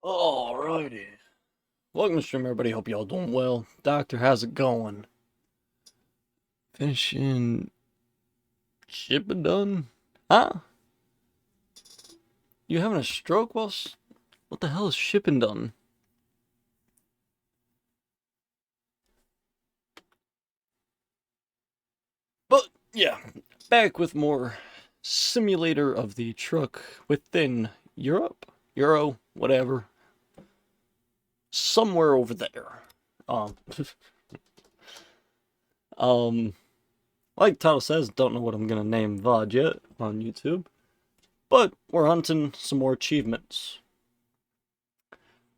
Alrighty. Welcome to the stream, everybody. Hope y'all doing well. Doctor, how's it going? Finishing shipping done? Huh? You having a stroke whilst... What the hell is shipping done? But, yeah. Back with more simulator of the truck within Europe? Euro? Whatever. Somewhere over there. Um... like title says, don't know what I'm gonna name VOD yet on YouTube. But we're hunting some more achievements.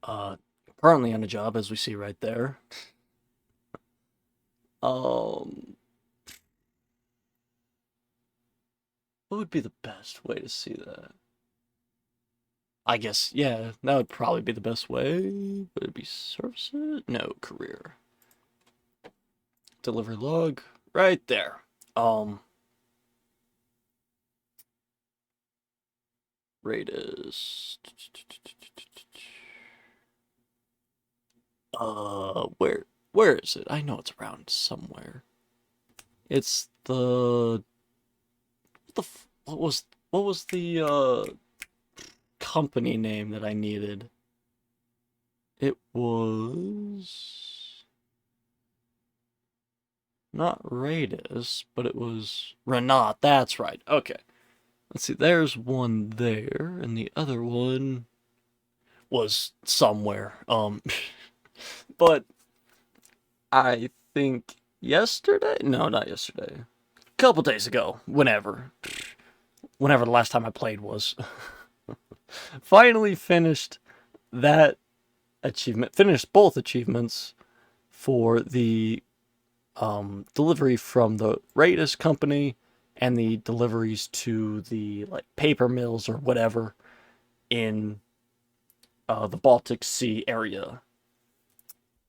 Currently on a job, as we see right there. Um, what would be the best way to see that? I guess, yeah, that would probably be the best way. Would it be services? No, career. Delivery log, right there. Rate is... where is it? I know it's around somewhere. It's the... what was the, company name that I needed? It was... not Radis, but it was Renat. That's right. Okay. Let's see. There's one there, and the other one was somewhere. But I think yesterday? No, not yesterday. A couple days ago. Whenever the last time I played was. Finally finished that achievement. Finished both achievements for the delivery from the Radis company and the deliveries to the like paper mills or whatever in the Baltic Sea area,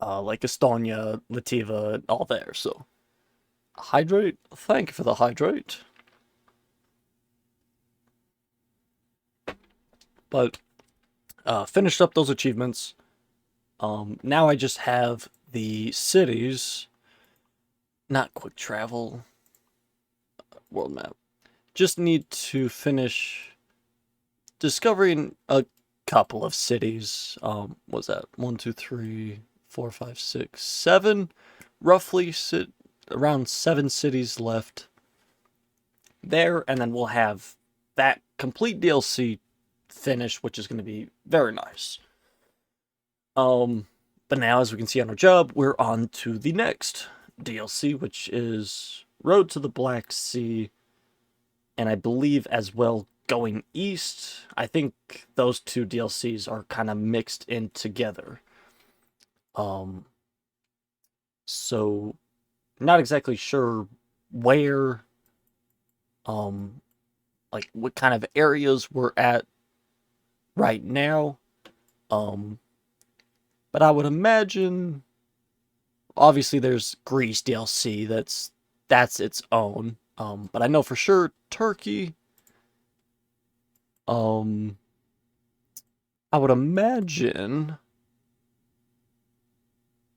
like Estonia, Lativa, all there. So hydrate. Thank you for the hydrate. But finished up those achievements. Now I just have the cities, not quick travel, world map. Just need to finish discovering a couple of cities. What's that? 1, 2, 3, 4, 5, 6, 7. Roughly around 7 cities left there, and then we'll have that complete DLC finished, which is going to be very nice. But now, as we can see on our job, we're on to the next DLC, which is Road to the Black Sea, and I believe as well going east. I think those two DLCs are kind of mixed in together. So not exactly sure where, like what kind of areas we're at right now. But I would imagine, obviously there's Greece DLC, that's its own. But I know for sure Turkey, I would imagine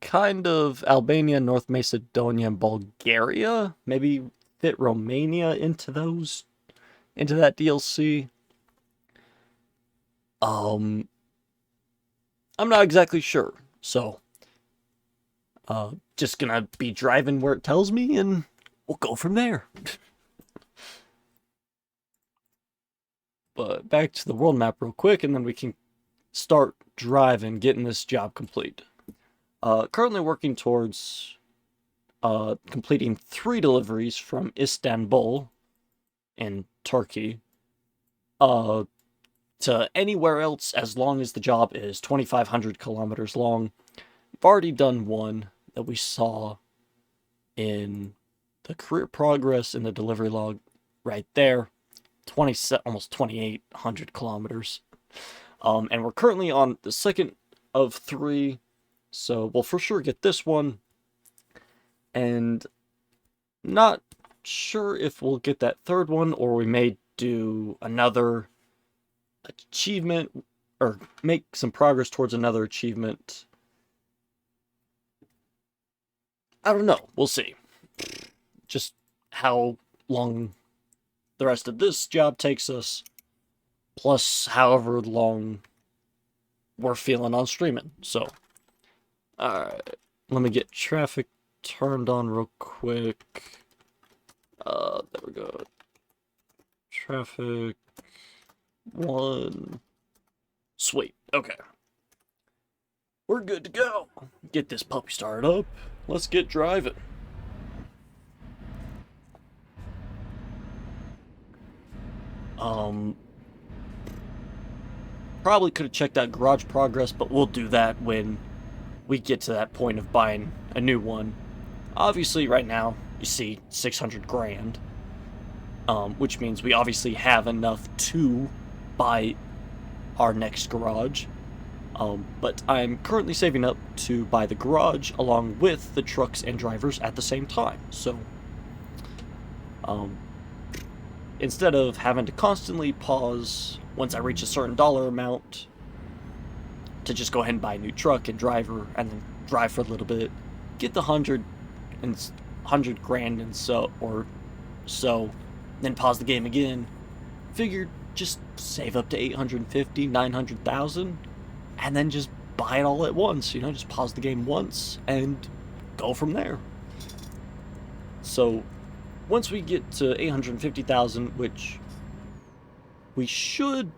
kind of Albania, North Macedonia, and Bulgaria. Maybe fit Romania into that DLC. I'm not exactly sure. So just gonna be driving where it tells me and we'll go from there. But back to the world map real quick and then we can start driving, getting this job complete. Currently working towards completing 3 deliveries from Istanbul in Turkey to anywhere else as long as the job is 2,500 kilometers long. I've already done one that we saw in the career progress in the delivery log right there. Almost 2,800 kilometers. And we're currently on the second of 3. So we'll for sure get this one. And not sure if we'll get that third one or we may do another achievement or make some progress towards another achievement. I don't know. We'll see. Just how long the rest of this job takes us, plus however long we're feeling on streaming. So, alright. Let me get traffic turned on real quick. There we go. Traffic 1. Sweet. Okay. We're good to go. Get this puppy started up. Let's get driving. Probably could have checked out garage progress, but we'll do that when we get to that point of buying a new one. Obviously, right now, you see 600 grand, which means we obviously have enough to buy our next garage. But I'm currently saving up to buy the garage along with the trucks and drivers at the same time. So, instead of having to constantly pause once I reach a certain dollar amount to just go ahead and buy a new truck and driver and then drive for a little bit, get the 100 grand and so, then pause the game again, figured just save up to 850, 900,000, and then just buy it all at once, you know, just pause the game once and go from there. So once we get to 850,000, which we should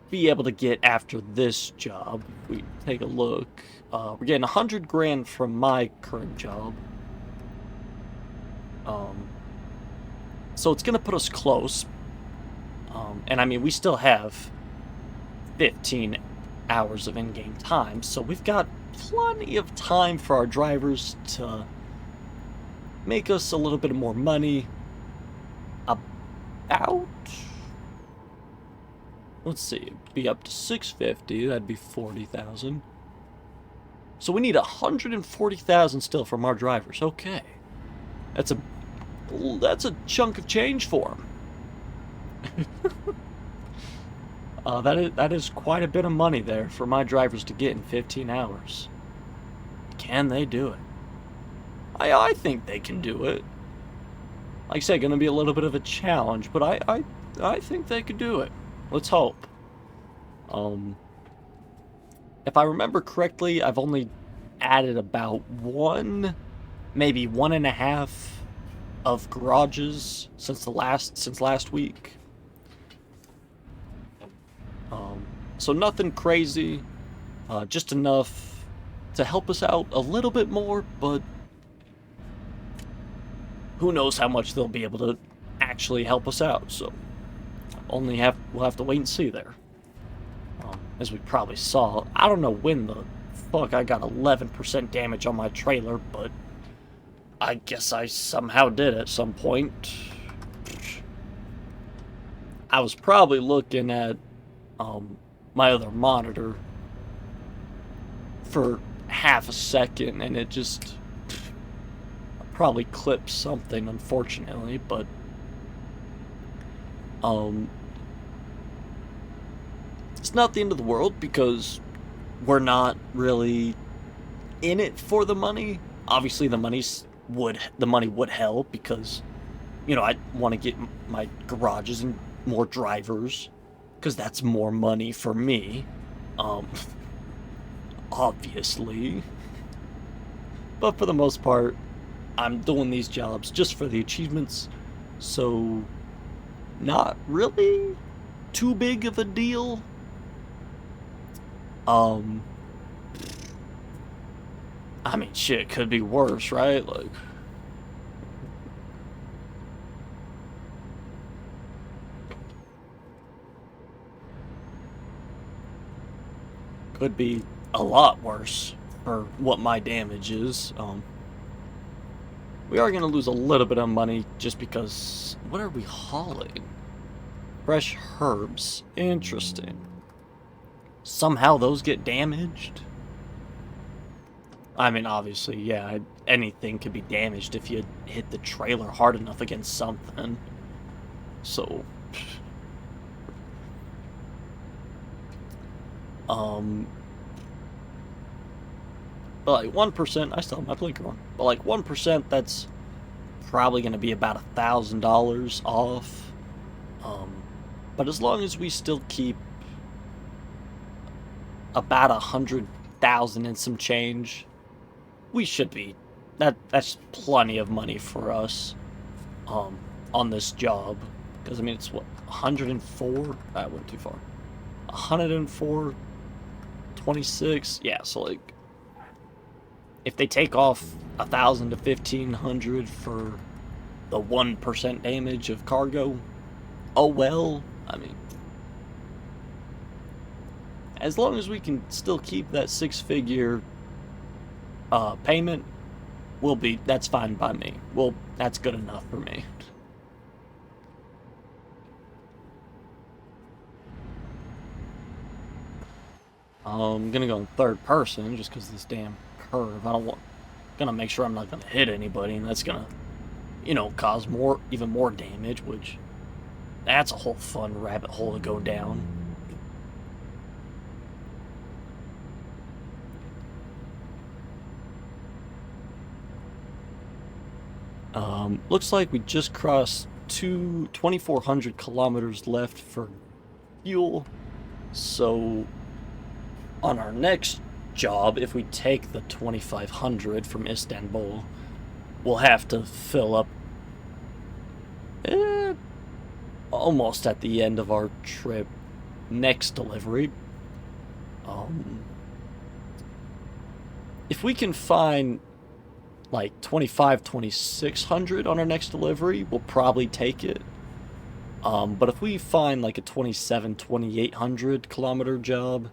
be able to get after this job, if we take a look, we're getting 100 grand from my current job. So it's gonna put us close. And I mean, we still have 15 hours of in-game time, so we've got plenty of time for our drivers to make us a little bit more money. About, let's see, be up to 650, that'd be 40,000. So we need 140,000 still from our drivers. Okay. That's a chunk of change for them. That is quite a bit of money there for my drivers to get in 15 hours. Can they do it? I think they can do it. Like I said, gonna be a little bit of a challenge, but I think they could do it. Let's hope. If I remember correctly, I've only added about maybe 1.5 of garages since last week. So nothing crazy, just enough to help us out a little bit more, but who knows how much they'll be able to actually help us out, so we'll have to wait and see there. As we probably saw, I don't know when the fuck I got 11% damage on my trailer, but I guess I somehow did at some point. I was probably looking at my other monitor for half a second, and it just probably clipped something, unfortunately, but it's not the end of the world because we're not really in it for the money. Obviously, the money would help because, you know, I want to get my garages and more drivers because that's more money for me. Obviously. But for the most part, I'm doing these jobs just for the achievements, so not really too big of a deal. I mean, shit could be worse, right? Like, could be a lot worse for what my damage is. We are gonna lose a little bit of money just because, what are we hauling? Fresh herbs. Interesting. Somehow those get damaged? I mean, obviously, yeah, anything could be damaged if you hit the trailer hard enough against something. So, Um, but like 1%, I still have my blinker on. But like 1%, that's probably going to be about $1,000 off. But as long as we still keep about 100,000 and some change, we should be. That's plenty of money for us. On this job, because I mean it's what 104. That went too far. 104, 26. Yeah, so like if they take off 1,000 to 1,500 for the 1% damage of cargo, oh well. I mean, as long as we can still keep that six-figure payment, we'll be. That's fine by me. Well, that's good enough for me. I'm gonna go in third person just because this damn curve. I don't want. Gonna make sure I'm not gonna hit anybody, and that's gonna, cause even more damage. Which, that's a whole fun rabbit hole to go down. Looks like we just crossed 2,400 kilometers left for fuel. So, on our next job, if we take the 2,500 from Istanbul, we'll have to fill up almost at the end of our trip next delivery. If we can find like 2,600 on our next delivery, we'll probably take it. But if we find like a 2,800 kilometer job,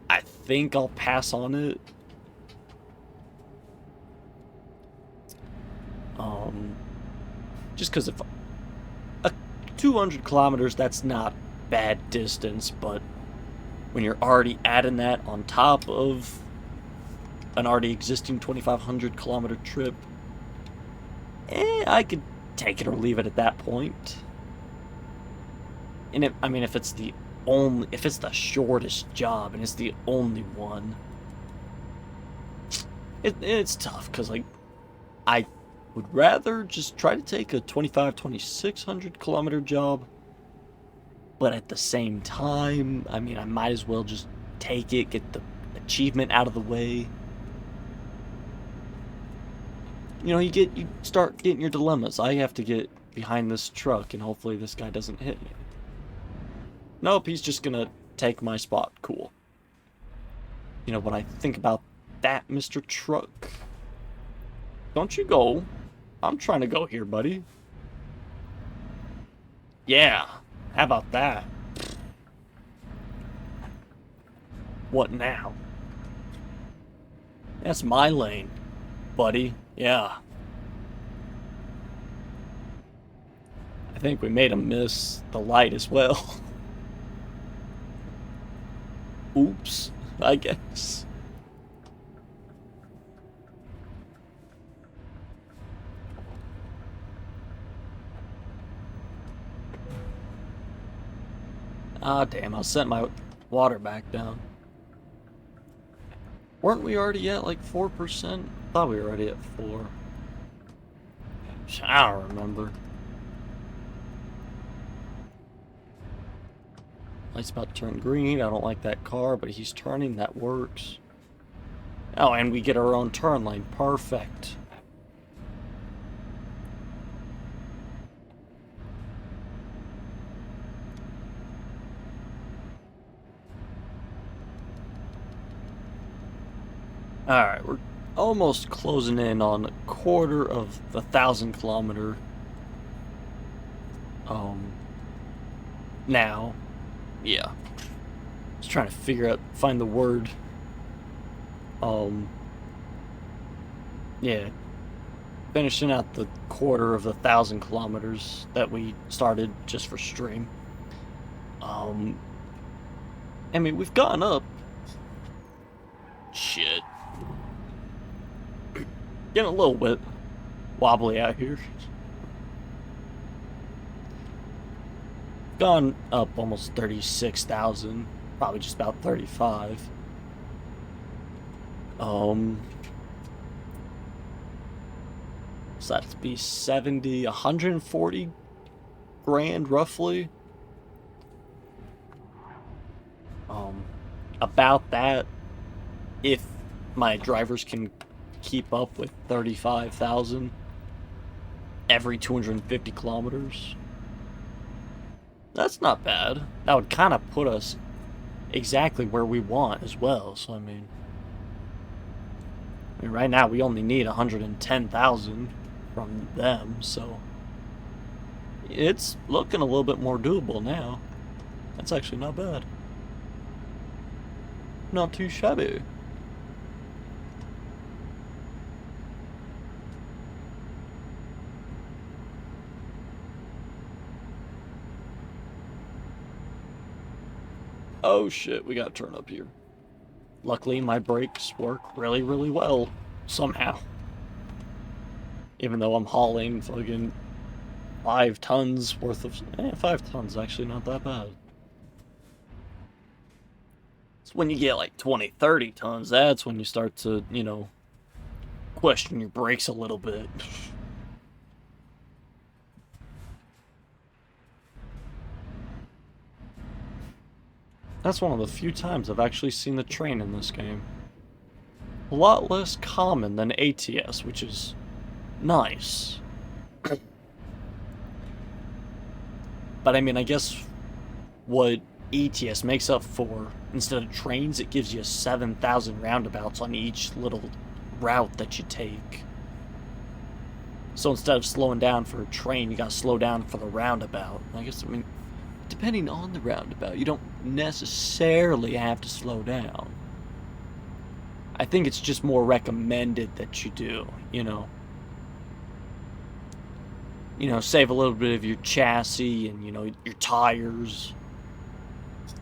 I think I'll pass on it. Just because if 200 kilometers, that's not bad distance, but when you're already adding that on top of an already existing 2,500 kilometer trip, I could take it or leave it at that point. And if it's the shortest job and it's the only one, it's tough because like I would rather just try to take a 2,600 kilometer job, but at the same time, I might as well just take it, get the achievement out of the way. You start getting your dilemmas. I have to get behind this truck, and hopefully this guy doesn't hit me. Nope, he's just gonna take my spot. Cool. You know what I think about that, Mr. Truck? Don't you go. I'm trying to go here, buddy. Yeah, how about that? What now? That's my lane, buddy. Yeah. I think we made him miss the light as well. Oops, I guess. Ah, damn, I'll set my water back down. Weren't we already at like 4%? Thought we were already at 4. I don't remember. Light's about to turn green. I don't like that car, but he's turning. That works. Oh, and we get our own turn lane. Perfect. Alright, we're almost closing in on a quarter of the 1,000 kilometer. Now. Yeah. Just trying to find the word. Yeah. Finishing out the quarter of the 1,000 kilometers that we started just for stream. We've gone up. Shit. Getting a little bit wobbly out here. Gone up almost 36,000 Probably just about 35. So that'd be 70, 140 grand roughly. About that, if my drivers can keep up with 35,000 every 250 kilometers. That's not bad. That would kind of put us exactly where we want as well. So, I mean, right now we only need 110,000 from them, so it's looking a little bit more doable now. That's actually not bad. Not too shabby. Oh shit, we gotta turn up here. Luckily, my brakes work really, really well. Somehow. Even though I'm hauling fucking 5 tons worth of... 5 tons actually not that bad. It's when you get like 20, 30 tons, that's when you start to, you know, question your brakes a little bit. That's one of the few times I've actually seen the train in this game. A lot less common than ATS, which is nice. But I mean, I guess what ATS makes up for, instead of trains, it gives you 7,000 roundabouts on each little route that you take. So instead of slowing down for a train, you gotta slow down for the roundabout. I guess, I mean, depending on the roundabout, you don't necessarily have to slow down. I think it's just more recommended that you do, you know. You know, save a little bit of your chassis and, you know, your tires.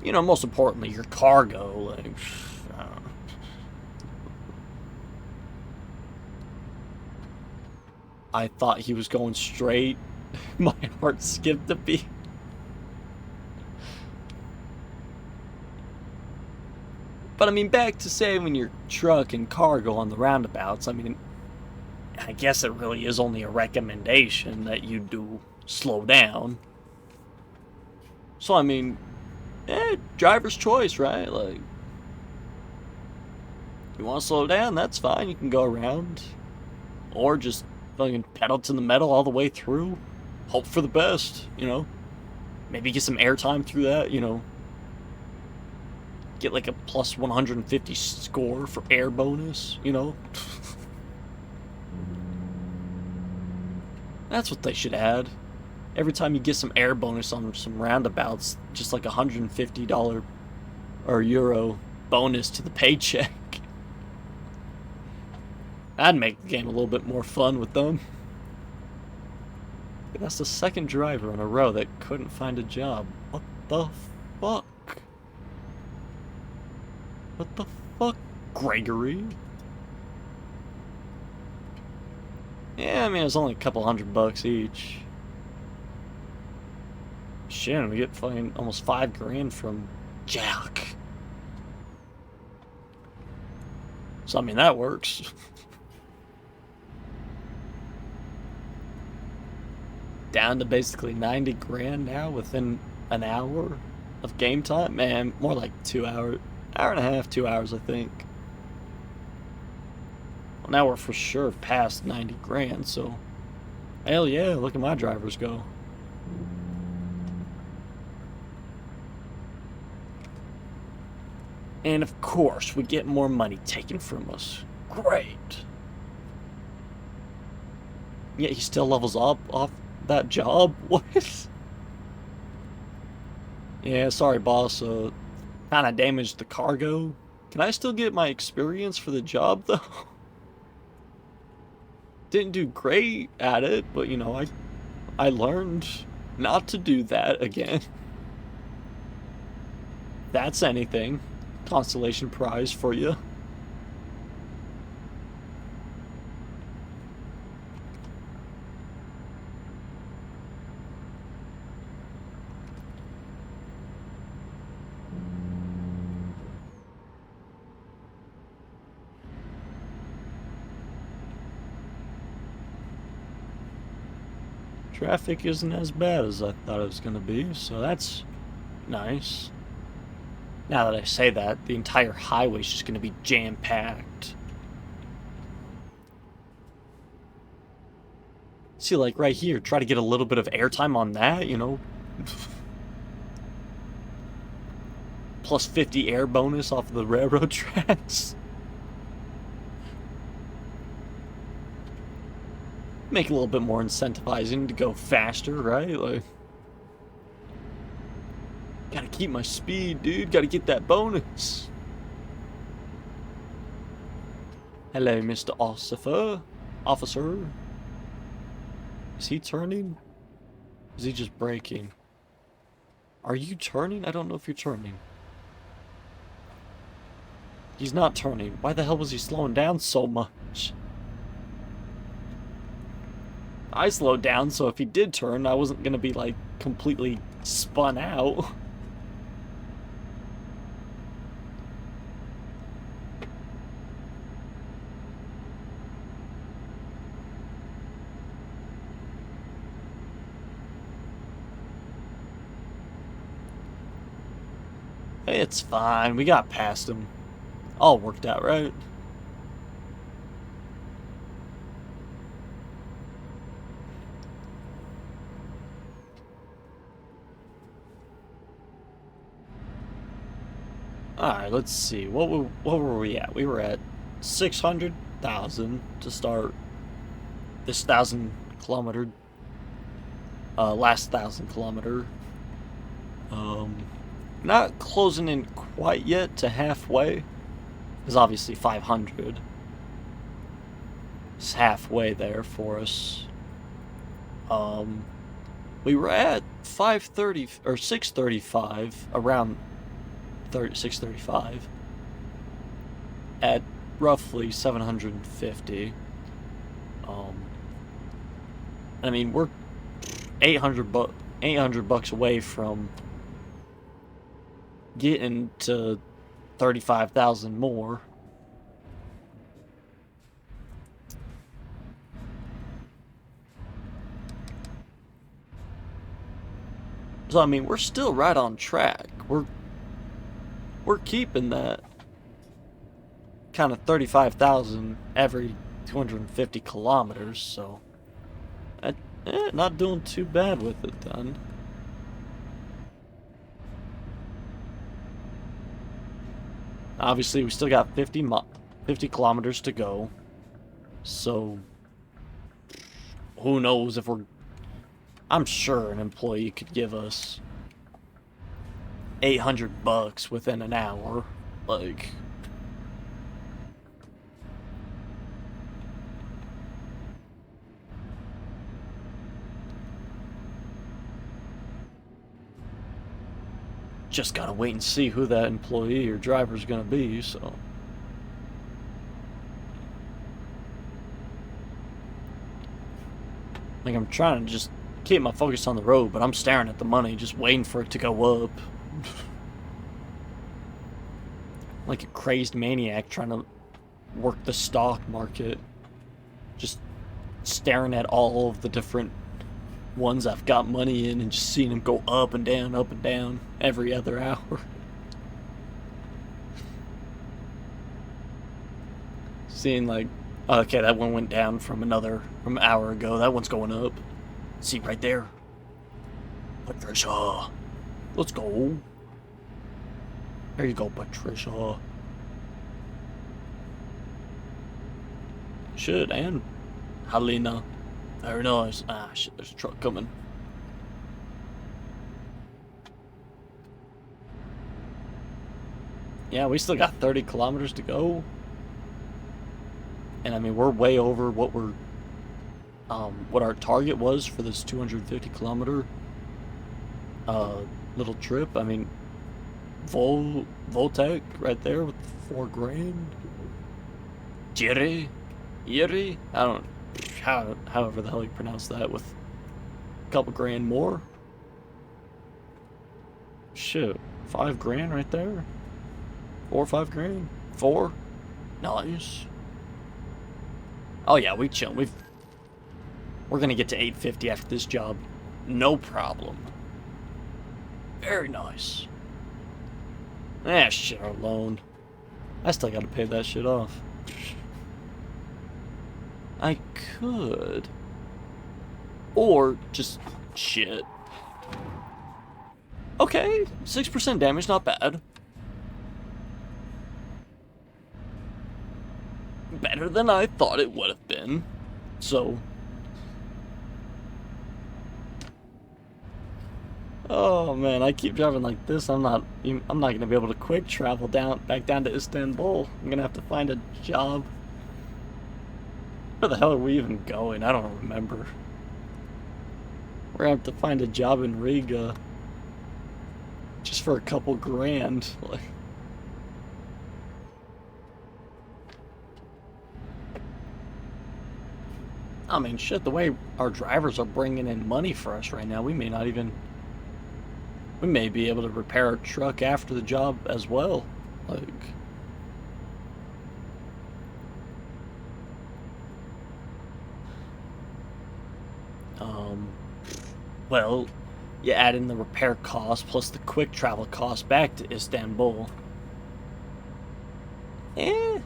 You know, most importantly, your cargo. Like, I thought he was going straight. My heart skipped a beat. But I mean, back to saving your truck and cargo on the roundabouts, I mean, I guess it really is only a recommendation that you do slow down. So, I mean, driver's choice, right? Like, you want to slow down, that's fine, you can go around. Or just fucking pedal to the metal all the way through. Hope for the best, you know? Maybe get some airtime through that, you know? Get like a plus 150 score for air bonus, you know? That's what they should add. Every time you get some air bonus on some roundabouts, just like $150 or euro bonus to the paycheck. That'd make the game a little bit more fun with them. That's the second driver in a row that couldn't find a job. What the fuck? What the fuck, Gregory? Yeah, I mean, it's only a couple $100 each. Shit, we get fucking almost 5 grand from Jack. So, I mean, that works. Down to basically 90 grand now within an hour of game time. Man, more like 2 hours. Hour and a half, 2 hours, I think. Well, now we're for sure past 90 grand, so hell yeah, look at my drivers go. And of course, we get more money taken from us. Great. Yet he still levels up off that job? What? Yeah, sorry, boss. Kind of damaged the cargo. Can I still get my experience for the job, though? Didn't do great at it, but, you know, I learned not to do that again. That's anything. Constellation prize for you. Traffic isn't as bad as I thought it was gonna be, so that's nice. Now that I say that, the entire highway's just gonna be jam-packed. See, like right here, try to get a little bit of airtime on that, you know? Plus 50 air bonus off of the railroad tracks. Make it a little bit more incentivizing to go faster, right? Like, gotta keep my speed, dude. Gotta get that bonus. Hello, Mr. Officer. Is he turning? Is he just braking? Are you turning? I don't know if you're turning. He's not turning. Why the hell was he slowing down so much? I slowed down, so if he did turn, I wasn't gonna be, like, completely spun out. It's fine. We got past him. All worked out, right? Alright, let's see. What were we at? We were at 600,000 to start this 1,000-kilometer, last 1,000-kilometer. Not closing in quite yet to halfway. Because obviously 500 is halfway there for us. We were at 530 or 635 around 635 at roughly 750. I mean, we're 800 bucks away from getting to 35,000 more. So I mean, we're still right on track. We're keeping that kind of 35,000 every 250 kilometers, so not doing too bad with it then. Obviously, we still got 50 kilometers to go, so who knows if we're... I'm sure an employee could give us 800 bucks within an hour, like... Just gotta wait and see who that employee or driver's gonna be, so... Like, I'm trying to just keep my focus on the road, but I'm staring at the money, just waiting for it to go up. Like a crazed maniac trying to work the stock market. Just staring at all of the different ones I've got money in and just seeing them go up and down every other hour. Seeing like, okay, that one went down from an hour ago. That one's going up. See right there. Patricia. Let's go. There you go, Patricia. Shit, and Helena. Very nice. Ah, shit, there's a truck coming. Yeah, we still got 30 kilometers to go. And I mean, we're way over what what our target was for this 250 kilometer little trip. I mean, Voltec right there with 4 grand. Yeri, I don't however the hell you pronounce that, with a couple grand more. Shit, 5 grand right there. 4 or 5 grand. 4. Nice. Oh yeah, we chill. We're gonna get to 850 after this job. No problem. Very nice. Ah, shit, our loan. I still gotta pay that shit off. I could. Or just shit. Okay, 6% damage, not bad. Better than I thought it would have been. So. Oh man, I keep driving like this. I'm not gonna be able to quick travel back down to Istanbul. I'm gonna have to find a job. Where the hell are we even going? I don't remember. We're gonna have to find a job in Riga. Just for a couple grand. Like. I mean, shit, the way our drivers are bringing in money for us right now, we may be able to repair our truck after the job as well. Like, well, you add in the repair cost plus the quick travel cost back to Istanbul. I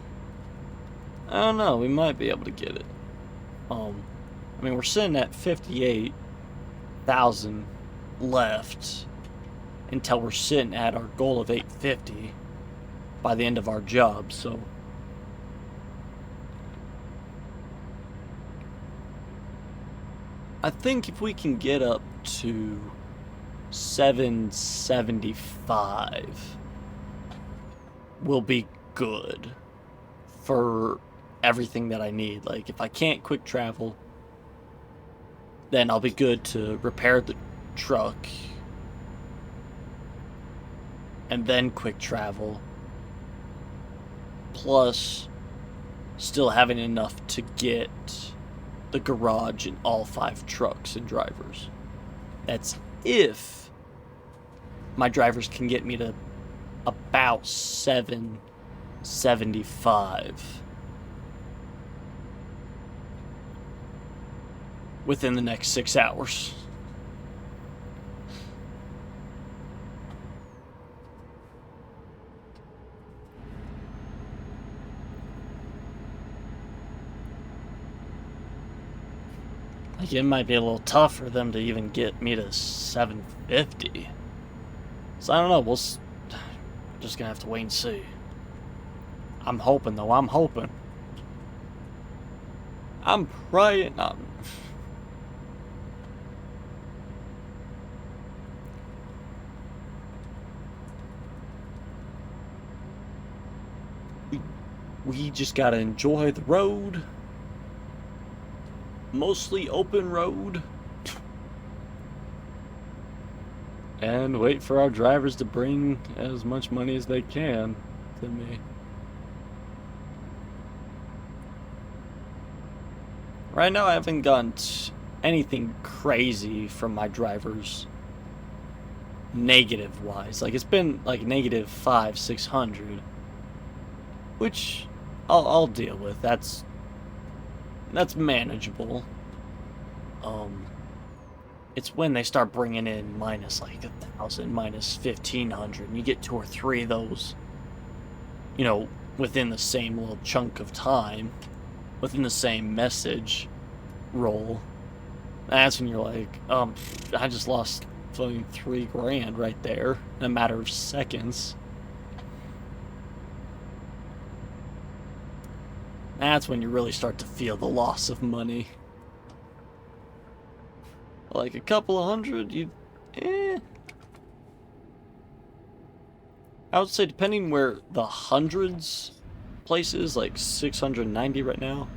don't know, we might be able to get it. I mean, we're sitting at 58,000 left until we're sitting at our goal of 850 by the end of our job, so I think if we can get up to 775, we'll be good for everything that I need. Like, if I can't quick travel, then I'll be good to repair the truck and then quick travel, plus still having enough to get the garage and all 5 trucks and drivers. That's if my drivers can get me to about 775 within the next 6 hours. Like, it might be a little tough for them to even get me to 750. So I don't know, we'll just gonna have to wait and see. I'm hoping though, I'm hoping. I'm praying. We just gotta enjoy the road. Mostly open road. And wait for our drivers to bring as much money as they can to me. Right now I haven't gotten anything crazy from my drivers negative wise. Like, it's been like negative 500-600, which I'll deal with. That's manageable. It's when they start bringing in minus like 1,000, minus 1,500, and you get 2 or 3 of those, you know, within the same little chunk of time, within the same message roll. That's when you're like, I just lost fucking 3 grand right there in a matter of seconds. That's when you really start to feel the loss of money. Like a couple of hundred, I would say, depending where the hundreds place is, like 690 right now.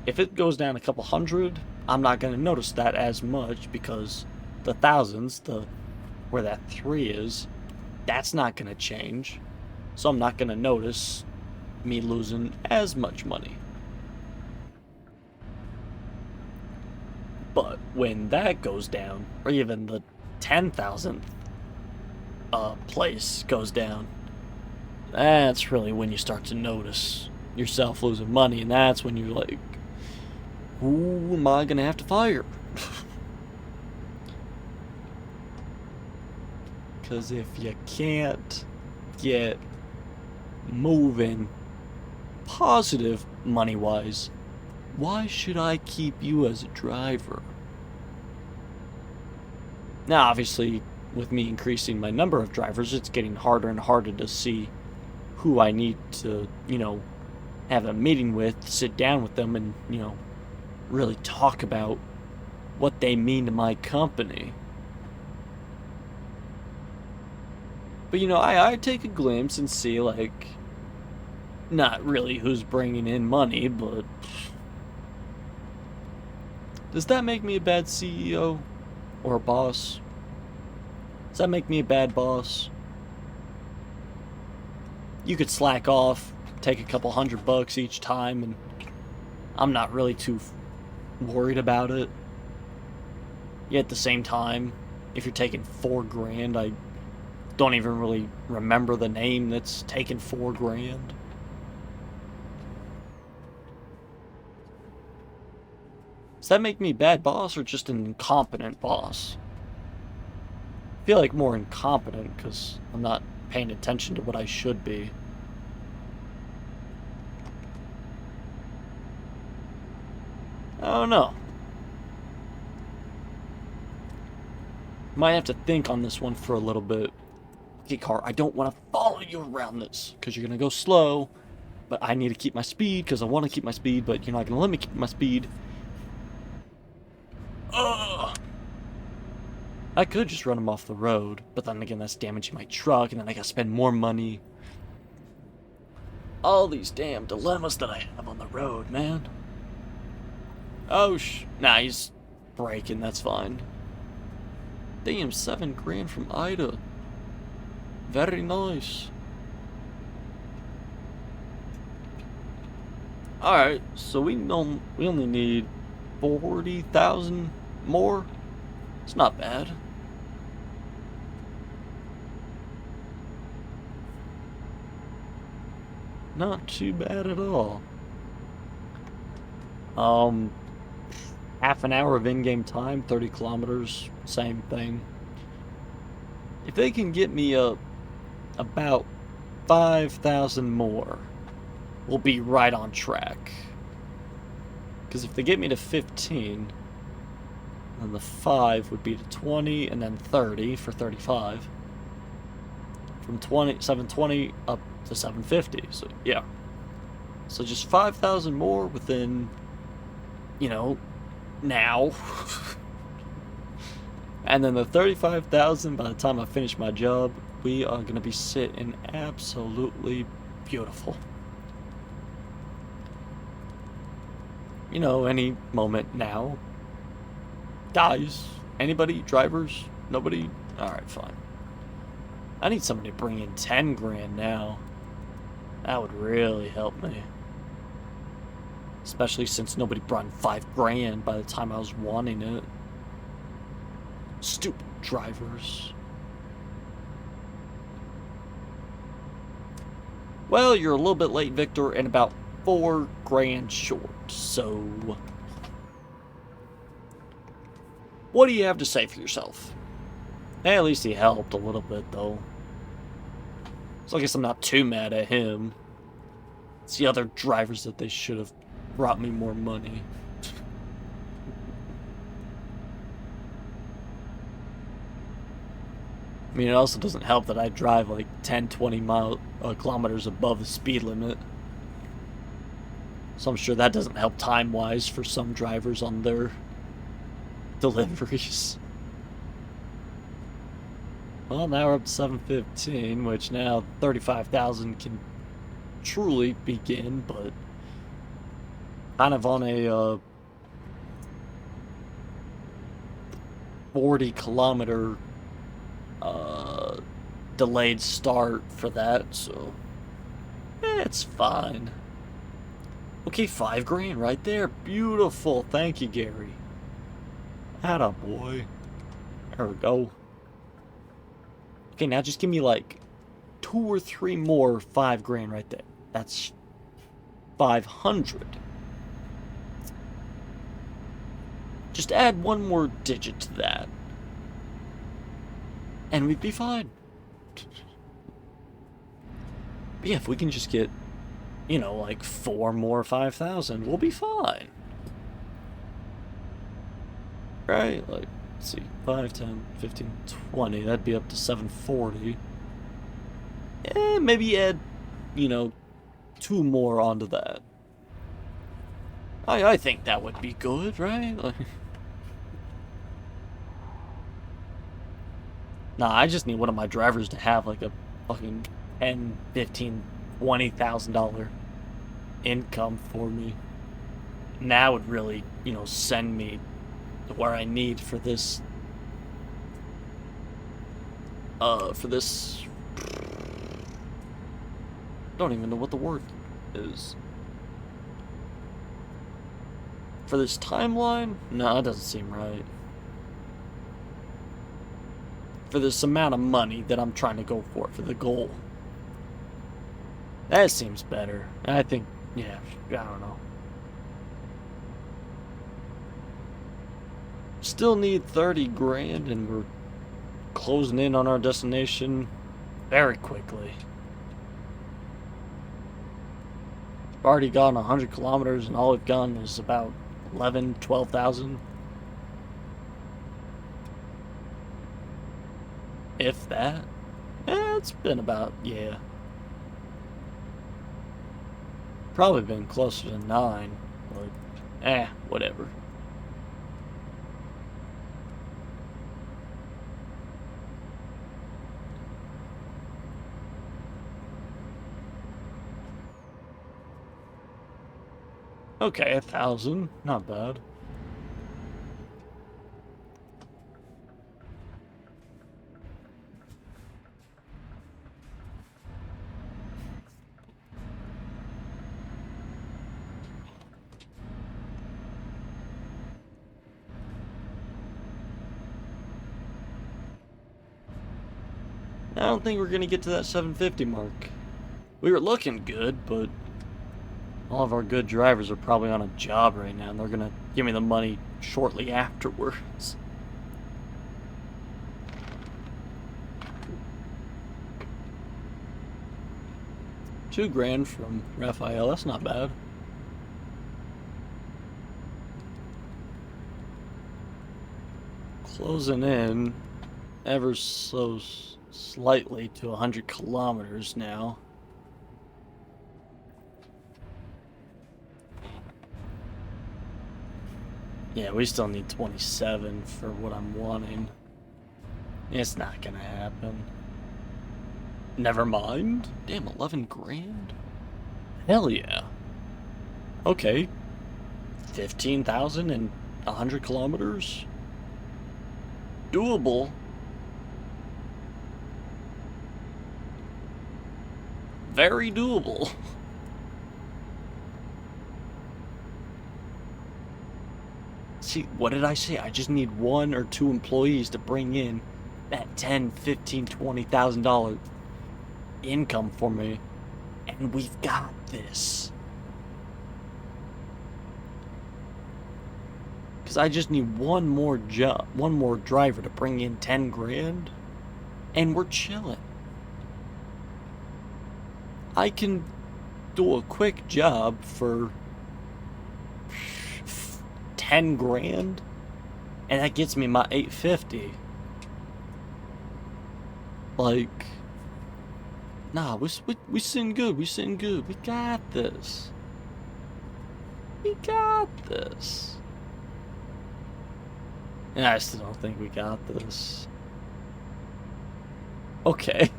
If it goes down a couple hundred, I'm not going to notice that as much, because the thousands, where that 3 is, that's not going to change. So I'm not going to notice me losing as much money. But when that goes down, or even the 10,000th place goes down, that's really when you start to notice yourself losing money, and that's when you're like, who am I gonna have to fire? Because if you can't get moving positive money-wise, why should I keep you as a driver? Now, obviously, with me increasing my number of drivers, it's getting harder and harder to see who I need to, have a meeting with, sit down with them, and, really talk about what they mean to my company. But, I take a glimpse and see, like, not really who's bringing in money, but does that make me a bad CEO or a boss? Does that make me a bad boss? You could slack off, take a couple $100 each time, and I'm not really too worried about it. Yet at the same time, if you're taking $4,000, I don't even really remember the name that's taking $4,000. Does that make me a bad boss or just an incompetent boss? I feel like more incompetent because I'm not paying attention to what I should be. I don't know. Might have to think on this one for a little bit. Okay, car, I don't want to follow you around this because you're going to go slow, but I need to keep my speed because I want to keep my speed, but you're not going to let me keep my speed. Ugh. I could just run him off the road, but then again, that's damaging my truck, and then I gotta spend more money. All these damn dilemmas that I have on the road, man. Oh, nah, he's braking, that's fine. Damn, $7,000 from Ida. Very nice. Alright, so we only need 40,000 more. It's not bad. Not too bad at all. Half an hour of in-game time, 30 kilometers, same thing. If they can get me about 5,000 more, we'll be right on track. Because if they get me to 15, then the 5 would be to 20, and then 30 for 35. From 720 up to 750. So, yeah. So just 5,000 more within, now. And then the 35,000 by the time I finish my job, we are going to be sitting absolutely beautiful. Any moment now. Guys, anybody? Drivers? Nobody? Alright, fine. I need somebody to bring in 10 grand now. That would really help me. Especially since nobody brought in 5 grand by the time I was wanting it. Stupid drivers. Well, you're a little bit late, Victor, and about 4 grand short, so what do you have to say for yourself? Hey, at least he helped a little bit, though. So I guess I'm not too mad at him. It's the other drivers that they should have brought me more money. I mean, it also doesn't help that I drive like 10, 20 kilometers above the speed limit. So I'm sure that doesn't help time-wise for some drivers on their deliveries. Well, now we're up to 715, which now 35,000 can truly begin, but kind of on a 40-kilometer delayed start for that, so it's fine. Okay, 5 grand right there. Beautiful. Thank you, Gary. Atta boy. There we go. Okay, now just give me like 2 or 3 more 5 grand right there. That's 500. Just add one more digit to that. And we'd be fine. But yeah, if we can just get, you know, like 4 more 5,000, we'll be fine. Right? Like, let's see, 5, 10, 15, 20. That'd be up to 740. Maybe add, you know, 2 more onto that. I think that would be good, right? Like, nah, I just need one of my drivers to have like a fucking 10, 15, $20,000 income for me. And that would really, you know, send me to where I need for this. Don't even know what the word is. For this timeline? No, that doesn't seem right. For this amount of money that I'm trying to go for the goal. That seems better. I think, yeah, I don't know. Still need 30 grand and we're closing in on our destination very quickly. We've already gone 100 kilometers and all we've gone is about 11, 12,000. If that. It's been about, yeah. Probably been closer to 9. But, whatever. Okay, 1,000. Not bad. I don't think we're gonna get to that 750 mark. We were looking good, but all of our good drivers are probably on a job right now, and they're gonna give me the money shortly afterwards. $2,000 from Raphael, that's not bad. Closing in ever so slightly to 100 kilometers now. Yeah, we still need 27 for what I'm wanting. It's not gonna happen. Never mind. Damn, 11 grand? Hell yeah. Okay. 15,000 and 100 kilometers? Doable. Very doable. See, what did I say? I just need 1 or 2 employees to bring in that $10, $15, $20,000 income for me, and we've got this. Because I just need one more driver to bring in 10 grand, and we're chilling. I can do a quick job for 10 grand, and that gets me my 850. Like, nah, we sitting good. We sitting good. We got this. We got this. And I still don't think we got this. Okay.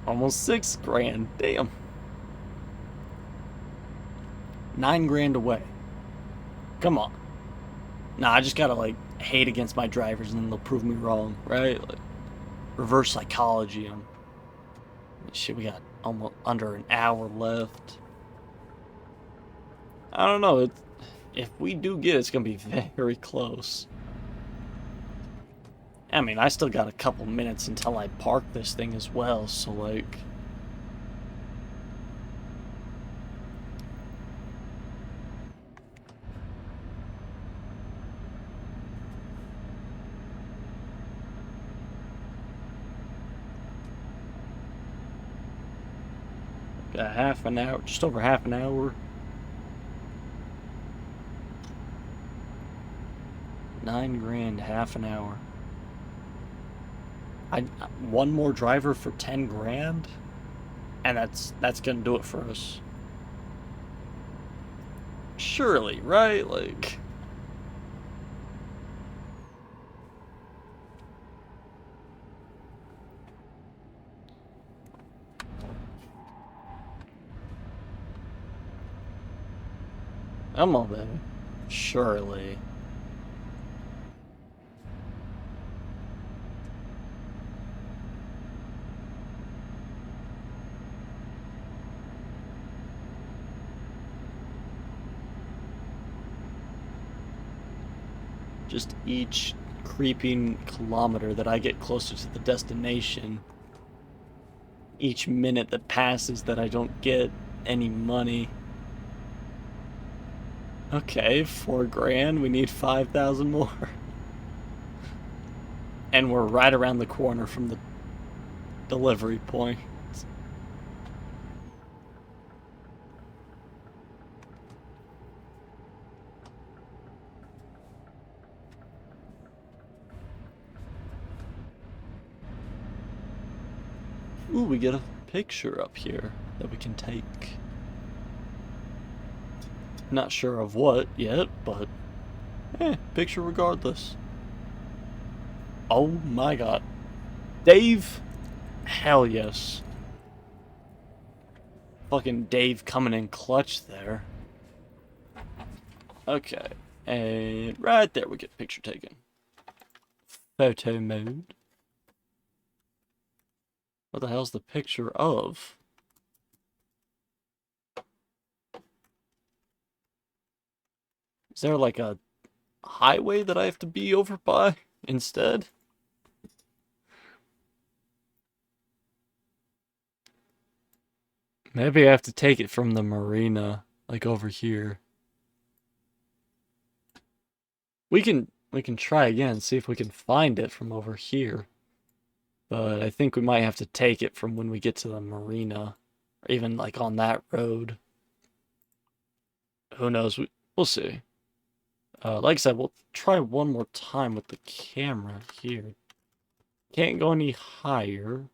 Almost 6 grand. Damn. 9 grand away. Come on. Nah, I just gotta, like, hate against my drivers and then they'll prove me wrong, right? Like, reverse psychology. Shit, we got almost under an hour left. I don't know. If we do get it, it's gonna be very close. I mean, I still got a couple minutes until I park this thing as well, so like... Got half an hour, just over half an hour. 9 grand, half an hour. One more driver for 10 grand? And that's gonna do it for us. Surely, right? Like... Come on, baby. Surely. Just each creeping kilometer that I get closer to the destination, each minute that passes that I don't get any money. Okay, 4 grand, we need 5,000 more. And we're right around the corner from the delivery point. Ooh, we get a picture up here that we can take. Not sure of what yet, but picture regardless. Oh my god. Dave? Hell yes. Fucking Dave coming in clutch there. Okay. And right there we get picture taken. Photo mode. What the hell's the picture of? Is there like a highway that I have to be over by instead? Maybe I have to take it from the marina, like over here. We can try again, see if we can find it from over here. But I think we might have to take it from when we get to the marina, or even like on that road. Who knows? We'll see. Like I said, we'll try one more time with the camera here. Can't go any higher.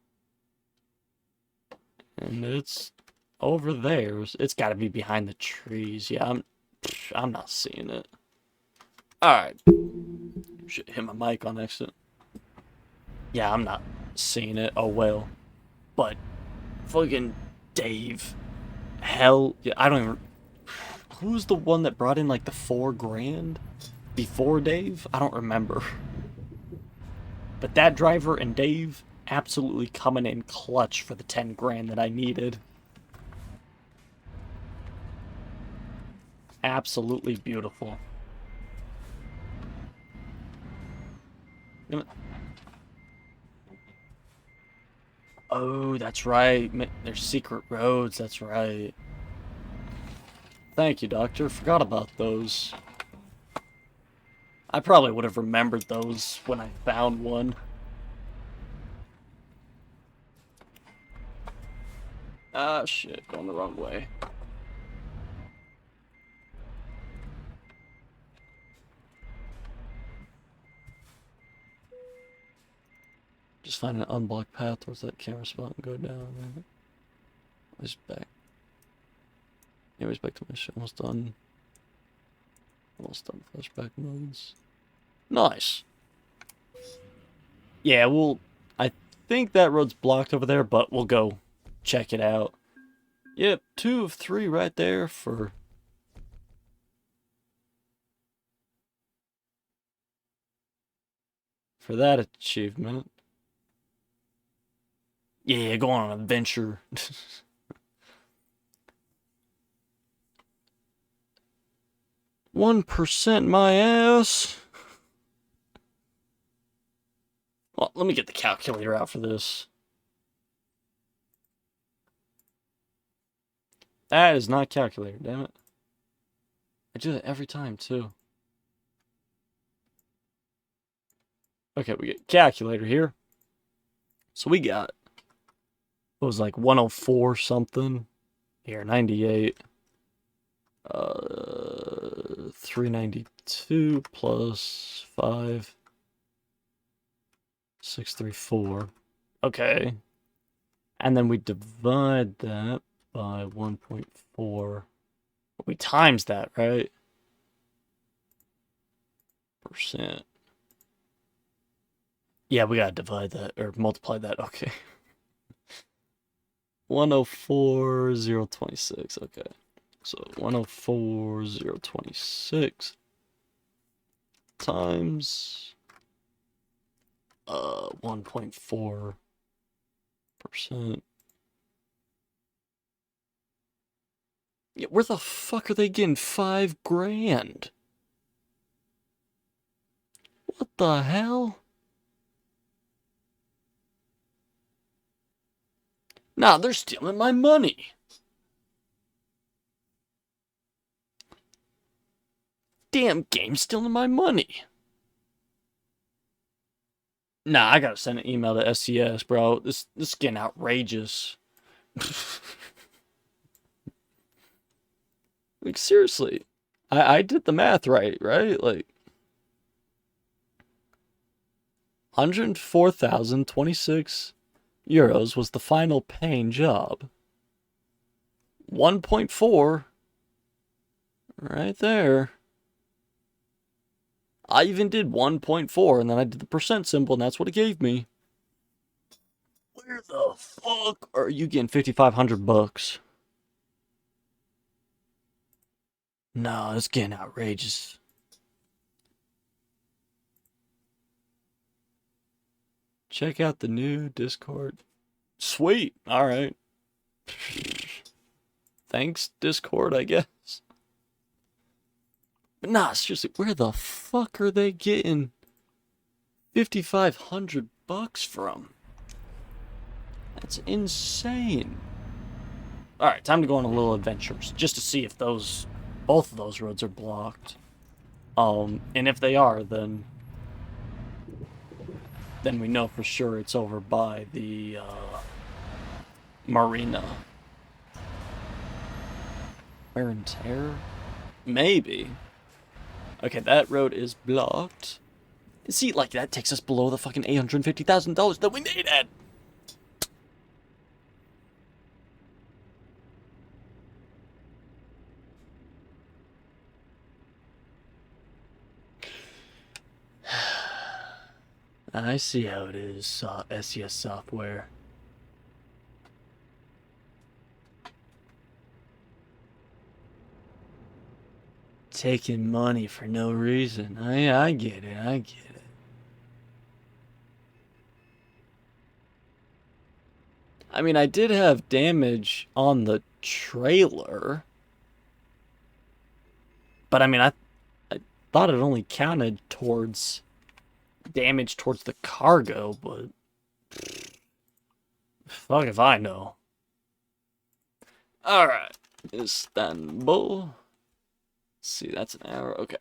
And it's over there. It's got to be behind the trees. Yeah, I'm not seeing it. Alright. Shit, hit my mic on accident. Yeah, I'm not seeing it. Oh well. But fucking Dave. Hell, yeah, I don't even... Who's the one that brought in like the 4 grand before Dave? I don't remember. But that driver and Dave absolutely coming in clutch for the 10 grand that I needed. Absolutely beautiful. Oh, that's right. There's secret roads, that's right. Thank you, Doctor. Forgot about those. I probably would have remembered those when I found one. Ah, shit. Going the wrong way. Just find an unblocked path towards that camera spot and go down. He's back. Anyways, back to mission. Almost done. Almost done flashback modes. Nice. Yeah, I think that road's blocked over there, but we'll go check it out. Yep, 2 of 3 right there for... for that achievement. Yeah, go on an adventure. 1% my ass. Well, let me get the calculator out for this. That is not calculator, damn it. I do that every time, too. Okay, we get calculator here. So we got... It was like 104 something. Here, 98. 392 plus 5. 634. Okay. And then we divide that by 1.4. We times that, right? Percent. Yeah, we gotta divide that, or multiply that, okay. 104,026, okay. So 104,026 times 1.4%. Yeah, where the fuck are they getting 5 grand? What the hell? Nah, they're stealing my money. Damn game stealing my money. Nah, I gotta send an email to SCS, bro. This is getting outrageous. Like, seriously. I did the math right? Like, 104,026 euros was the final paying job. 1.4 right there. I even did 1.4 and then I did the percent symbol and that's what it gave me. Where the fuck are you getting 5,500 bucks? No, it's getting outrageous. Check out the new Discord. Sweet. All right. Thanks, Discord, I guess. But nah, seriously, where the fuck are they getting 5,500 bucks from? That's insane. All right, time to go on a little adventures just to see if both of those roads are blocked. And if they are, then we know for sure it's over by the marina. Wear and tear? Maybe. Okay, that road is blocked. See, like, that takes us below the fucking $850,000 that we needed! I see how it is, SES software. Taking money for no reason. I get it, I get it. I mean, I did have damage on the trailer. But I mean, I thought it only counted towards damage towards the cargo, but fuck if I know. Alright, Istanbul. Let's see, that's an hour, okay.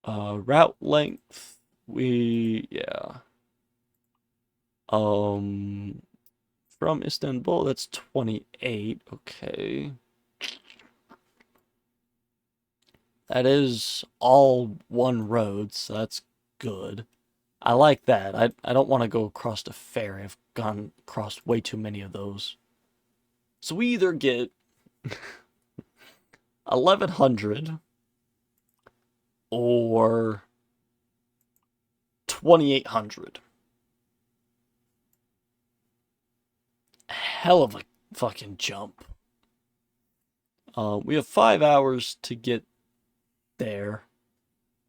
Route length, yeah. From Istanbul, that's 28, okay. That is all one road, so that's good. I like that. I don't want to go across the ferry. I've gone across way too many of those. So we either get 1,100 or 2,800. Hell of a fucking jump. We have 5 hours to get there.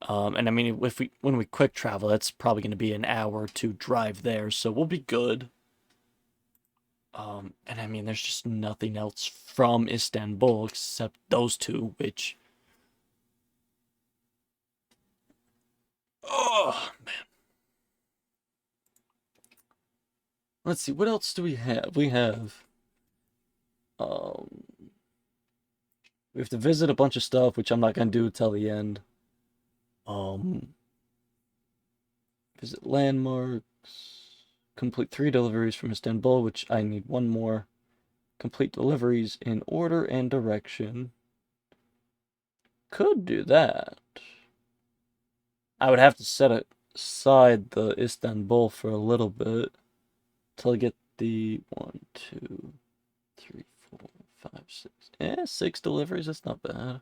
And I mean, when we quick travel, that's probably going to be an hour to drive there, so we'll be good. And I mean, there's just nothing else from Istanbul except those two, which... Oh, man. Let's see, what else do we have? We have... we have to visit a bunch of stuff, which I'm not going to do till the end. Visit landmarks. Complete 3 deliveries from Istanbul, which I need 1 more. Complete deliveries in order and direction. Could do that. I would have to set aside the Istanbul for a little bit till I get the 1, 2, 3, 4, 5, 6. 6 deliveries. That's not bad.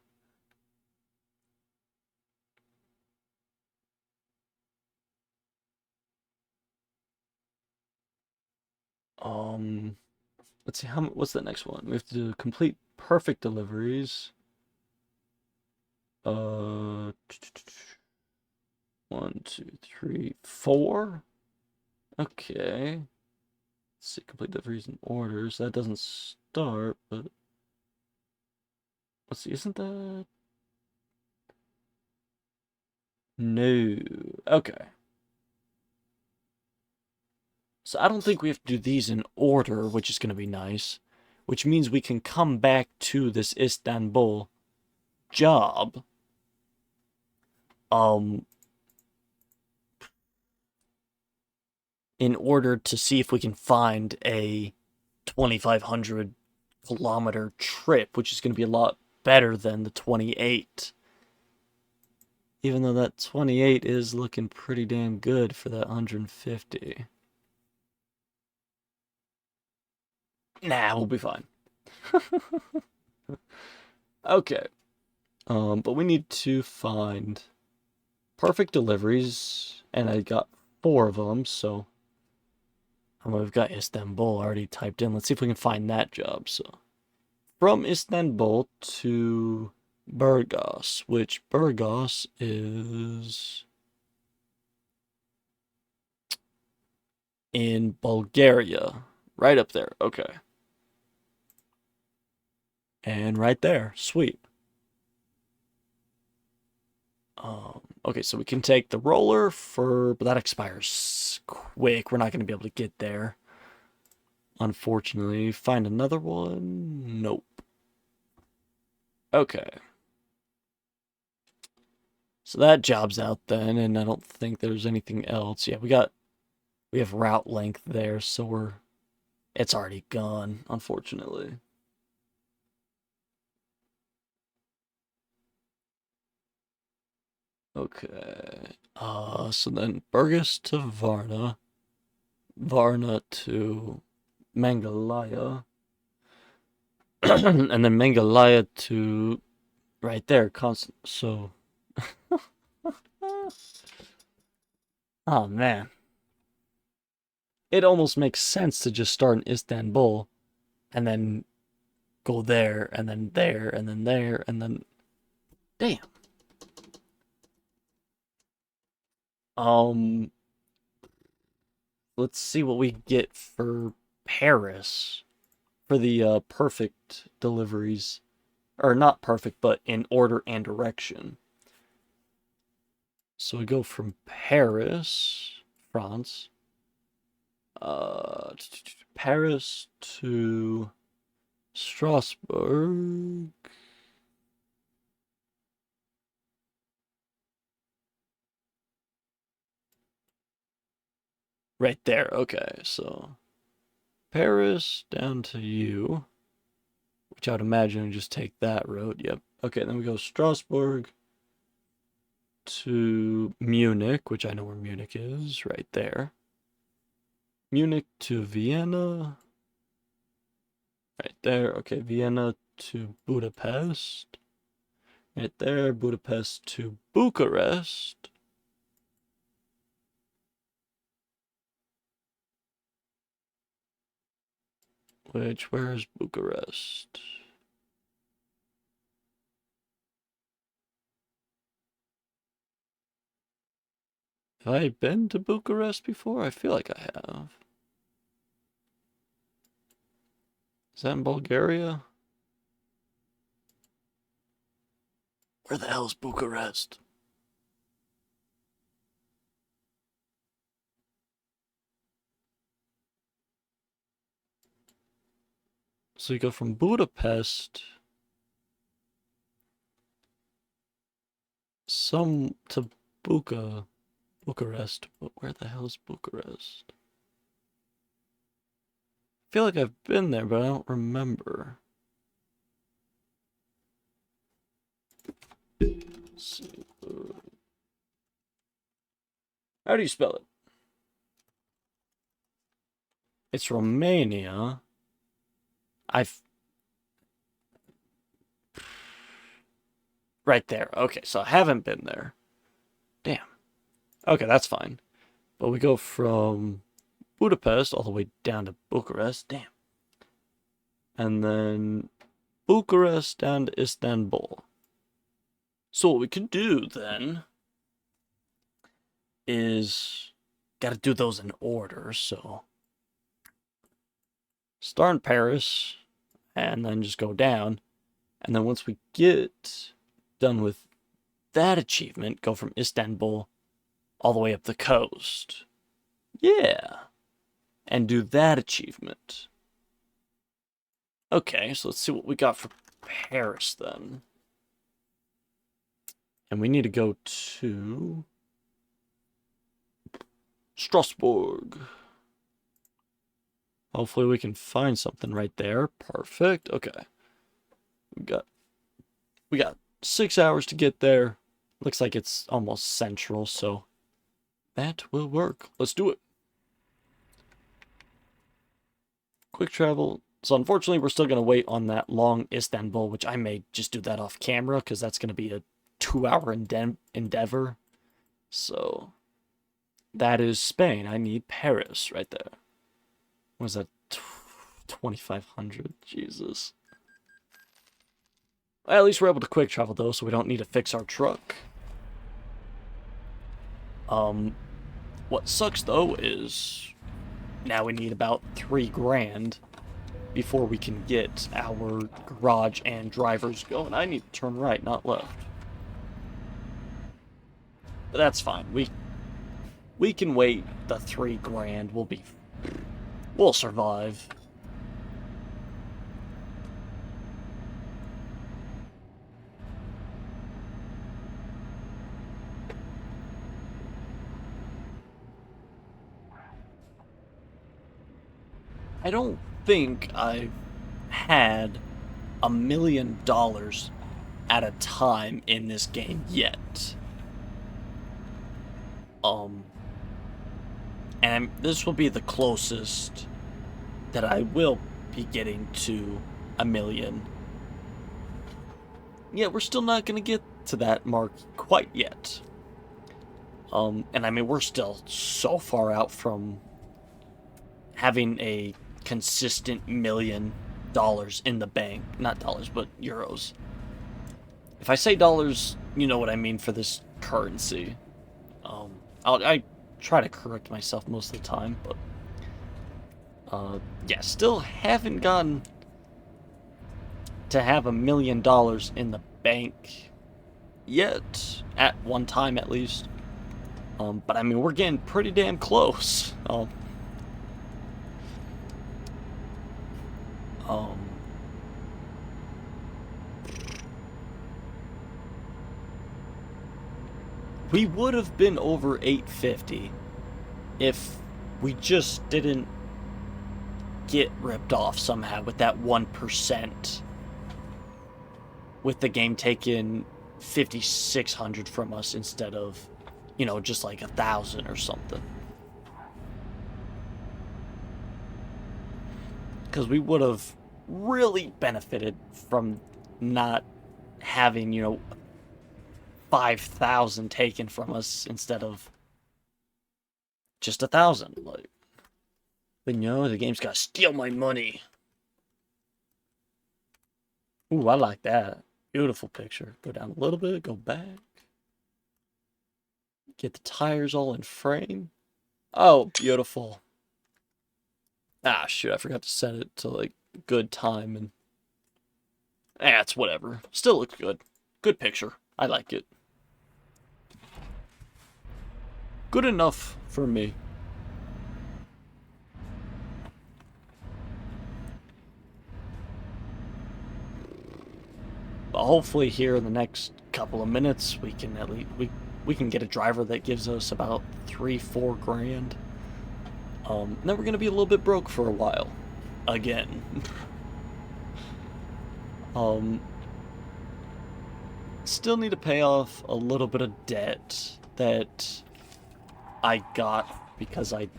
Let's see what's the next one? We have to do complete perfect deliveries. 1, 2, 3, 4. Okay. Let's see, complete deliveries and orders. That doesn't start, but let's see, isn't that? No. Okay. So I don't think we have to do these in order, which is going to be nice. Which means we can come back to this Istanbul job. In order to see if we can find a 2,500 kilometer trip, which is going to be a lot better than the 28. Even though that 28 is looking pretty damn good for that 150. Nah, we'll be fine. Okay. But we need to find perfect deliveries, and I got 4 of them, so we've got Istanbul already typed in. Let's see if we can find that job. So from Istanbul to Burgos, which Burgos is in Bulgaria. Right up there. Okay. And right there. Sweet. Okay, so we can take the roller but that expires quick. We're not going to be able to get there. Unfortunately. Find another one? Nope. Okay. So that job's out then, and I don't think there's anything else. Yeah, we have route length there, so it's already gone, unfortunately. Okay. So then Burgos to Varna. Varna to Mangalaya. And then Mangalaya to right there, constant. So, oh man, it almost makes sense to just start in Istanbul, and then go there, and then there, and then there, and then, damn. Um, let's see what we get for Paris for the perfect deliveries, or not perfect, but in order and direction. So we go from Paris, France, Paris to Strasbourg. Right there. Okay, so Paris down to you, which I would imagine would just take that road. Yep. Okay, then we go Strasbourg to Munich, which I know where Munich is, right there. Munich to Vienna. Right there. Okay, Vienna to Budapest. Right there. Budapest to Bucharest. Where is Bucharest? Have I been to Bucharest before? I feel like I have. Is that in Bulgaria? Where the hell is Bucharest? So you go from Budapest to Bucharest. But where the hell is Bucharest? feel like I've been there, but I don't remember. Let's see. How do you spell it? It's Romania. Right there. Okay, so I haven't been there. Damn. Okay, that's fine. But we go from Budapest all the way down to Bucharest. Damn. And then Bucharest down to Istanbul. So what we can do then is got to do those in order. So start in Paris and then just go down. And then once we get done with that achievement, go from Istanbul all the way up the coast. Yeah. And do that achievement. Okay, so let's see what we got for Paris then. And we need to go to Strasbourg. Hopefully we can find something right there. Perfect. Okay. We got 6 hours to get there. Looks like it's almost central, so that will work. Let's do it. Quick travel. So unfortunately, we're still going to wait on that long Istanbul, which I may just do that off camera because that's going to be a 2-hour endeavor. So that is Spain. I need Paris right there. What is that? 2,500. Jesus. Well, at least we're able to quick travel though, so we don't need to fix our truck. What sucks though is now we need about $3,000 before we can get our garage and drivers going. I need to turn right, not left. But that's fine. We can wait the $3,000. We'll survive. I don't think I've had $1 million at a time in this game yet. And this will be the closest that I will be getting to $1 million. Yeah, we're still not gonna get to that mark quite yet. And I mean, we're still so far out from having a consistent $1 million in the bank. Not dollars, but euros. If I say dollars, you know what I mean for this currency. I try to correct myself most of the time, but yeah, still haven't gotten to have $1 million in the bank yet, at one time at least. But I mean, we're getting pretty damn close. We would have been over 850 if we just didn't get ripped off somehow with that 1%. With the game taking 5,600 from us instead of, you know, just like 1,000 or something. Because we would have really benefited from not having, you know, 5,000 taken from us instead of just 1,000. Like, but you know, the game's gotta steal my money. Ooh, I like that. Beautiful picture. Go down a little bit, go back. Get the tires all in frame. Oh, beautiful. Ah, shoot, I forgot to set it to, like, good time, and it's whatever. Still looks good. Good picture. I like it. Good enough for me. But hopefully here in the next couple of minutes we can at least we can get a driver that gives us about $3-4 grand. Then we're gonna be a little bit broke for a while. again. um, Still need to pay off a little bit of debt that I got because I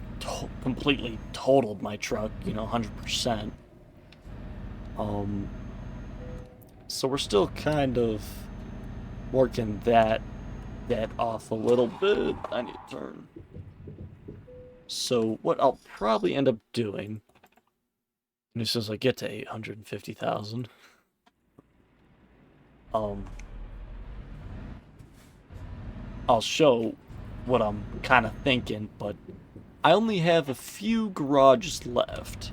completely totaled my truck, 100%. So we're still kind of working that off a little bit. I need to turn. So what I'll probably end up doing, and as soon as I get to 850,000, I'll show what I'm kind of thinking, but I only have a few garages left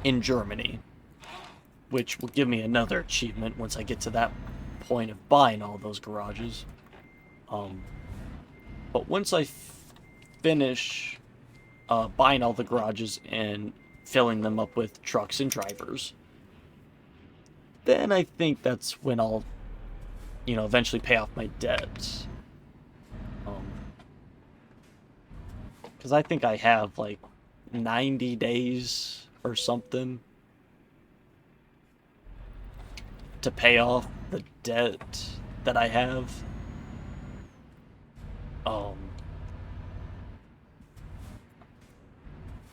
in Germany, which will give me another achievement once I get to that point of buying all those garages. But once I finish buying all the garages and filling them up with trucks and drivers, then I think that's when I'll, eventually pay off my debt. Because I think I have like 90 days or something to pay off the debt that I have.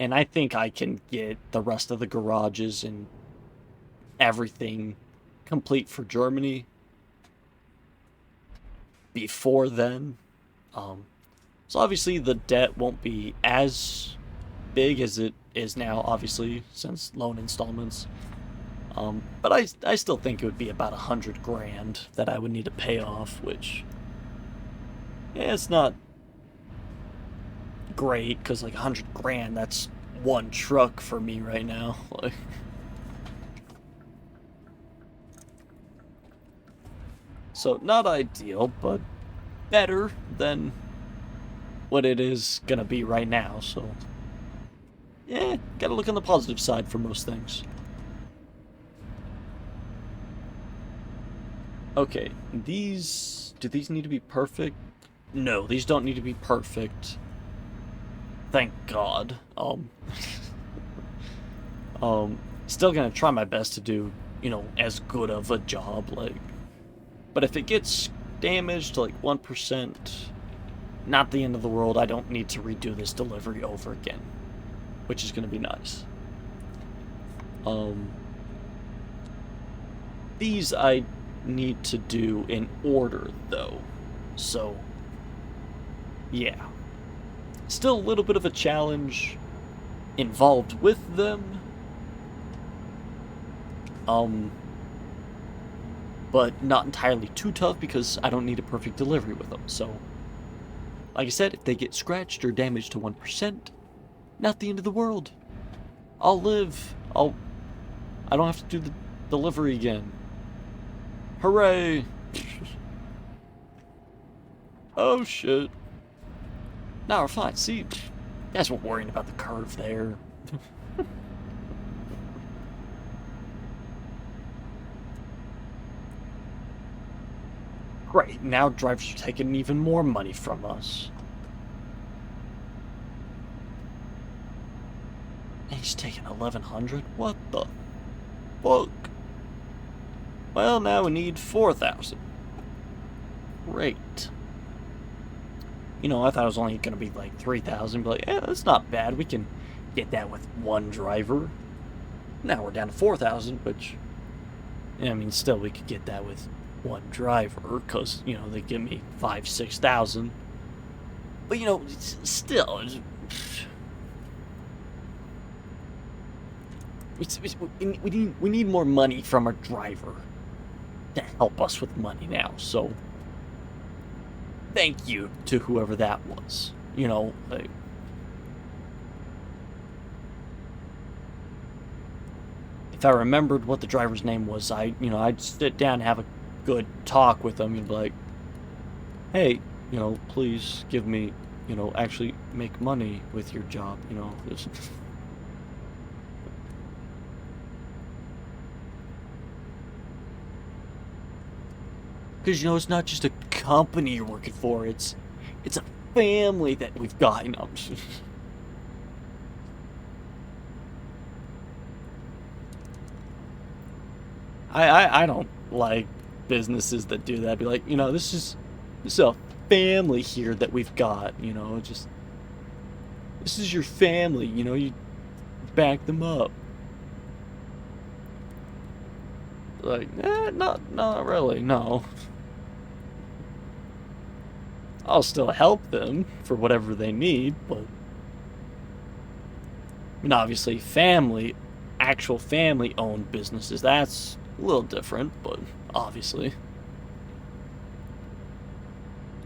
And I think I can get the rest of the garages and everything complete for Germany before then. So obviously the debt won't be as big as it is now, obviously, since loan installments. But I still think it would be about 100 grand that I would need to pay off, which, yeah, it's not great, because like 100 grand, that's one truck for me right now. Like, so not ideal, but better than what it is gonna be right now. So yeah, gotta look on the positive side for most things. Okay, do these need to be perfect? No, these don't need to be perfect. Thank God. Still gonna try my best to do, as good of a job, like, but if it gets damaged to like 1%, not the end of the world. I don't need to redo this delivery over again, which is gonna be nice. These I need to do in order though, so yeah, still a little bit of a challenge involved with them, but not entirely too tough because I don't need a perfect delivery with them. So like I said, if they get scratched or damaged to 1%, not the end of the world. I'll live. I don't have to do the delivery again. Hooray! Oh shit. Now we're fine. See, you guys weren't worrying about the curve there. Great, now drivers are taking even more money from us. And he's taking 1,100? What the fuck? Well, now we need 4,000. Great. I thought it was only going to be like 3,000, but like, yeah, that's not bad. We can get that with one driver. Now we're down to 4,000, which, I mean, still we could get that with one driver, because, they give me 5,000, 6,000. But, still, we need more money from our driver to help us with money now, so thank you to whoever that was. Like, if I remembered what the driver's name was, I'd sit down and have a good talk with them and be like, hey, please give me, actually make money with your job, just... Because, it's not just a company you're working for, it's a family that we've got, I don't like businesses that do that. Be like, this is a family here that we've got. Just this is your family. You back them up. Like, not really. No, I'll still help them for whatever they need, but obviously, actual family-owned businesses, that's a little different, but obviously.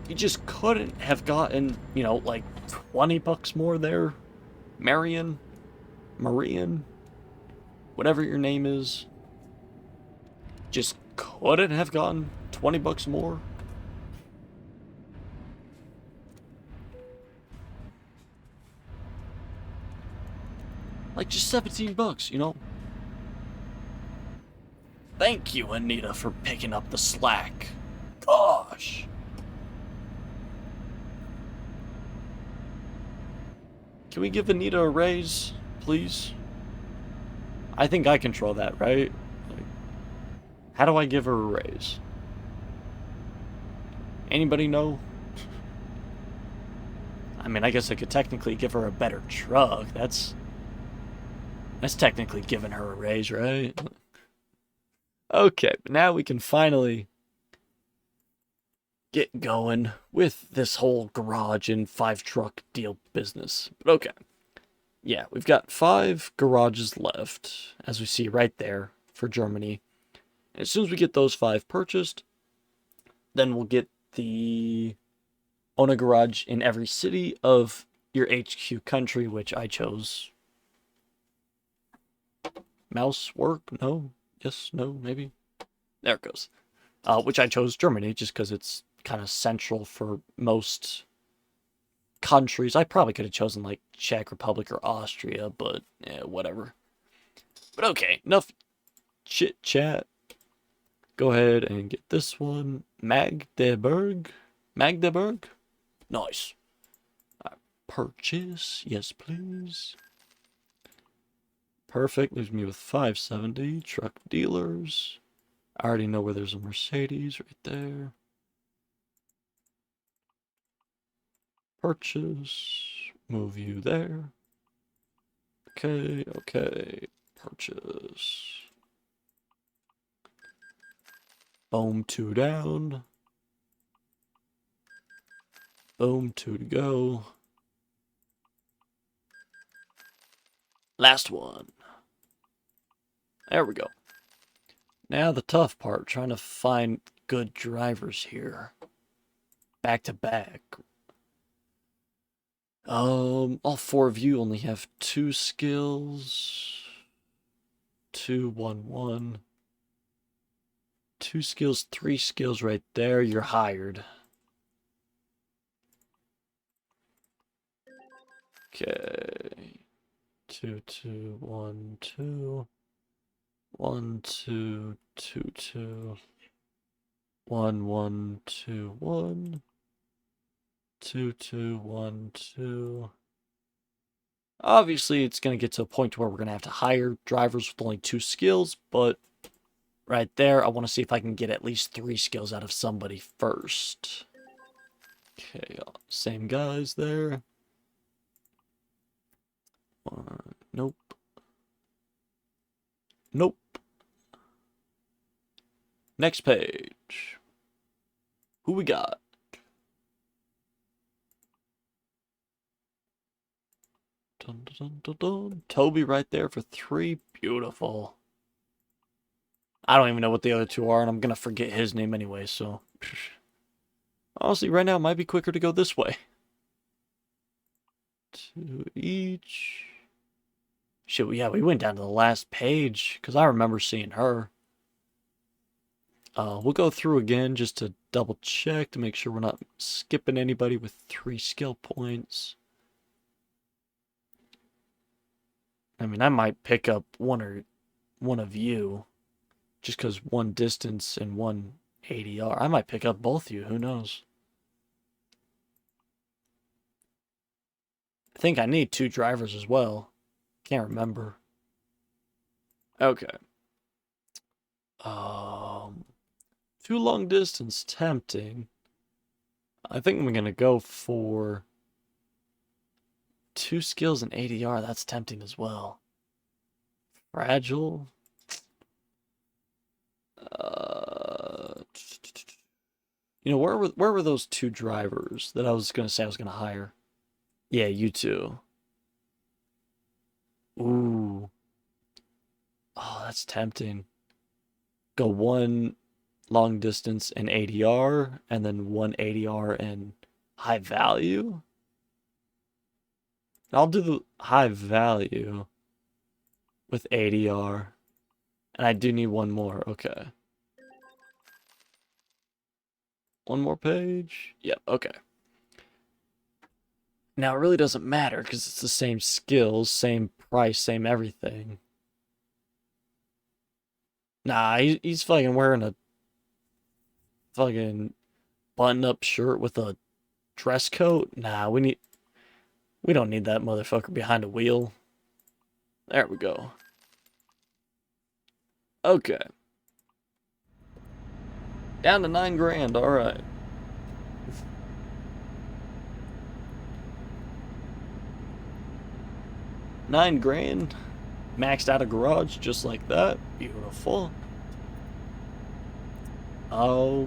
You just couldn't have gotten, like 20 bucks more there, Marian, whatever your name is. Just couldn't have gotten 20 bucks more. Like just 17 bucks. Thank you, Anita, for picking up the slack. Gosh. Can we give Anita a raise, please? I think I control that, right? Like, how do I give her a raise? Anybody know? I mean, I guess I could technically give her a better truck. That's technically giving her a raise, right? Okay, but now we can finally get going with this whole garage and 5 truck deal business. But okay. Yeah, we've got 5 garages left, as we see right there, for Germany. And as soon as we get those 5 purchased, then we'll get the own a garage in every city of your HQ country, which I chose. Mouse work? No? Yes? No? Maybe? There it goes. Which I chose Germany, just because it's kind of central for most countries. I probably could have chosen like Czech Republic or Austria, but whatever. But okay, enough chit chat. Go ahead and get this one. Magdeburg? Nice. Purchase. Yes, please. Perfect. Leaves me with 570. Truck dealers. I already know where there's a Mercedes right there. Purchase. Move you there. Okay. Purchase. Boom, 2 down. Boom, 2 to go. Last one. There we go. Now the tough part, trying to find good drivers here. Back to back. All 4 of you only have 2 skills. 2, 1, 1. 2 skills, 3 skills right there. You're hired. Okay. 2, 2, 1, 2. 1, 2, 2, 2. 1, 1, 2, 1. 2, 2, 1, 2. Obviously, it's going to get to a point where we're going to have to hire drivers with only 2 skills, but right there, I want to see if I can get at least 3 skills out of somebody first. Okay, same guys there. Nope. Nope. Next page. Who we got? Dun, dun, dun, dun. Toby right there for 3. Beautiful. I don't even know what the other 2 are, and I'm going to forget his name anyway, so... Honestly, right now it might be quicker to go this way. 2 each. Shit, yeah, we went down to the last page, because I remember seeing her. We'll go through again just to double check to make sure we're not skipping anybody with 3 skill points. I mean, I might pick up one of you, just because 1 distance and 1 ADR. I might pick up both of you, who knows? I think I need 2 drivers as well. Can't remember. Okay. Um, too long distance tempting. I think I'm gonna go for 2 skills and ADR. That's tempting as well. Fragile. You know, where were those 2 drivers that I was gonna say I was gonna hire? Yeah, you two. Ooh. Oh, that's tempting. Go one long distance and ADR, and then one ADR and high value. I'll do the high value with ADR. And I do need one more. Okay. One more page. Yep, okay. Now, it really doesn't matter because it's the same skills, same price, same everything. Nah, he's fucking wearing a fucking button-up shirt with a dress coat. Nah, we don't need that motherfucker behind a wheel. There we go. Okay. Down to 9 grand, alright. $9 grand. Maxed out a garage just like that. Beautiful. So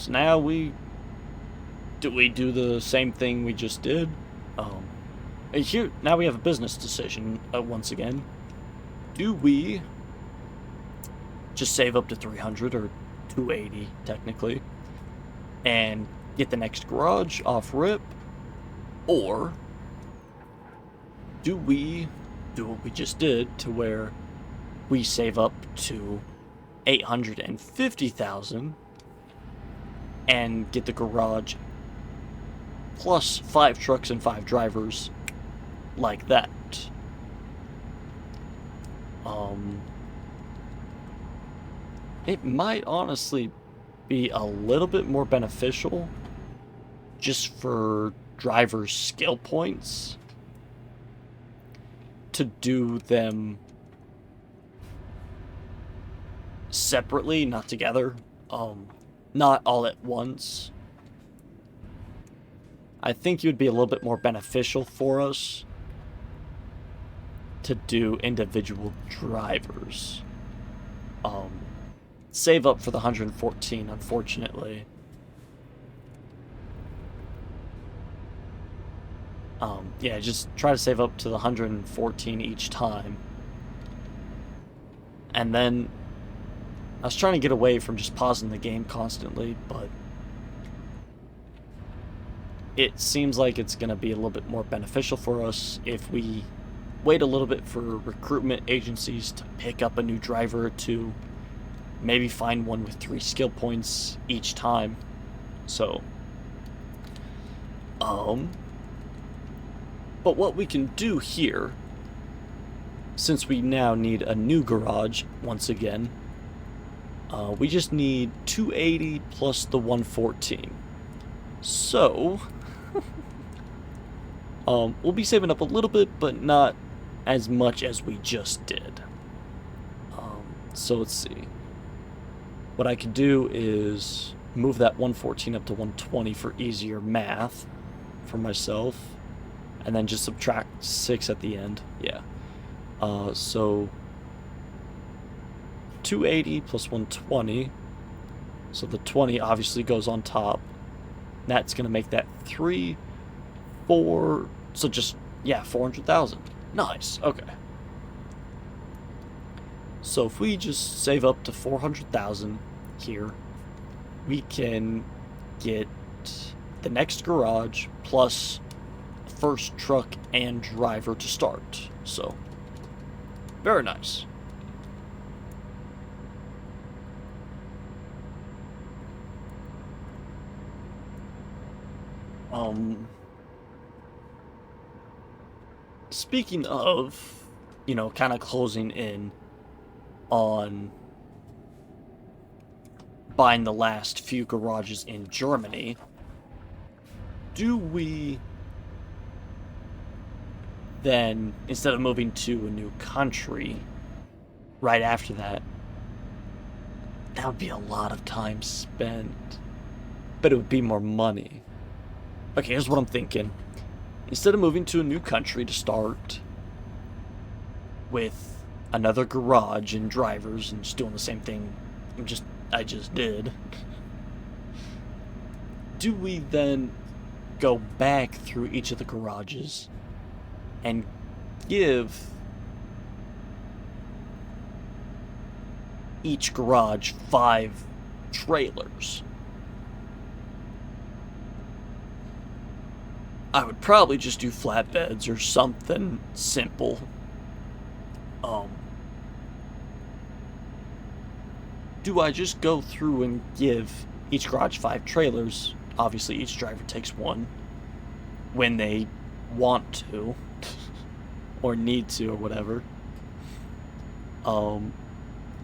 now we do the same thing we just did. Here now we have a business decision once again. Do we just save up to 300 or 280 technically and get the next garage off rip, or do we do what we just did to where we save up to 850,000 and get the garage plus 5 trucks and 5 drivers like that? It might honestly be a little bit more beneficial just for drivers' skill points to do them separately, not together. Not all at once. I think it would be a little bit more beneficial for us to do individual drivers. Save up for the 114, unfortunately. Yeah, just try to save up to the 114 each time. And then I was trying to get away from just pausing the game constantly, but it seems like it's going to be a little bit more beneficial for us if we wait a little bit for recruitment agencies to pick up a new driver or two, maybe find one with 3 skill points each time. So, but what we can do here, since we now need a new garage once again, we just need 280 plus the 114. So, we'll be saving up a little bit, but not as much as we just did. So let's see. What I could do is move that 114 up to 120 for easier math for myself, and then just subtract 6 at the end. Yeah. So 280 plus 120. So the 20 obviously goes on top. That's going to make that 3, 4, so just, yeah, 400,000. Nice, okay. So if we just save up to 400,000 here, we can get the next garage plus first truck and driver to start. So, very nice. Speaking of, kind of closing in on buying the last few garages in Germany, do we then instead of moving to a new country right after that, that would be a lot of time spent, but it would be more money. Okay, here's what I'm thinking. Instead of moving to a new country to start with another garage and drivers and just doing the same thing I just did, do we then go back through each of the garages and give each garage 5 trailers? I would probably just do flatbeds or something simple. Do I just go through and give each garage 5 trailers? Obviously, each driver takes 1 when they want to or need to or whatever. And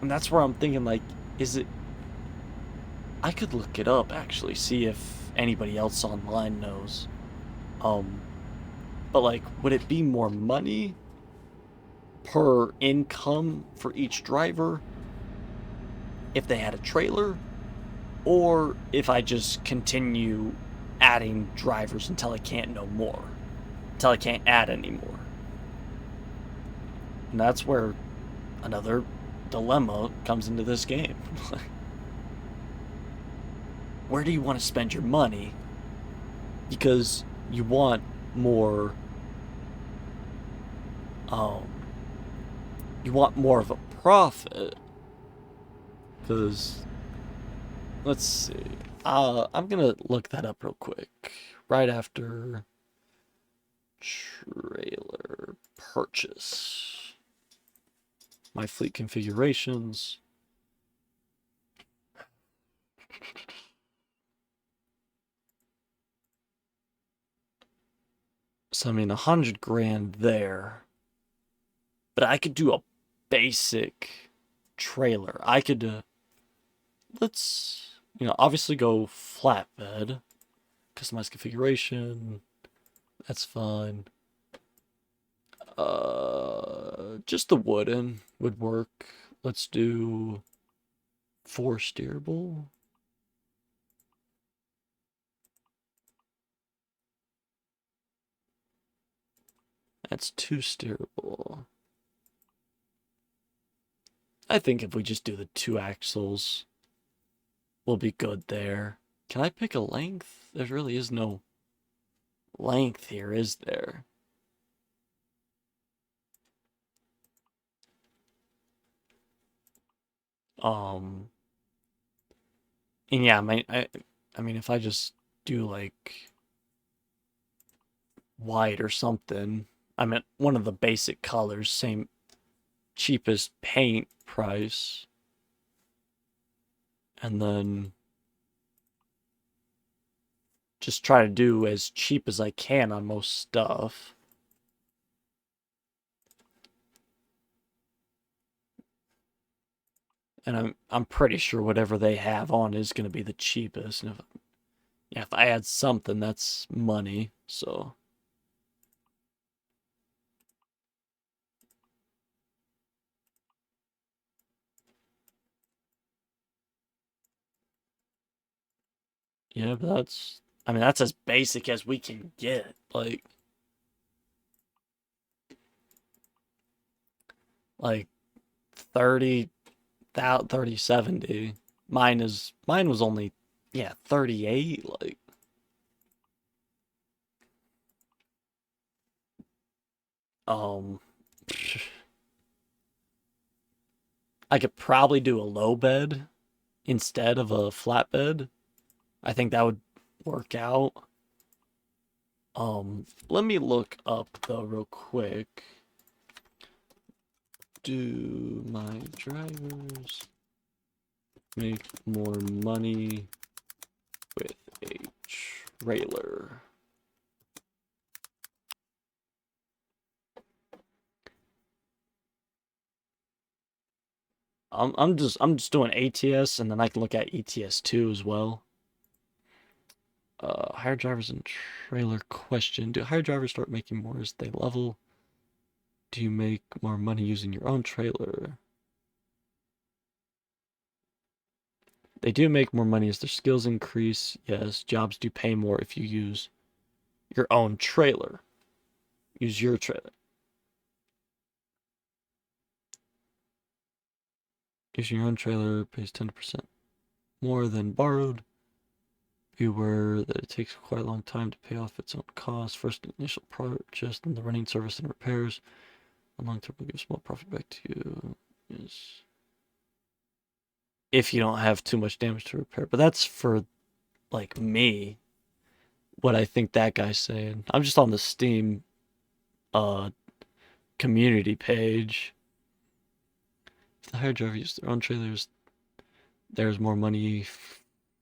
that's where I'm thinking, like, is it... I could look it up, actually, see if anybody else online knows. But, like, would it be more money per income for each driver if they had a trailer? Or if I just continue adding drivers until I can't no more? Until I can't add anymore? And that's where another dilemma comes into this game. Where do you want to spend your money? Because you want more, you want more of a profit. Because, let's see, I'm gonna look that up real quick, right after trailer purchase. My fleet configurations. So I mean, 100 grand there. But I could do a basic trailer. I could, let's, obviously go flatbed. Customize configuration. That's fine. Just the wooden would work. Let's do 4 steerable. That's 2 steerable. I think if we just do the 2 axles, we'll be good there. Can I pick a length? There really is no length here, is there? And yeah, I mean, if I just do like white or something, I meant one of the basic colors, same cheapest paint price, and then just try to do as cheap as I can on most stuff. And I'm pretty sure whatever they have on is going to be the cheapest. And if I add something, that's money. So yeah, but I mean, that's as basic as we can get. Like 30, 30, 70. Mine was only, yeah, 38. Like, um, I could probably do a low bed instead of a flat bed. I think that would work out. Let me look up though real quick. Do my drivers make more money with a trailer? I'm just doing ATS, and then I can look at ETS2 as well. Hire drivers and trailer question. Do hire drivers start making more as they level? Do you make more money using your own trailer? They do make more money as their skills increase. Yes, jobs do pay more if you use your own trailer. Use your trailer. Using your own trailer pays 10% more than borrowed. Be aware that it takes quite a long time to pay off its own costs. First initial purchase, then the running service and repairs. On long term will give small profit back to you. Yes. If you don't have too much damage to repair. But that's for like me. What I think that guy's saying. I'm just on the Steam uh community page. If the hired driver uses their own trailers, there's more money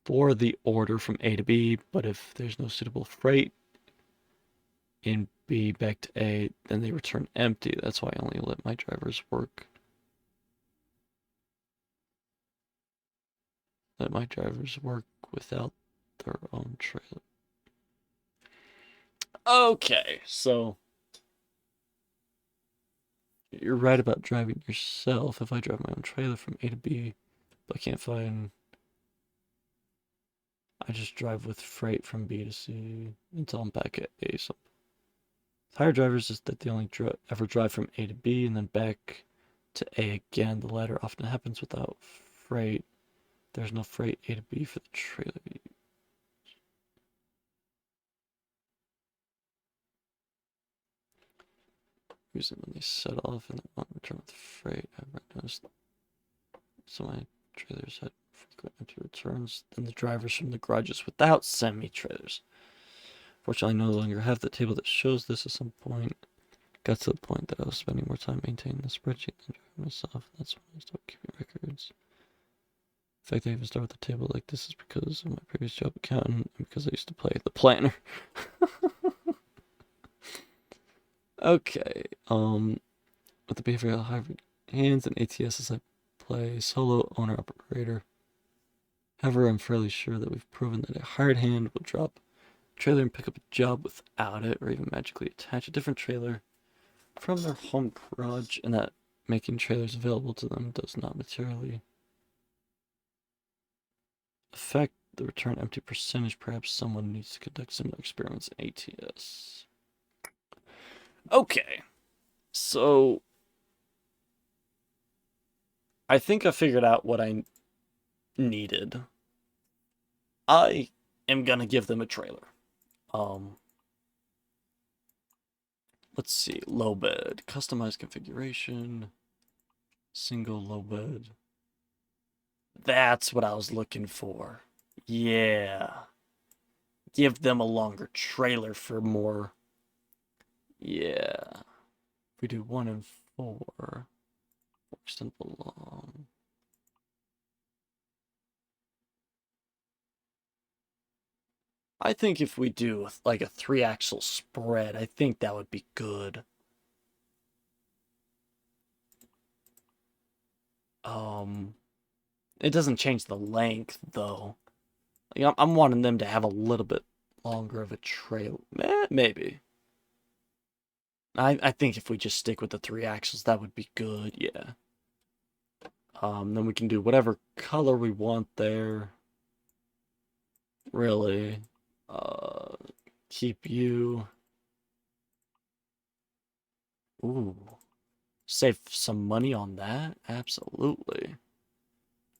for the order from A to B, but if there's no suitable freight in B back to A, then they return empty. That's why I only let my drivers work. Let my drivers work without their own trailer. Okay, so you're right about driving yourself. If I drive my own trailer from A to B, but I can't find, I just drive with freight from B to C until I'm back at A. So hire drivers is that they only ever drive from A to B and then back to A again. The latter often happens without freight. There's no freight A to B for the trailer. Usually when they set off and they want to return with freight, I've noticed some of my trailers had frequent empty returns than the drivers from the garages without semi-trailers. Fortunately, I no longer have the table that shows this at some point. Got to the point that I was spending more time maintaining the spreadsheet than driving myself. That's when I started keeping records. The fact that I even start with a table like this is because of my previous job accountant and because I used to play the planner. Okay, with the behavioral hybrid hands and ATS as I play solo owner operator. However, I'm fairly sure that we've proven that a hired hand will drop a trailer and pick up a job without it, or even magically attach a different trailer from their home garage, and that making trailers available to them does not materially affect the return empty percentage. Perhaps someone needs to conduct similar experiments in ATS. Okay, so I think I figured out what I needed. I am gonna give them a trailer. Let's see, low bed, customized configuration, single low bed. That's what I was looking for. Yeah. Give them a longer trailer for more. Yeah. If we do 1 and 4, extend long. I think if we do like a 3-axle spread, I think that would be good. It doesn't change the length though. Like, I'm wanting them to have a little bit longer of a trail. Maybe. I think if we just stick with the 3 axles, that would be good. Yeah. Then we can do whatever color we want there. Really. Keep you. Ooh. Save some money on that? Absolutely.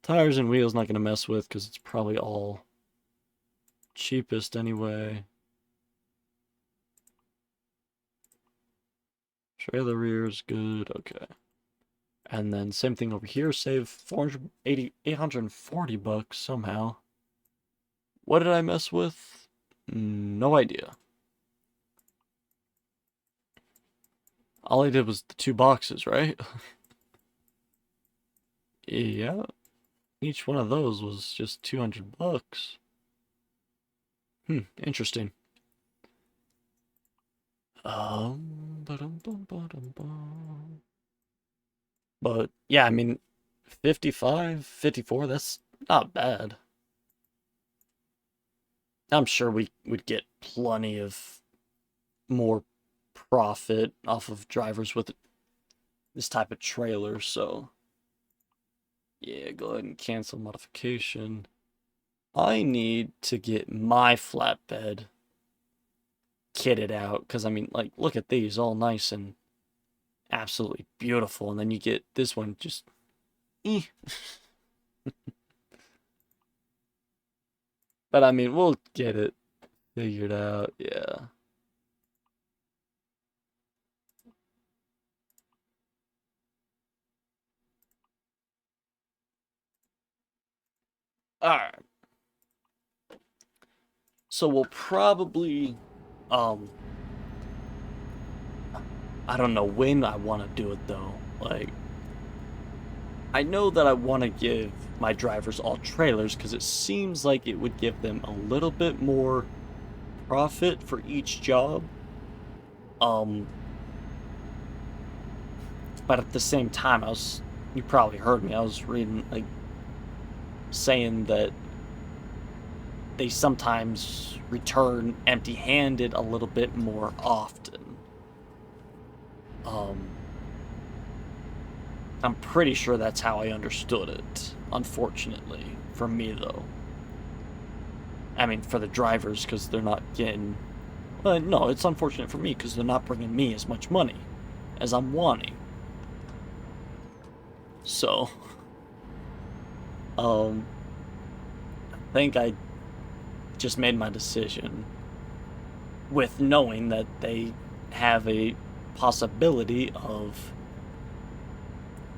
Tires and wheels not going to mess with because it's probably all cheapest anyway. Trailer rear is good. Okay. And then same thing over here. Save 840 bucks somehow. What did I mess with? No idea. All I did was the 2 boxes, right? Yeah. Each one of those was just 200 bucks. Interesting. But yeah, I mean, 55, 54, that's not bad. I'm sure we would get plenty of more profit off of drivers with this type of trailer, so yeah, go ahead and cancel modification. I need to get my flatbed kitted out, because I mean, like, look at these, all nice and absolutely beautiful, and then you get this one just eh. But I mean, we'll get it figured out, yeah. Alright. So we'll probably, um, I don't know when I want to do it though. Like, I know that I want to give my drivers all trailers because it seems like it would give them a little bit more profit for each job. Um, but at the same time, you probably heard me, I was reading, like, saying that they sometimes return empty-handed a little bit more often. I'm pretty sure that's how I understood it, unfortunately, for me though. I mean, for the drivers, because they're not getting... no, it's unfortunate for me, because they're not bringing me as much money as I'm wanting. So, I think I just made my decision with knowing that they have a possibility of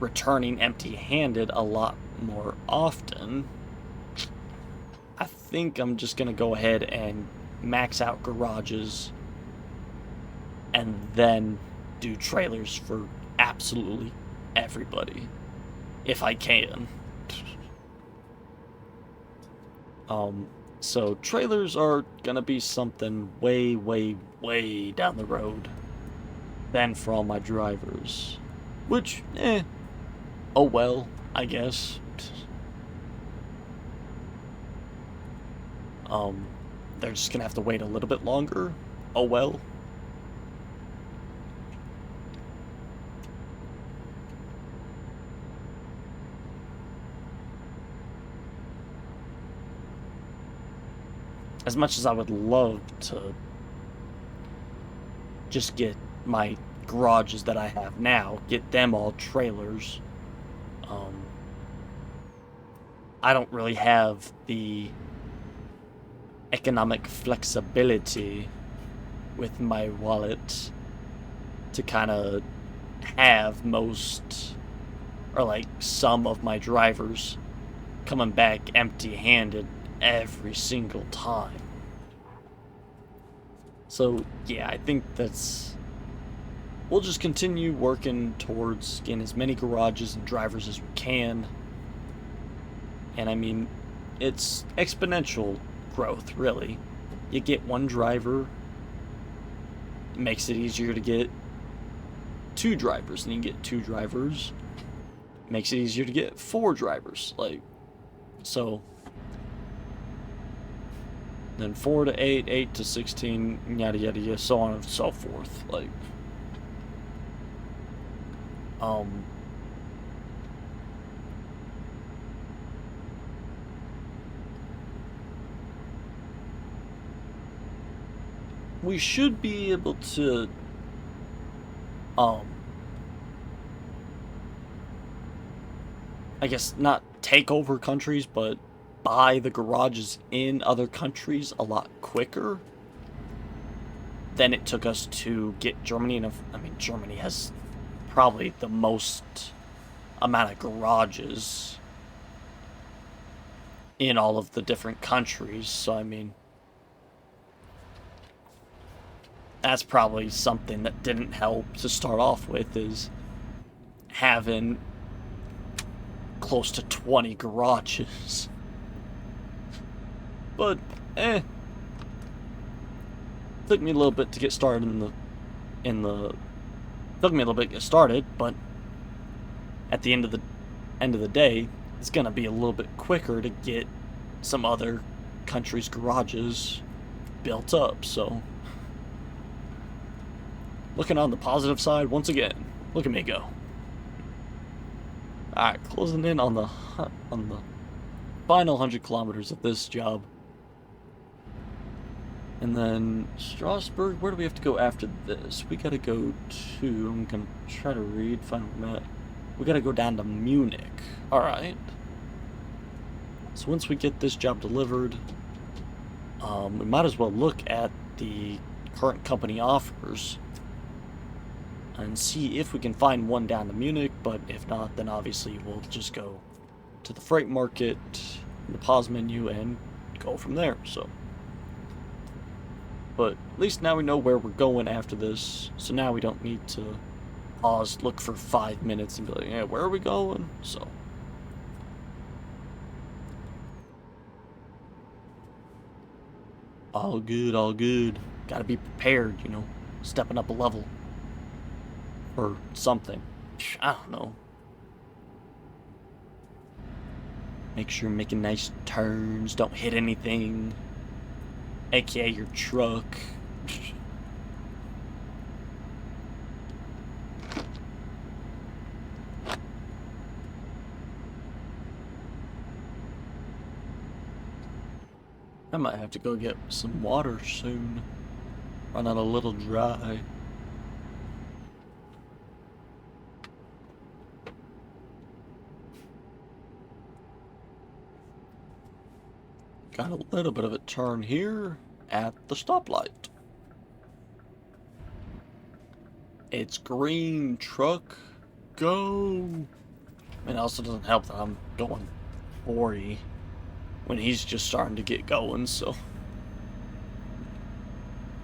returning empty-handed a lot more often. I think I'm just gonna go ahead and max out garages and then do trailers for absolutely everybody if I can. So trailers are gonna be something way, way, way down the road than for all my drivers. Which, oh well, I guess. They're just gonna have to wait a little bit longer. Oh well. As much as I would love to just get my garages that I have now, get them all trailers, I don't really have the economic flexibility with my wallet to kind of have most, or like some of my drivers coming back empty-handed every single time. So yeah, I think we'll just continue working towards getting as many garages and drivers as we can. And I mean, it's exponential growth, really. You get one driver, it makes it easier to get two drivers, and you get two drivers, it makes it easier to get four drivers. Like, so then 4 to 8, 8 to 16, yada yada yada, so on and so forth. Like, we should be able to, I guess not take over countries, but buy the garages in other countries a lot quicker than it took us to get Germany. And I mean, Germany has probably the most amount of garages in all of the different countries, so I mean, that's probably something that didn't help to start off with, is having close to 20 garages. But, took me a little bit to get started took me a little bit to get started, but at the end of the day, it's gonna be a little bit quicker to get some other countries' garages built up, so looking on the positive side once again. Look at me go. Alright, closing in on the final 100 kilometers of this job. And then Strasbourg, where do we have to go after this? We gotta go to, I'm gonna try to read, find a map. We gotta go down to Munich. Alright. So once we get this job delivered, we might as well look at the current company offers and see if we can find one down to Munich, but if not, then obviously we'll just go to the freight market, the pause menu, and go from there, so. But at least now we know where we're going after this, so now we don't need to pause, look for 5 minutes, and be like, yeah, where are we going? So. All good, all good. Gotta be prepared, you know, stepping up a level. Or something. I don't know. Make sure you're making nice turns, don't hit anything. AKA your truck. I might have to go get some water soon. Run out a little dry. Got a little bit of a turn here at the stoplight. It's green, truck, go. It also doesn't help that I'm going 40 when he's just starting to get going, so.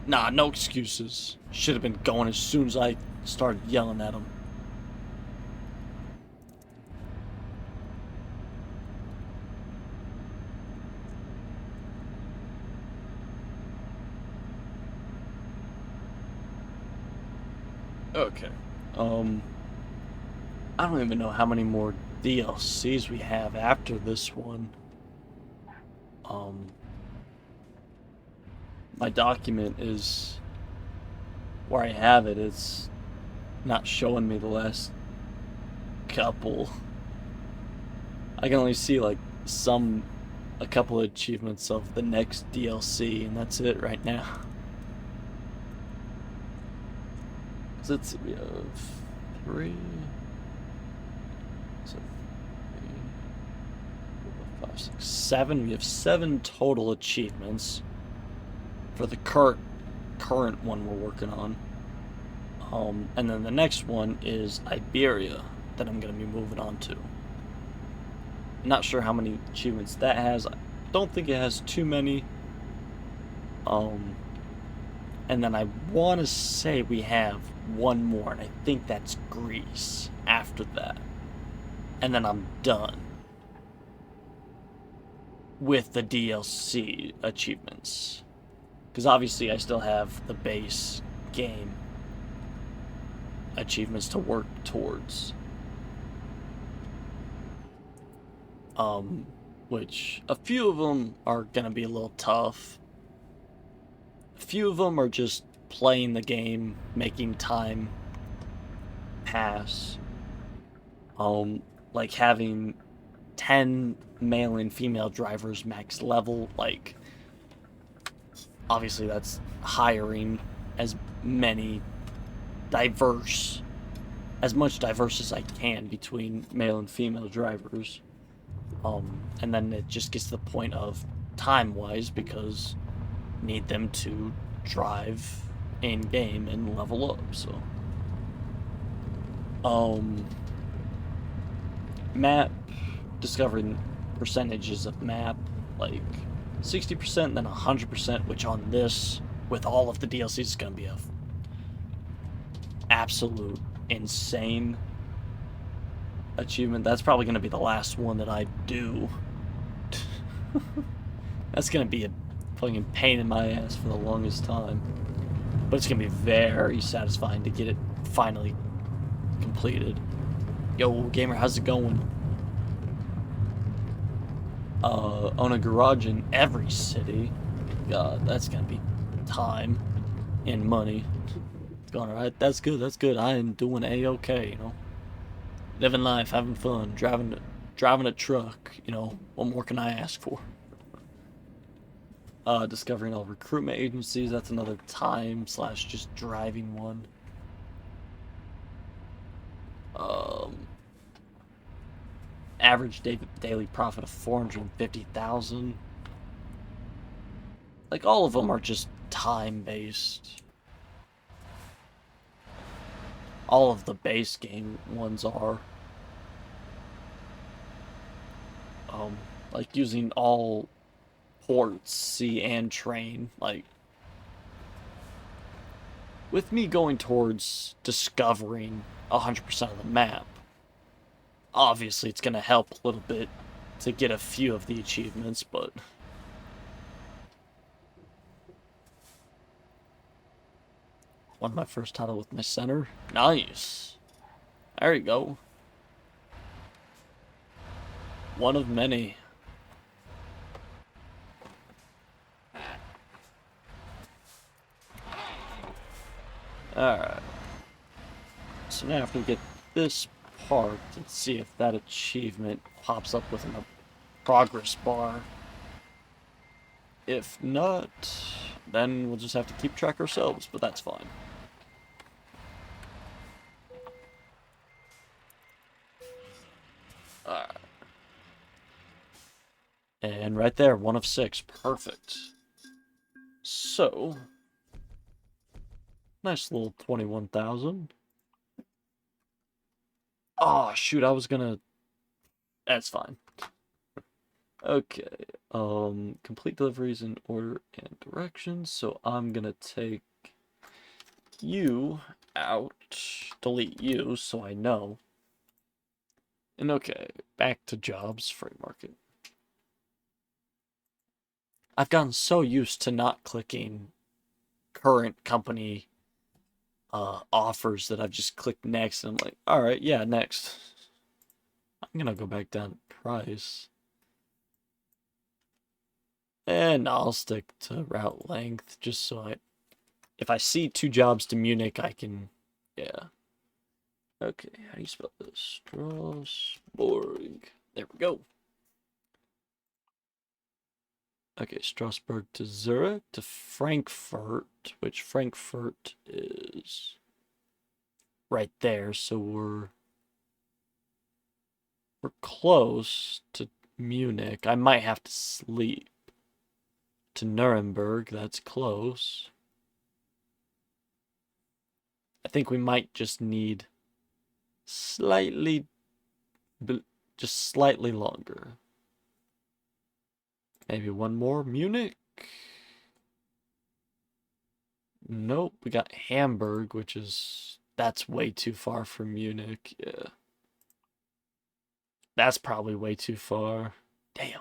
Nah, no excuses. Should have been going as soon as I started yelling at him. Okay. I don't even know how many more DLCs we have after this one. My document is where I have it. It's not showing me the last couple. I can only see like a couple of achievements of the next DLC, and that's it right now. Let's see, we have 3, 5, 6, 7. We have 7 total achievements for the current one we're working on. And then the next one is Iberia that I'm going to be moving on to. Not sure how many achievements that has. I don't think it has too many. And then I want to say we have one more, and I think that's Greece after that. And then I'm done with the DLC achievements. Because obviously I still have the base game achievements to work towards. Which a few of them are going to be a little tough. A few of them are just playing the game, making time pass. Like having 10 male and female drivers max level, like, obviously that's hiring as much diverse as I can between male and female drivers. And then it just gets to the point of time-wise, because need them to drive in game and level up, so. Map, discovering percentages of map, like 60%, then 100%, which on this, with all of the DLCs, is gonna be a absolute insane achievement. That's probably gonna be the last one that I do. That's gonna be a fucking pain in my ass for the longest time. But it's gonna be very satisfying to get it finally completed. Yo, gamer, how's it going? Own a garage in every city. God, that's gonna be time and money. Going alright, that's good, that's good. I am doing A-okay, you know. Living life, having fun, driving a truck. You know, what more can I ask for? Discovering all recruitment agencies. That's another time slash just driving one. Um, Average daily profit of 450,000. Like all of them are just time based. All of the base game ones are. Um, like using all ports, sea and train. Like with me going towards discovering 100% of the map, obviously it's gonna help a little bit to get a few of the achievements, but won my first title with my center. Nice. There you go. One of many. Alright. So now after we get this part, let's see if that achievement pops up within a progress bar. If not, then we'll just have to keep track ourselves, but that's fine. Alright. And right there, 1 of 6. Perfect. So, nice little 21,000. Oh, shoot, I was gonna... That's fine. Okay, complete deliveries in order and directions. So I'm gonna take you out, delete you so I know. And okay, back to jobs, free market. I've gotten so used to not clicking current company offers that I've just clicked next and I'm like, all right, yeah, next. I'm gonna go back down to price. And I'll stick to route length just so if I see 2 jobs to Munich, I can, yeah. Okay, how do you spell this? Strasbourg. There we go. Okay, Strasbourg to Zurich to Frankfurt, which Frankfurt is right there, so we're close to Munich. I might have to sleep. To Nuremberg, that's close. I think we might just need just slightly longer. Maybe one more. Munich? Nope, we got Hamburg, that's way too far from Munich. Yeah. That's probably way too far. Damn.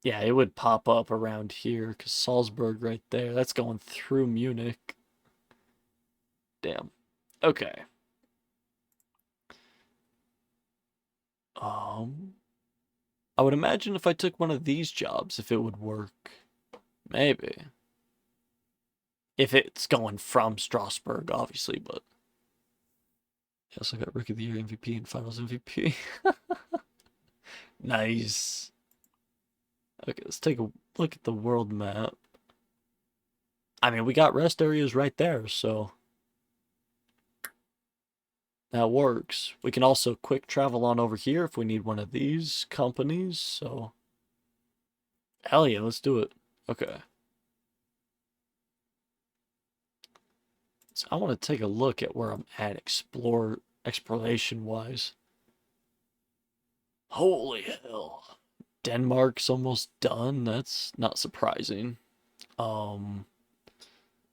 Yeah, it would pop up around here, because Salzburg right there, that's going through Munich. Damn. Okay. I would imagine if I took one of these jobs, if it would work. Maybe. If it's going from Strasbourg, obviously, but... Yes, I got Rookie of the Year MVP and Finals MVP. Nice. Okay, let's take a look at the world map. I mean, we got rest areas right there, so... That works. We can also quick travel on over here if we need one of these companies, so... Hell yeah, let's do it. Okay. So I want to take a look at where I'm at exploration-wise. Holy hell. Denmark's almost done. That's not surprising.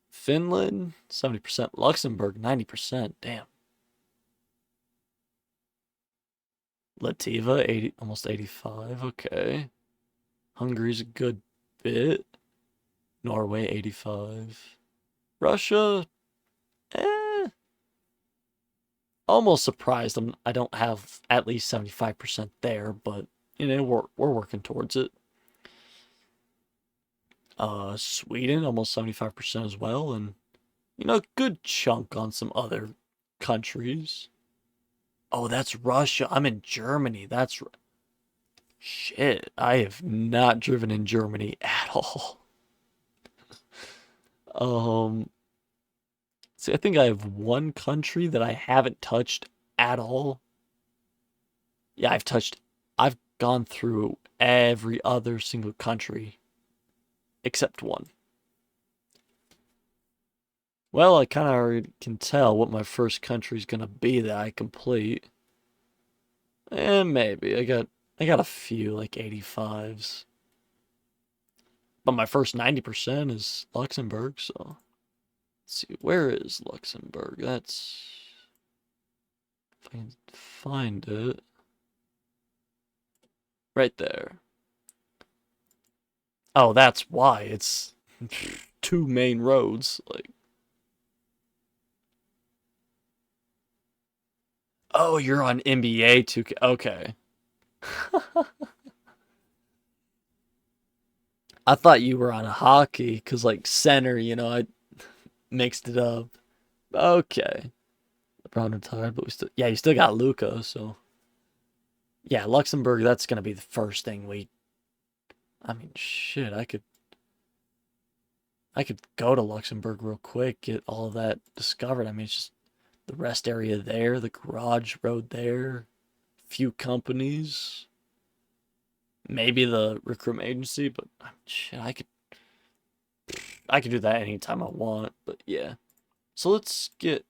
Finland, 70%. Luxembourg, 90%. Damn. Lativa, 80, almost 85. Okay. Hungary's a good bit. Norway, 85. Russia, eh. Almost surprised I don't have at least 75% there, but you know, we're working towards it. Sweden, almost 75% as well, and you know, good chunk on some other countries. Oh, that's Russia. I'm in Germany. Shit. I have not driven in Germany at all. Um, See, I think I have one country that I haven't touched at all. Yeah, I've gone through every other single country except one. Well, I kind of already can tell what my first country's gonna be that I complete. Maybe. I got a few like 85s. But my first 90% is Luxembourg, so let's see, where is Luxembourg? That's if I can find it. Right there. Oh, that's why. It's two main roads. Like, oh, you're on NBA 2K. Okay. I thought you were on hockey because, like, center, I mixed it up. Okay. LeBron retired, but yeah, you still got Luca, so. Yeah, Luxembourg, that's going to be the first thing I mean, shit, I could go to Luxembourg real quick, get all of that discovered. I mean, it's just the rest area there, the garage road there, few companies, maybe the recruitment agency, but shit, I could do that anytime I want, but yeah. So let's get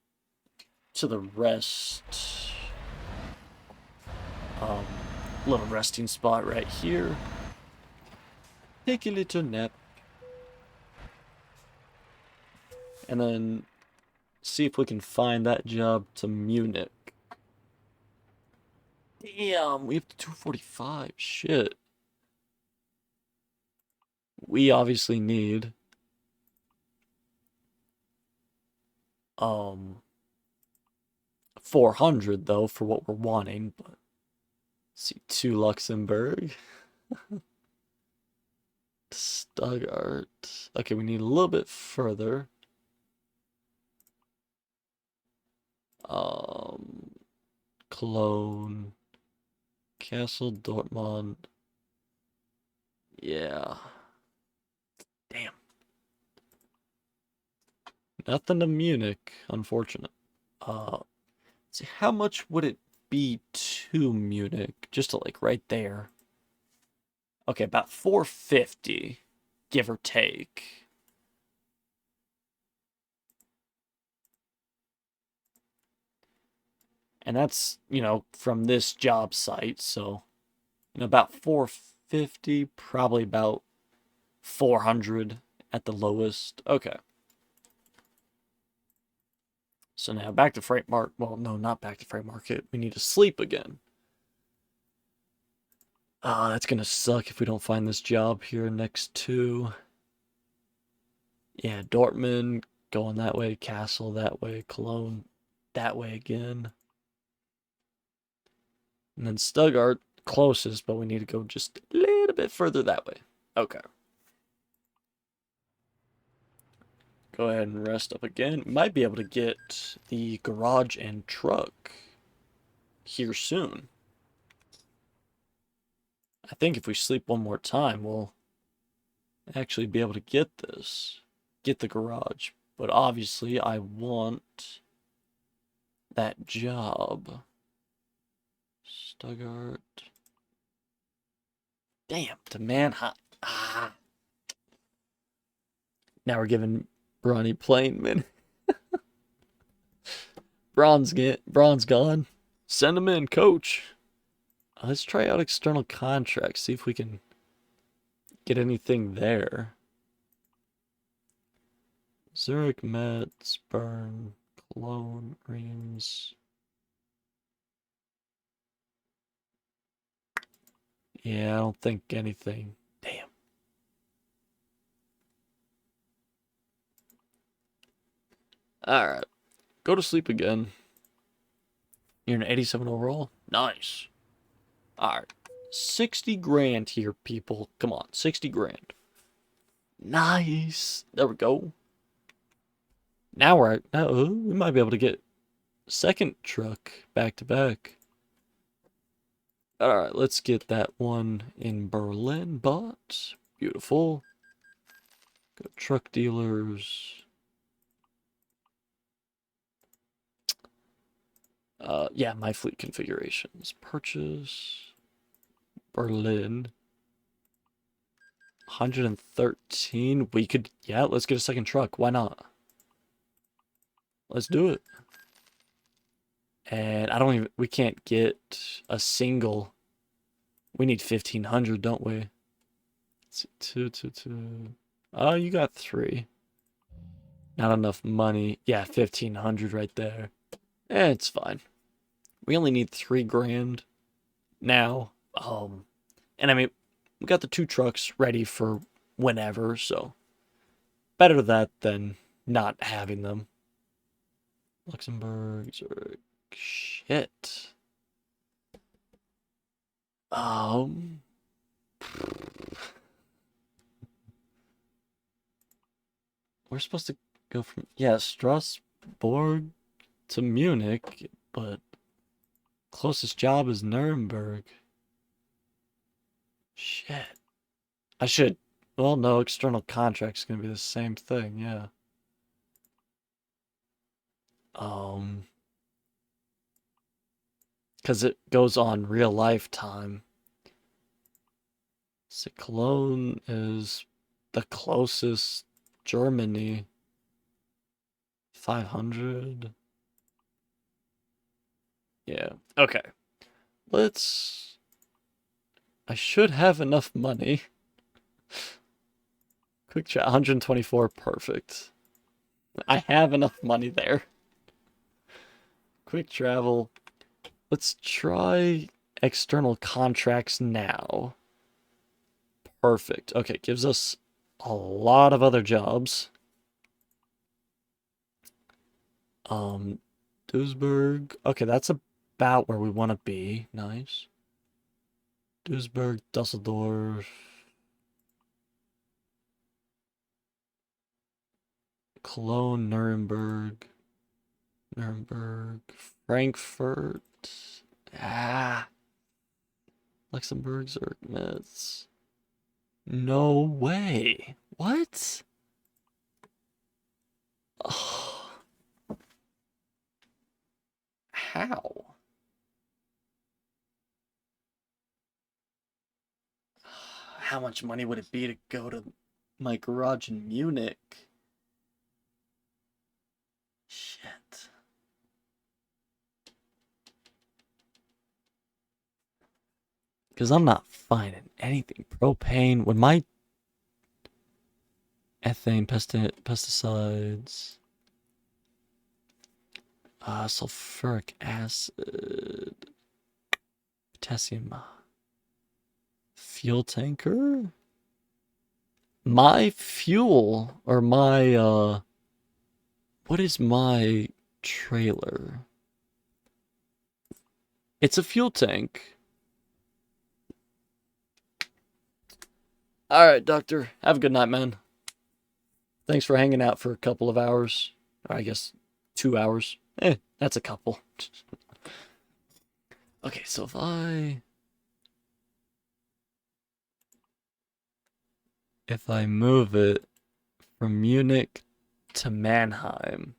to the rest. Um, Little resting spot right here. Take a little nap. And then see if we can find that job to Munich. Damn, we have to 245. Shit. We obviously need um 400 though for what we're wanting, but let's see, to Luxembourg. Stuttgart. Okay, we need a little bit further. Um Cologne. Castle Dortmund. Yeah. Damn. Nothing to Munich, unfortunate. See, how much would it be to Munich? Just to like right there. Okay, about 450, give or take. And that's, from this job site, so about 450, probably about 400 at the lowest. Okay. So now back to freight market. Well, no, not back to freight market. We need to sleep again. Ah, that's gonna suck if we don't find this job here next to. Yeah, Dortmund going that way, Castle that way, Cologne that way again. And then Stuttgart closest, but we need to go just a little bit further that way. Okay. Go ahead and rest up again. We might be able to get the garage and truck here soon. I think if we sleep one more time, we'll actually be able to get this. Get the garage. But obviously, I want that job. Stuttgart. Damn, to Manheim. Ah. Now we're giving Bronny Plainman. Braun's gone. Send him in, coach. Let's try out external contracts. See if we can get anything there. Zurich, Metz, Bern, Cologne, Reims. Yeah, I don't think anything. Damn. Alright. Go to sleep again. You're an 87 overall? Nice. Alright. 60 grand here, people. Come on, 60 grand. Nice. There we go. Now we might be able to get second truck back to back. Alright, let's get that one in Berlin bought. Beautiful. Go truck dealers. Yeah, my fleet configurations. Purchase. Berlin. 113. We could, yeah, let's get a second truck. Why not? Let's do it. And I don't even, we can't get a single. We need 1,500, don't we? Let's see, two. Oh, you got 3. Not enough money. Yeah, 1,500 right there. It's fine. We only need 3 grand now. And I mean, we got the 2 trucks ready for whenever, so better that than not having them. Luxembourg, Zurich, shit. We're supposed to go from, yeah, Strasbourg to Munich, but closest job is Nuremberg. Shit. I should, well, no, external contract's gonna be the same thing, yeah. Because it goes on real life time. So Cologne is the closest Germany. 500. Yeah, okay. Let's... I should have enough money. Quick chat, 124, perfect. I have enough money there. Quick travel. Let's try external contracts now. Perfect. Okay, gives us a lot of other jobs. Duisburg. Okay, that's about where we want to be. Nice. Duisburg, Dusseldorf. Cologne, Nuremberg. Frankfurt. Luxembourg, Zurich, Metz. No way. What? Oh. How? How much money would it be to go to my garage in Munich? Shit. Because I'm not finding anything. Propane. When my ethane, pesticides, sulfuric acid, potassium, fuel tanker. My fuel, or my, what is my trailer? It's a fuel tank. Alright, Doctor. Have a good night, man. Thanks for hanging out for a couple of hours. Or I guess 2 hours. That's a couple. Okay, so if I move it from Munich to Mannheim,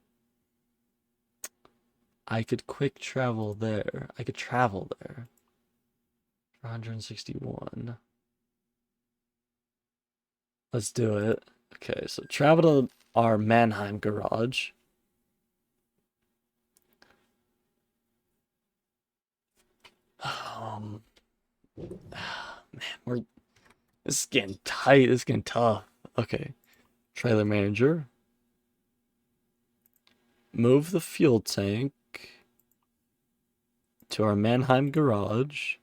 I could quick travel there. I could travel there. 161. Let's do it. Okay, so travel to our Mannheim garage. Man, this is getting tight. This is getting tough. Okay, trailer manager. Move the fuel tank to our Mannheim garage.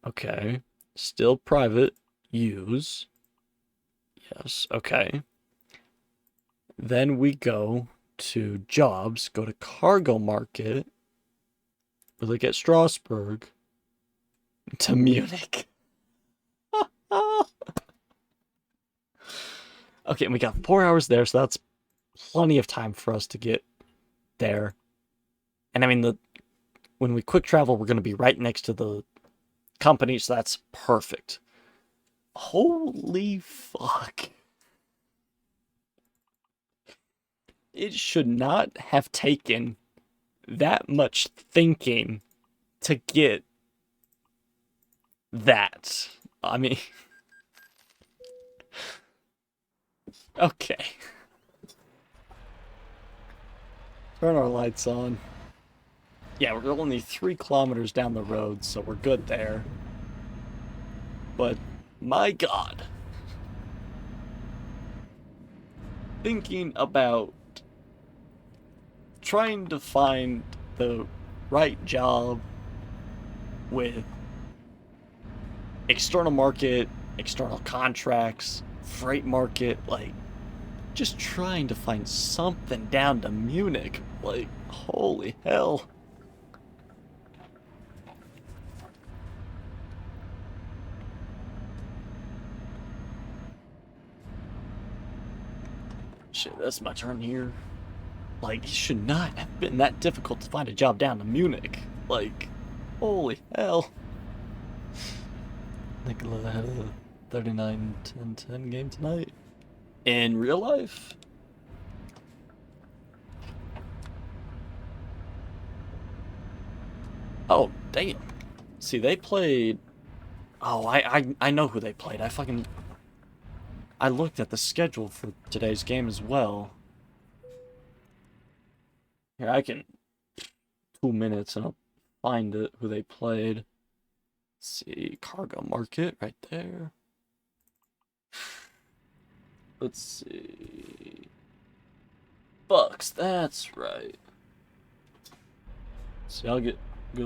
Okay, still private. Use. Yes, okay. Then we go to jobs, go to cargo market. We look at Strasbourg to Munich. Okay, and we got 4 hours there, so that's plenty of time for us to get there. And I mean, when we quick travel, we're going to be right next to the company, so that's perfect. Holy fuck. It should not have taken that much thinking to get that. I mean, okay. Turn our lights on. Yeah, we're only 3 kilometers down the road, so we're good there. But, my god. Thinking about trying to find the right job with external market, external contracts, freight market, like, just trying to find something down to Munich. Like, holy hell. Shit, that's my turn here. Like, it should not have been that difficult to find a job down to Munich. Like, holy hell. Nikola had a 39-10-10 game tonight. In real life? Oh, damn. See, they played... Oh, I know who they played. I looked at the schedule for today's game as well. Here, I can... 2 minutes and I'll find it, who they played. Let's see, cargo market right there. Let's see. Bucks, that's right. See, I'll go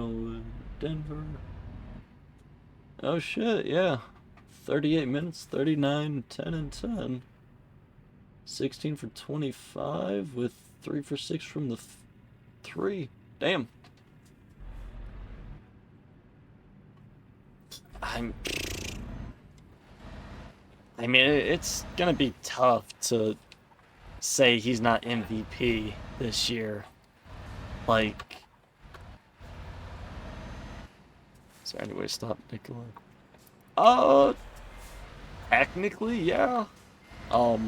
with Denver. Oh shit, yeah. 38 minutes, 39, 10 and 10. 16 for 25 with 3 for 6 from the 3. Damn. I mean, it's gonna be tough to say he's not MVP this year. Like, is there any way to stop Nikola? Technically, yeah. But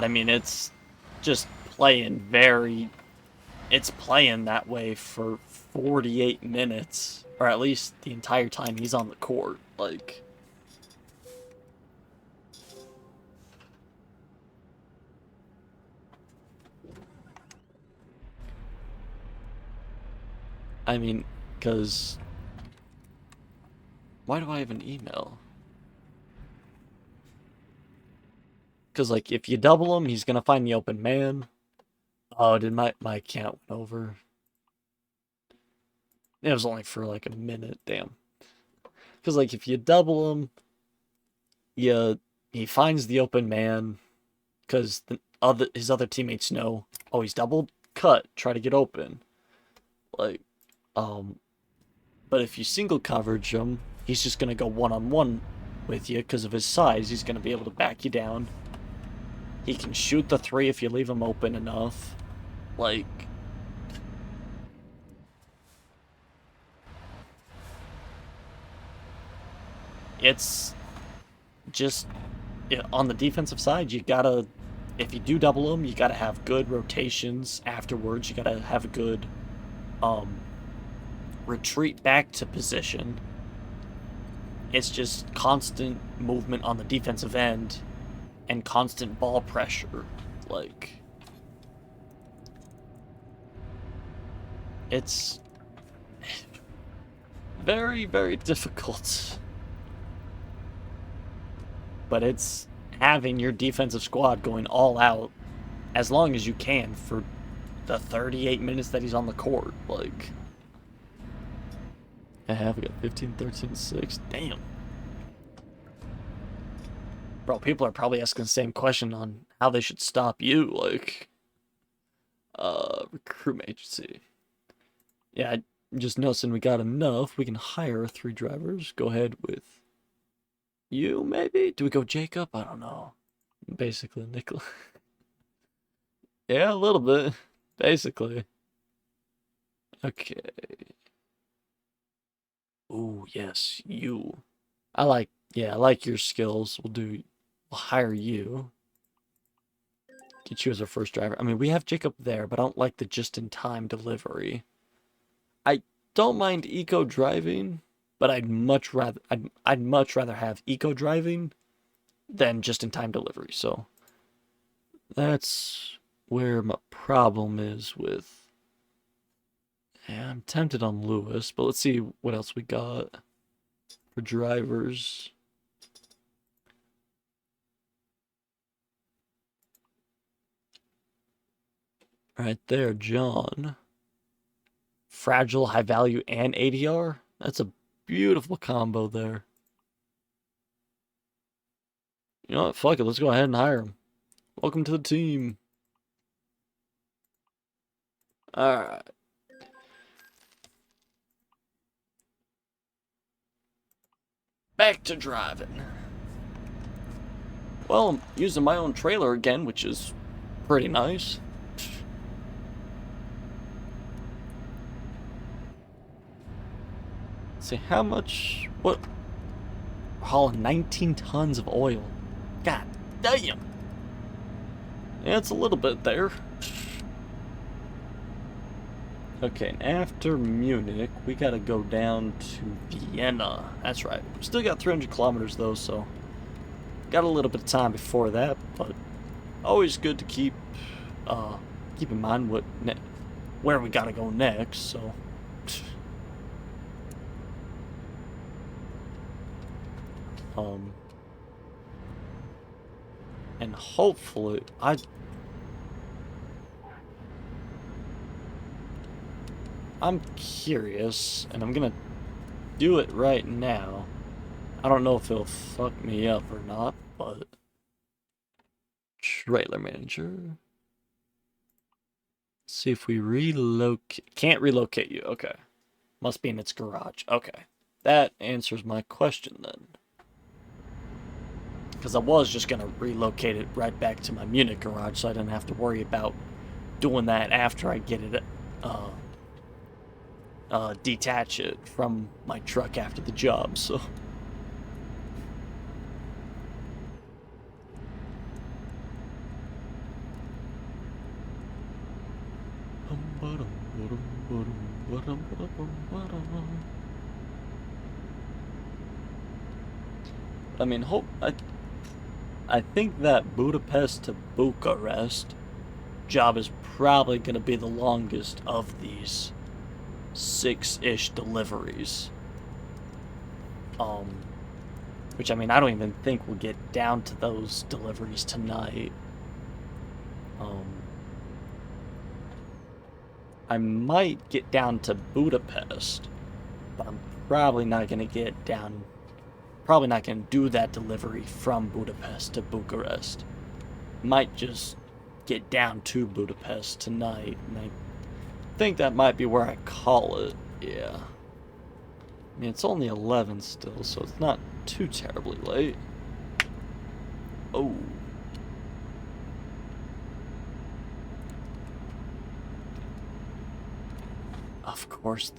I mean, it's just playing it's playing that way for 48 minutes, or at least the entire time he's on the court. Like, I mean, because why do I have an email? Because, like, if you double him, he's gonna find the open man. Oh, did my account went over? It was only for like a minute, damn. Because, like, if you double him, he finds the open man, because his other teammates know, oh, he's doubled, cut, try to get open. Like, but if you single coverage him, he's just gonna go one-on-one with you because of his size. He's gonna be able to back you down. He can shoot the 3 if you leave him open enough. Like, it's just, on the defensive side, you gotta, if you do double him, you gotta have good rotations afterwards. You gotta have a good retreat back to position. It's just constant movement on the defensive end and constant ball pressure. Like, it's very, very difficult. But it's having your defensive squad going all out as long as you can for the 38 minutes that he's on the court. Like, we got 15, 13, 6. Damn. Bro, people are probably asking the same question on how they should stop you. Like, recruitment agency. Yeah, I'm just noticing we got enough. We can hire 3 drivers. Go ahead with you, maybe? Do we go Jacob? I don't know. Basically, Nikola. Yeah, a little bit. Basically. Okay. Ooh, yes, you. Yeah, I like your skills. We'll hire you. Get you as our first driver. I mean, we have Jacob there, but I don't like the just-in-time delivery. I don't mind eco driving, but I'd much rather have eco driving than just-in-time delivery. So that's where my problem is with. Yeah, I'm tempted on Lewis, but let's see what else we got for drivers. Right there, John. Fragile, high value, and ADR. That's a beautiful combo there. You know what? Fuck it. Let's go ahead and hire him. Welcome to the team. Alright. Back to driving. Well, I'm using my own trailer again, which is pretty nice. Let's see, how much... What? We're hauling 19 tons of oil. God damn! Yeah, it's a little bit there. Okay, and after Munich, we gotta go down to Vienna. That's right. We still got 300 kilometers though, so got a little bit of time before that, but always good to keep in mind where we gotta go next. So and hopefully I'm curious, and I'm gonna do it right now. I don't know if it'll fuck me up or not, but trailer manager. Let's see if we relocate. Can't relocate you. Okay. Must be in its garage. Okay. That answers my question then. Because I was just going to relocate it right back to my Munich garage so I didn't have to worry about doing that after I get it, detach it from my truck after the job, so. I mean, I think that Budapest to Bucharest job is probably going to be the longest of these 6-ish deliveries. Which, I mean, I don't even think we'll get down to those deliveries tonight. I might get down to Budapest, but I'm probably not going to get down, probably not going to do that delivery from Budapest to Bucharest. Might just get down to Budapest tonight, and I think that might be where I call it, yeah. I mean, it's only 11 still, so it's not too terribly late. Oh. Of course,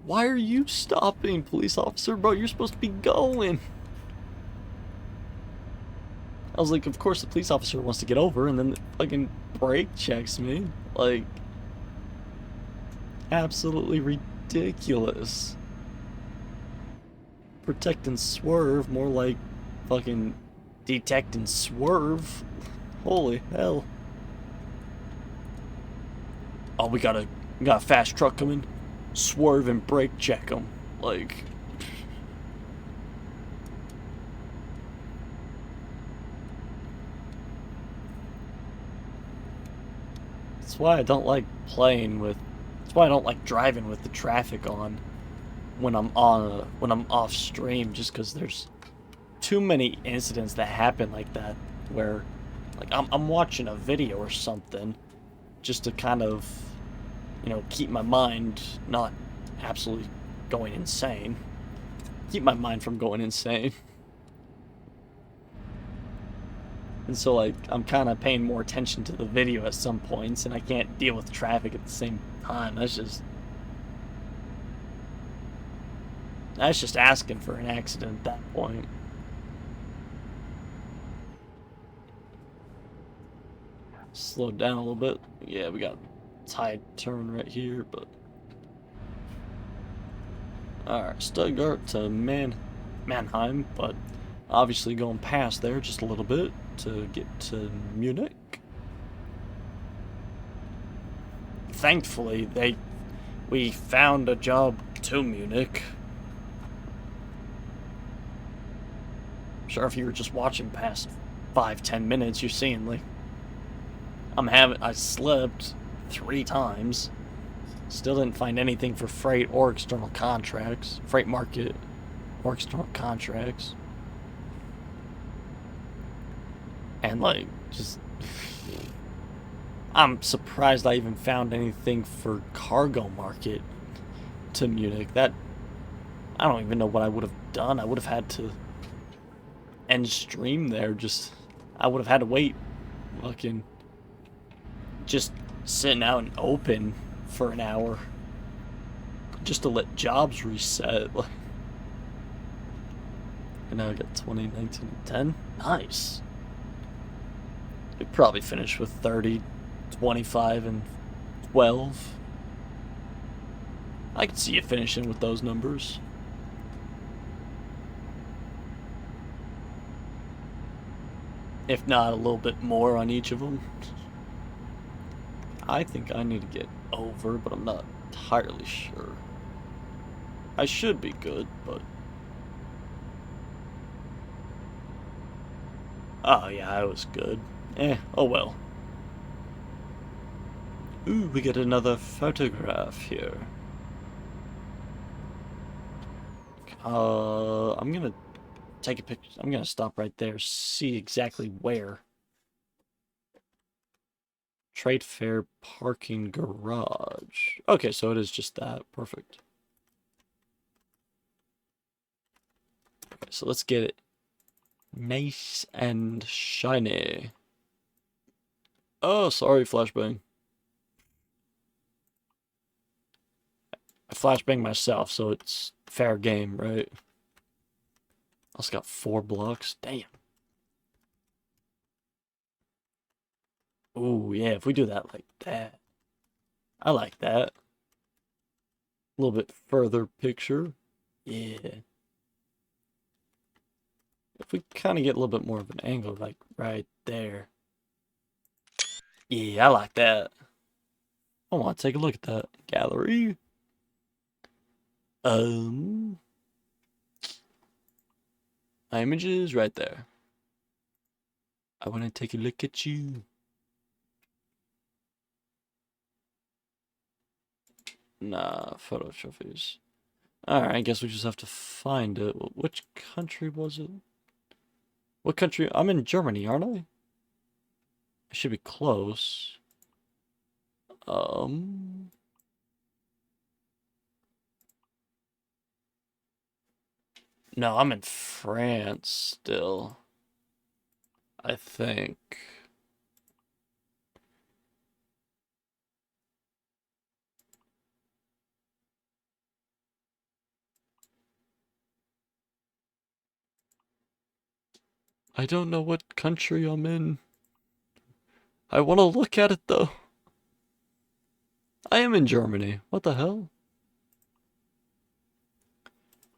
why are you stopping, police officer? Bro, you're supposed to be going. I was like, of course the police officer wants to get over, and then the fucking brake checks me. Like, absolutely ridiculous. Protect and swerve, more like fucking detect and swerve. Holy hell. Oh, we got a fast truck coming. Swerve and brake check them. Like, that's why I don't like that's why I don't like driving with the traffic on when I'm off stream, just because there's too many incidents that happen like that where, like, I'm watching a video or something just to kind of, you know, keep my mind not absolutely going insane. Keep my mind from going insane. And so, like, I'm kind of paying more attention to the video at some points, and I can't deal with traffic at the same time. That's just asking for an accident at that point. Slow down a little bit. Yeah, we got a tight turn right here, but... Alright, Stuttgart to Mannheim, but obviously going past there just a little bit to get to Munich. Thankfully, we found a job to Munich. Sure, if you were just watching past 5-10 minutes, you're seeing, like, I slept 3 times. Still didn't find anything for freight or external contracts. Freight market or external contracts. And, like, just... I'm surprised I even found anything for cargo market to Munich. I don't even know what I would have done. I would have had to end stream there. I would have had to wait fucking just sitting out and open for an hour just to let jobs reset. And now I got 20, 19, 10. Nice. You'd probably finish with 30, 25, and 12. I could see you finishing with those numbers. If not a little bit more on each of them. I think I need to get over, but I'm not entirely sure. I should be good, but... Oh yeah, I was good. Oh well. Ooh, we get another photograph here. I'm gonna take a picture. I'm gonna stop right there, see exactly where. Trade Fair parking garage. Okay, so it is just that. Perfect. Okay, so let's get it nice and shiny. Oh, sorry, flashbang. I flashbang myself, so it's fair game, right? Also got 4 blocks. Damn. Ooh, yeah, if we do that like that. I like that. A little bit further picture. Yeah. If we kind of get a little bit more of an angle, like right there. Yeah, I like that. I want to take a look at that. Gallery. My images right there. I want to take a look at you. Nah, photo trophies. Alright, I guess we just have to find it. Which country was it? What country? I'm in Germany, aren't I? I should be close. No, I'm in France still. I think. I don't know what country I'm in. I want to look at it though. I am in Germany. What the hell?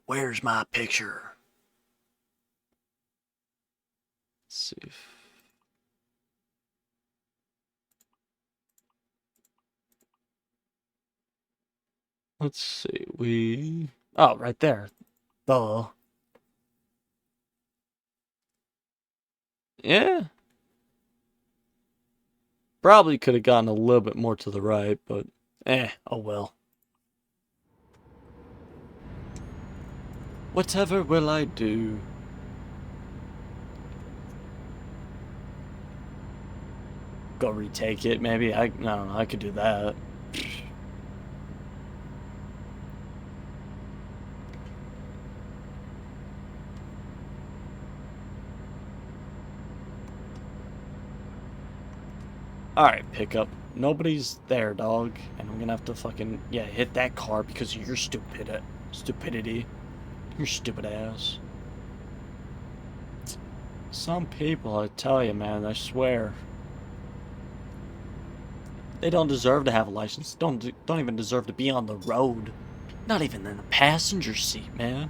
Where's my picture? Let's see. Let's see. Oh, right there. Duh. Yeah. Probably could have gotten a little bit more to the right, but oh well. Whatever will I do? Go retake it, maybe? I don't know, I could do that. Alright, pickup. Nobody's there, dog. And I'm gonna have to fucking, yeah, hit that car because of your stupidity. Your stupid ass. Some people, I tell you, man, I swear. They don't deserve to have a license. Don't even deserve to be on the road. Not even in the passenger seat, man.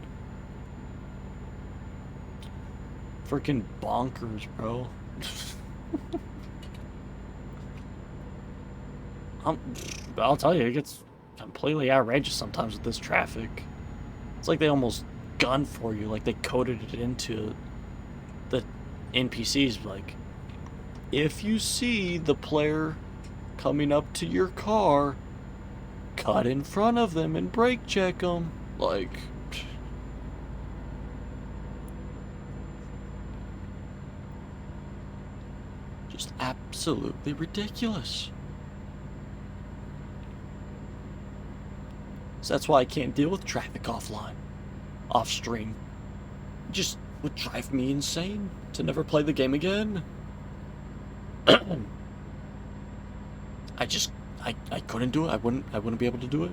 Freaking bonkers, bro. I'll tell you, it gets completely outrageous sometimes with this traffic. It's like they almost gun for you, like they coded it into the NPCs. Like, if you see the player coming up to your car, cut in front of them and brake check them. Like, just absolutely ridiculous. So that's why I can't deal with traffic offline, off stream. It just would drive me insane to never play the game again. I couldn't do it. I wouldn't be able to do it.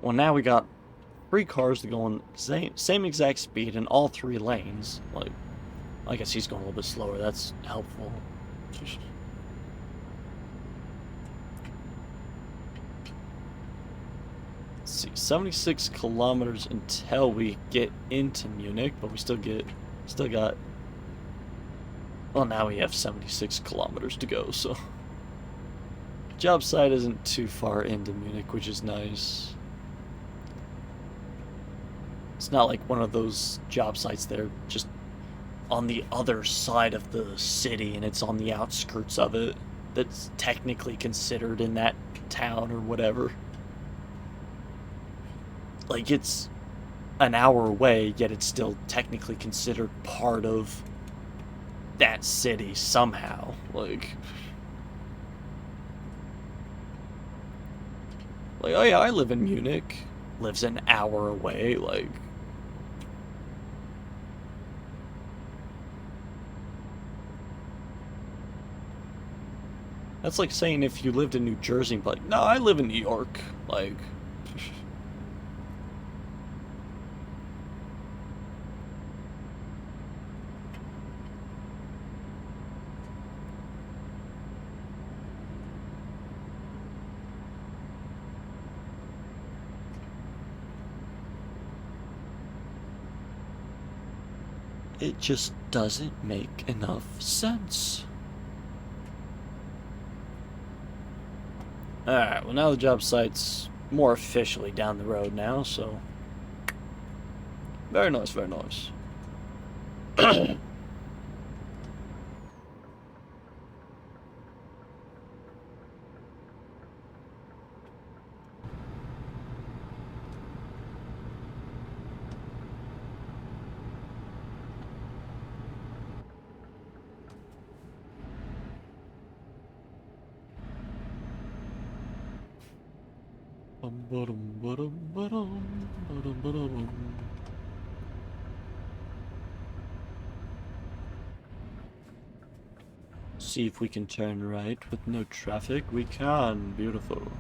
Well, now we got 3 cars to go on same exact speed in all 3 lanes. Like, I guess he's going a little bit slower. That's helpful. Let's see, 76 kilometers until we get into Munich, but we still got. Well, now we have 76 kilometers to go, so job site isn't too far into Munich, which is nice. It's not like one of those job sites that are just on the other side of the city and it's on the outskirts of it that's technically considered in that town or whatever. Like, it's an hour away, yet it's still technically considered part of that city somehow. Like, oh yeah, I live in Munich. Lives an hour away, like. That's like saying if you lived in New Jersey, but like, no, I live in New York. Like, it just doesn't make enough sense. Alright, well now the job site's more officially down the road now, so. Very nice, very nice. See if we can turn right with no traffic. We can. Beautiful.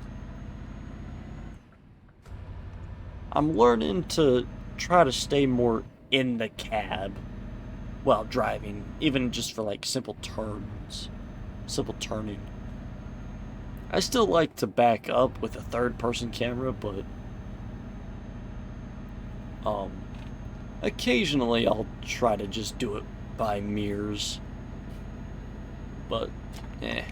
I'm learning to try to stay more in the cab while driving, even just for like simple turns, simple turning. I still like to back up with a third-person camera, but occasionally I'll try to just do it by mirrors. But, eh.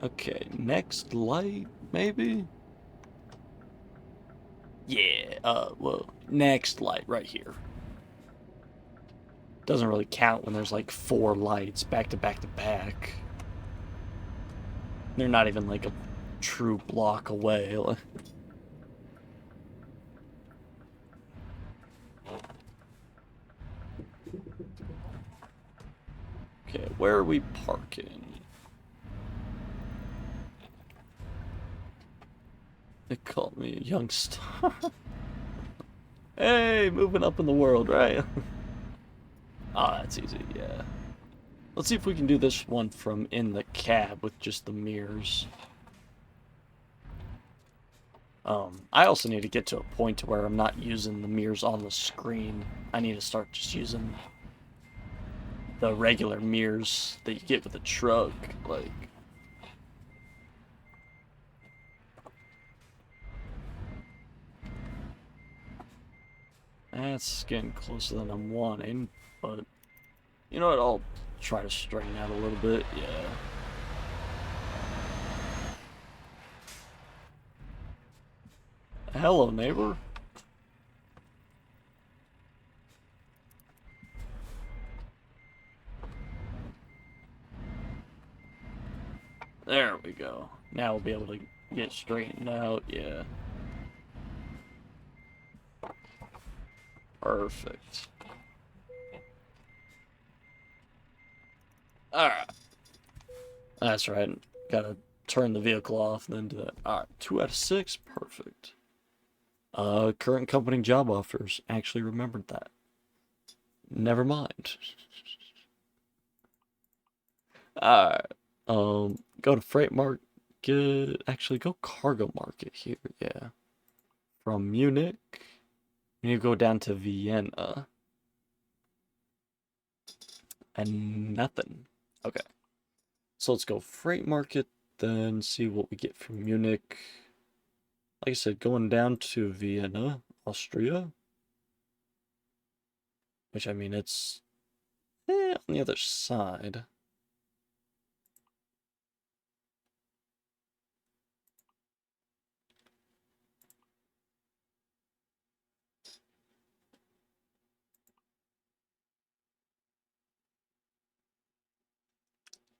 Okay, next light, maybe? Yeah, well, next light right here. Doesn't really count when there's like 4 lights back to back to back. They're not even like a true block away. Okay, where are we parking? They called me a young star. Hey, moving up in the world, right? Ah, that's easy, yeah. Let's see if we can do this one from in the cab with just the mirrors. I also need to get to a point where I'm not using the mirrors on the screen. I need to start just using the regular mirrors that you get with the truck, like... That's getting closer than I'm wanting, but... You know what, I'll try to straighten out a little bit, yeah. Hello, neighbor. There we go. Now we'll be able to get straightened out, yeah. Perfect. Alright. That's right. Gotta turn the vehicle off and then do that. Alright, 2 out of 6. Perfect. Current company job offers. Actually remembered that. Never mind. Alright. Go to freight market. Actually, go cargo market here, yeah. From Munich, you go down to Vienna. And nothing. Okay. So let's go freight market, then see what we get from Munich. Like I said, going down to Vienna, Austria. Which, I mean, it's on the other side.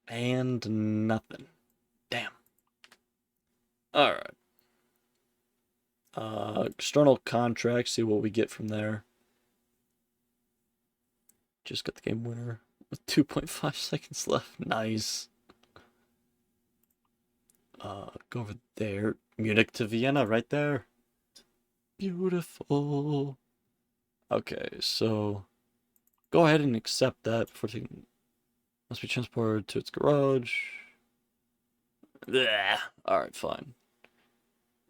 And nothing. Damn. Alright. External contract, see what we get from there. Just got the game winner with 2.5 seconds left. Nice. Go over there. Munich to Vienna, right there. Beautiful. Okay, so go ahead and accept that before taking. Must be transported to its garage. Yeah. Alright, fine.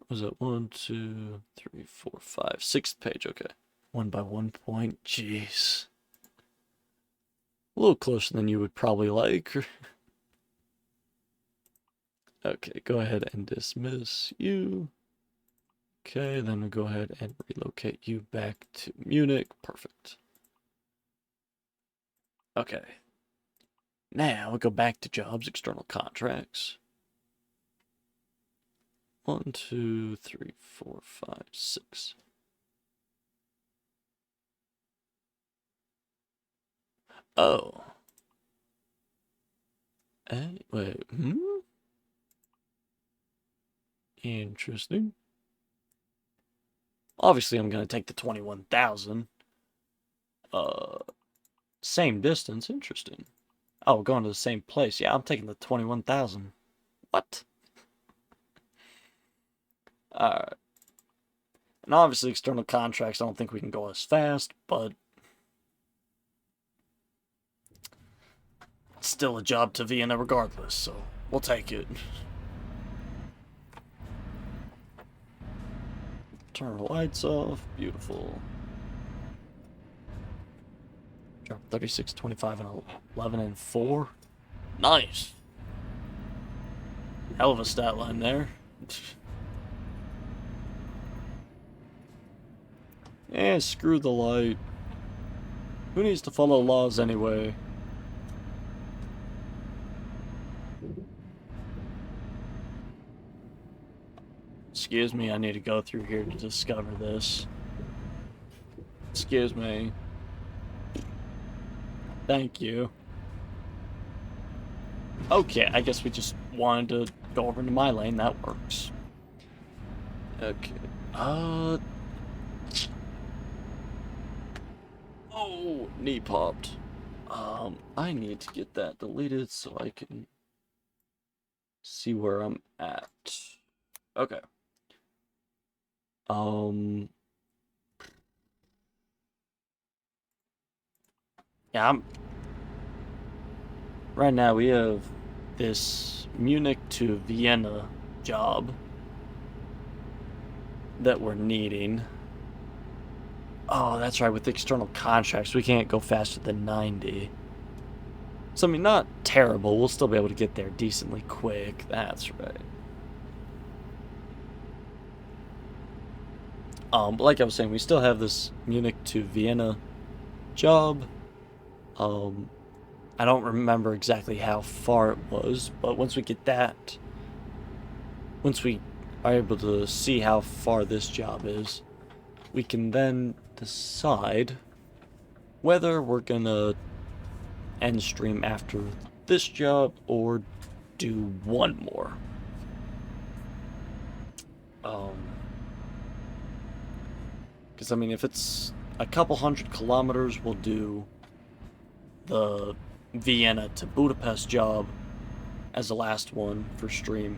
Was it 1, 2, 3, 4, 5, 6th page? Okay. 1 by 1 point. Jeez. A little closer than you would probably like. Okay, go ahead and dismiss you. Okay, then we'll go ahead and relocate you back to Munich. Perfect. Okay. Now we go back to jobs, external contracts. 1, 2, 3, 4, 5, 6. Oh. Hey, wait, Interesting. Obviously, I'm gonna take the 21,000. Same distance, interesting. Oh, going to the same place. Yeah, I'm taking the 21,000. What? Alright. And obviously, external contracts, I don't think we can go as fast, but it's still a job to Vienna regardless, so we'll take it. Turn the lights off. Beautiful. Drop 36, 25, and 11 and 4. Nice. Hell of a stat line there. Eh, screw the light. Who needs to follow laws anyway? Excuse me, I need to go through here to discover this. Excuse me. Thank you. Okay, I guess we just wanted to go over into my lane. That works. Okay. Oh, knee popped. I need to get that deleted so I can see where I'm at. Okay. Yeah, right now we have this Munich to Vienna job that we're needing. Oh, that's right, with external contracts, we can't go faster than 90. So, I mean, not terrible. We'll still be able to get there decently quick. That's right. But like I was saying, we still have this Munich to Vienna job. I don't remember exactly how far it was, but once we get that, once we are able to see how far this job is, we can then decide whether we're gonna end stream after this job or do one more. Because I mean, if it's a couple 100 kilometers, we'll do the Vienna to Budapest job as the last one for stream.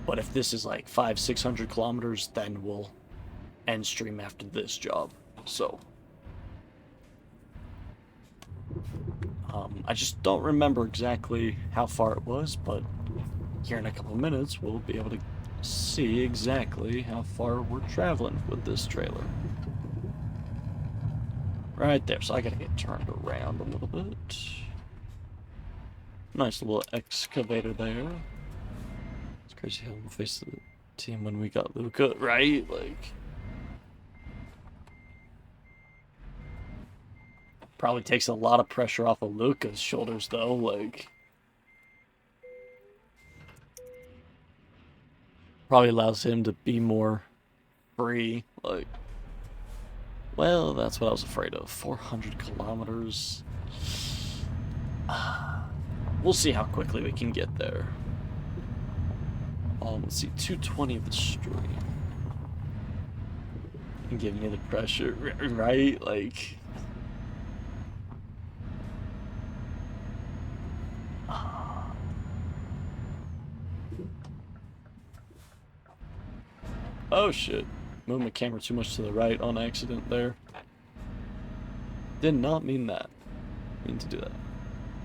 But if this is like 500-600 kilometers, then we'll end stream after this job. So I just don't remember exactly how far it was, but here in a couple minutes we'll be able to see exactly how far we're traveling with this trailer. Right there, so I gotta get turned around a little bit. Nice little excavator there. It's crazy how we faced the team when we got Luca, right? Like, probably takes a lot of pressure off of Luca's shoulders, though. Like, probably allows him to be more free. Like, well, that's what I was afraid of. 400 kilometers. We'll see how quickly we can get there. Let's see, 220 of the stream. And give me the pressure, right? Like, oh shit. Moved my camera too much to the right on accident there. Did not mean that. Mean to do that.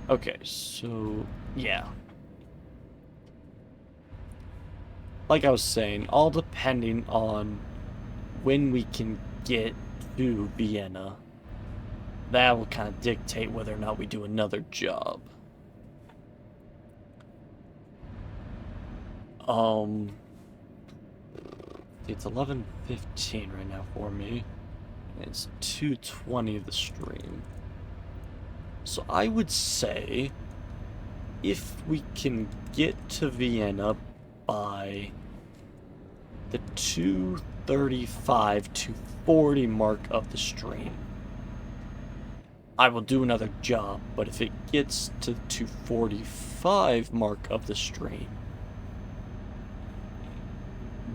Okay, so yeah. Like I was saying, all depending on when we can get to Vienna, that will kind of dictate whether or not we do another job. It's 11:15 right now for me. It's 2:20 of the stream. So I would say if we can get to Vienna by the 2:35 to 40 mark of the stream, I will do another job. But if it gets to the 2:45 mark of the stream,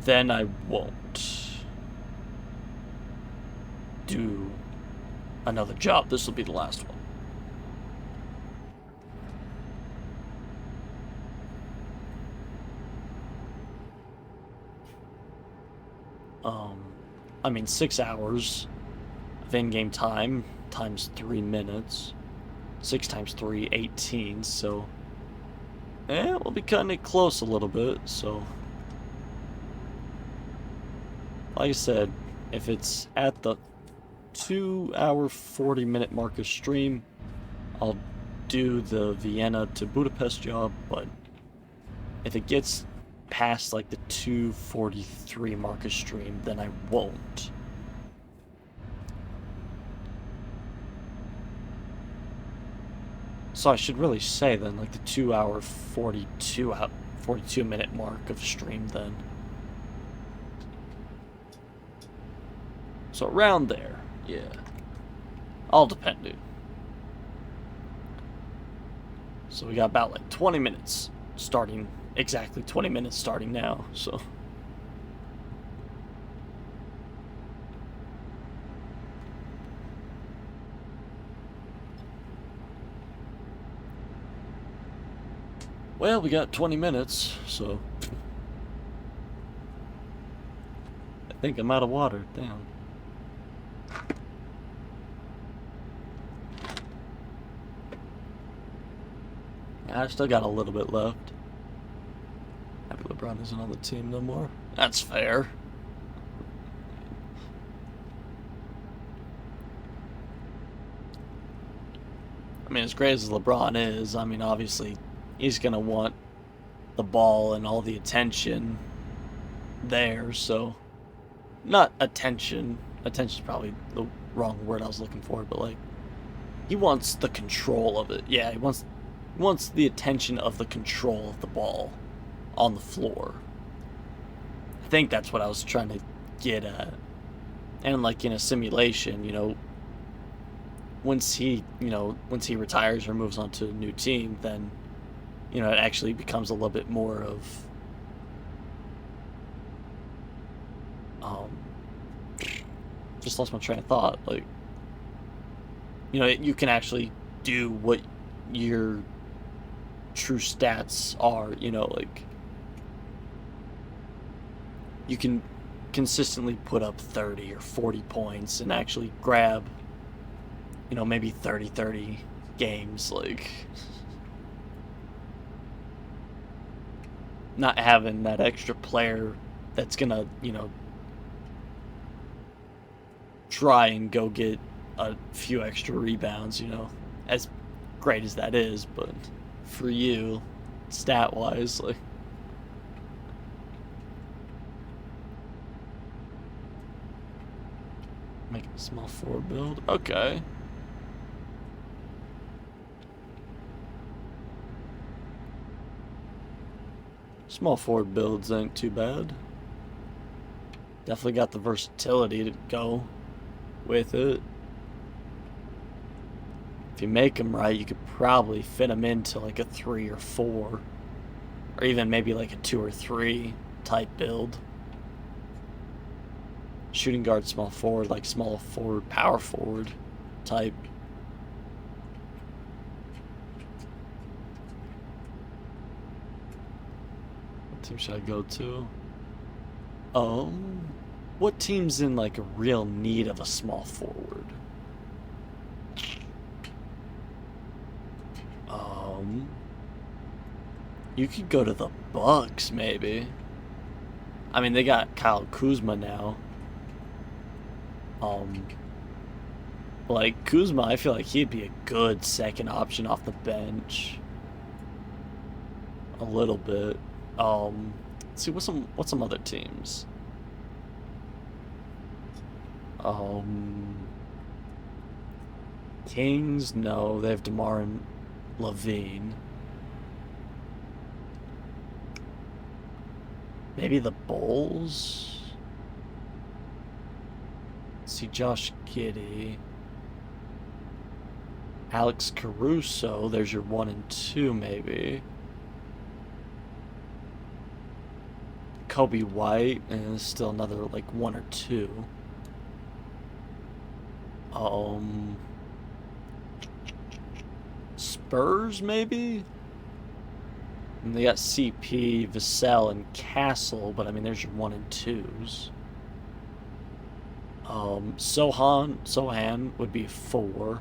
then I won't do another job. This will be the last one. I mean, 6 hours of in-game time times 3 minutes. 6 times 3, 18, so... we'll be cutting it close a little bit, so... Like I said, if it's at the 2-hour, 40-minute mark of stream, I'll do the Vienna to Budapest job, but if it gets past like the 2:43 mark of stream, then I won't. So I should really say then like the 2-hour, 42 minute mark of stream then. So around there, yeah. All depend, dude. So we got about like 20 minutes starting, exactly 20 minutes starting now, so. Well, we got 20 minutes, so I think I'm out of water. Damn. I still got a little bit left. Happy LeBron isn't on the team no more. That's fair. I mean, as great as LeBron is, I mean, obviously, he's going to want the ball and all the attention there, so... Not attention. Attention's probably the wrong word I was looking for, but, like, he wants the control of it. Yeah, he wants the attention of the control of the ball on the floor. I think that's what I was trying to get at. And, like, in a simulation, you know, once he retires or moves on to a new team, then, you know, it actually becomes a little bit more of, just lost my train of thought. Like, you know, you can actually do what your true stats are, you know, like, you can consistently put up 30 or 40 points and actually grab, you know, maybe 30 games, like, not having that extra player that's gonna, you know, try and go get a few extra rebounds, you know, as great as that is, but for you, stat-wise, like, make a small forward build, okay. Small forward builds ain't too bad. Definitely got the versatility to go with it. If you make them right, you could probably fit them into like a 3 or 4, or even maybe like a 2 or 3 type build. Shooting guard, small forward, like small forward, power forward type. What team should I go to? What team's in like a real need of a small forward? You could go to the Bucks, maybe. I mean, they got Kyle Kuzma now. Like, Kuzma, I feel like he'd be a good second option off the bench. A little bit. Let's see, what's some other teams? Kings, no, they have DeMar and Levine. Maybe the Bulls? Let's see, Josh Giddey. Alex Caruso, there's your 1 and 2, maybe. Kobe White, and still another, like, 1 or 2. Spurs, maybe? And they got CP, Vassell, and Castle, but I mean, there's your 1 and 2s. Sohan would be 4.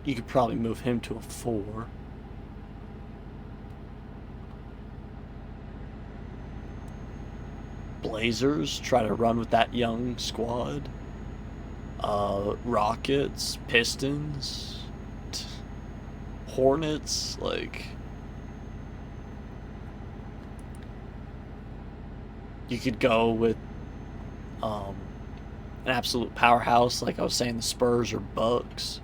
You could probably move him to a 4. Blazers, try to run with that young squad. Rockets, Pistons, Hornets, like, you could go with an absolute powerhouse, like I was saying, the Spurs or Bucks,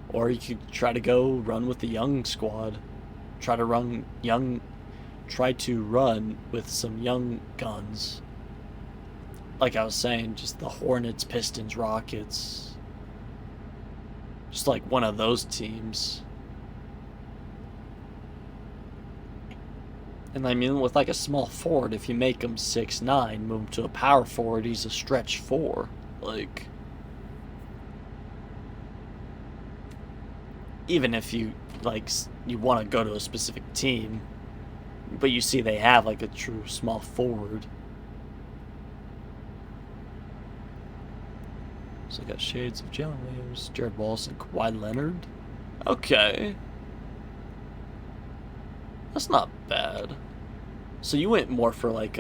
or you could try to go run with the young squad, try to run with some young guns. Like I was saying, just the Hornets, Pistons, Rockets. Just like one of those teams. And I mean, with like a small forward, if you make him 6'9", move him to a power forward, he's a stretch 4. Like, even if you you want to go to a specific team, but you see they have like a true small forward. So I got shades of Jalen Williams, Jared Wallace, and Kawhi Leonard. Okay, that's not bad. So you went more for like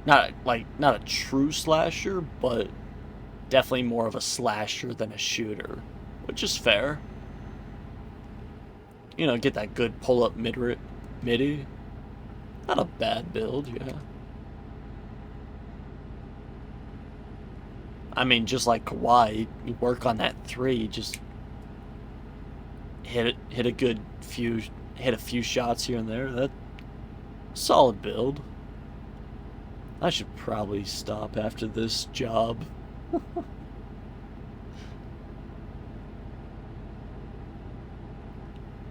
not a true slasher, but definitely more of a slasher than a shooter, which is fair. You know, get that good pull up midi. Not a bad build, yeah. I mean, just like Kawhi, you work on that three, just hit a few shots here and there. That solid build. I should probably stop after this job.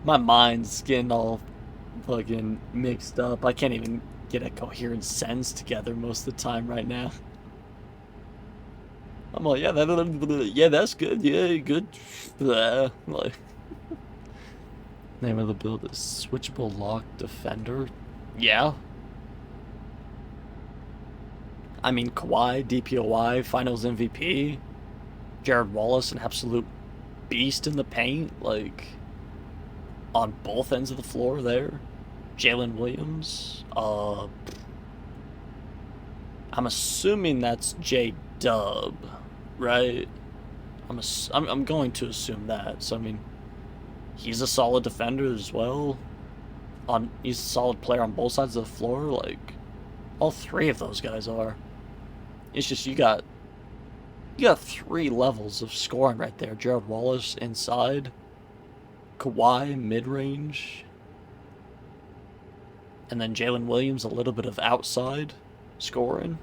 My mind's getting all fucking mixed up. I can't even get a coherent sentence together most of the time right now. I'm like, yeah, that's good. Yeah, good. Like, name of the build is Switchable Lock Defender. Yeah. I mean, Kawhi, DPOY, Finals MVP, Jared Wallace, an absolute beast in the paint, like on both ends of the floor there. Jalen Williams. I'm assuming that's J Dub, right? I'm going to assume that. So I mean, he's a solid defender as well. He's a solid player on both sides of the floor. Like all three of those guys are. It's just you got three levels of scoring right there. Jared Wallace inside, Kawhi mid range, and then Jalen Williams a little bit of outside scoring,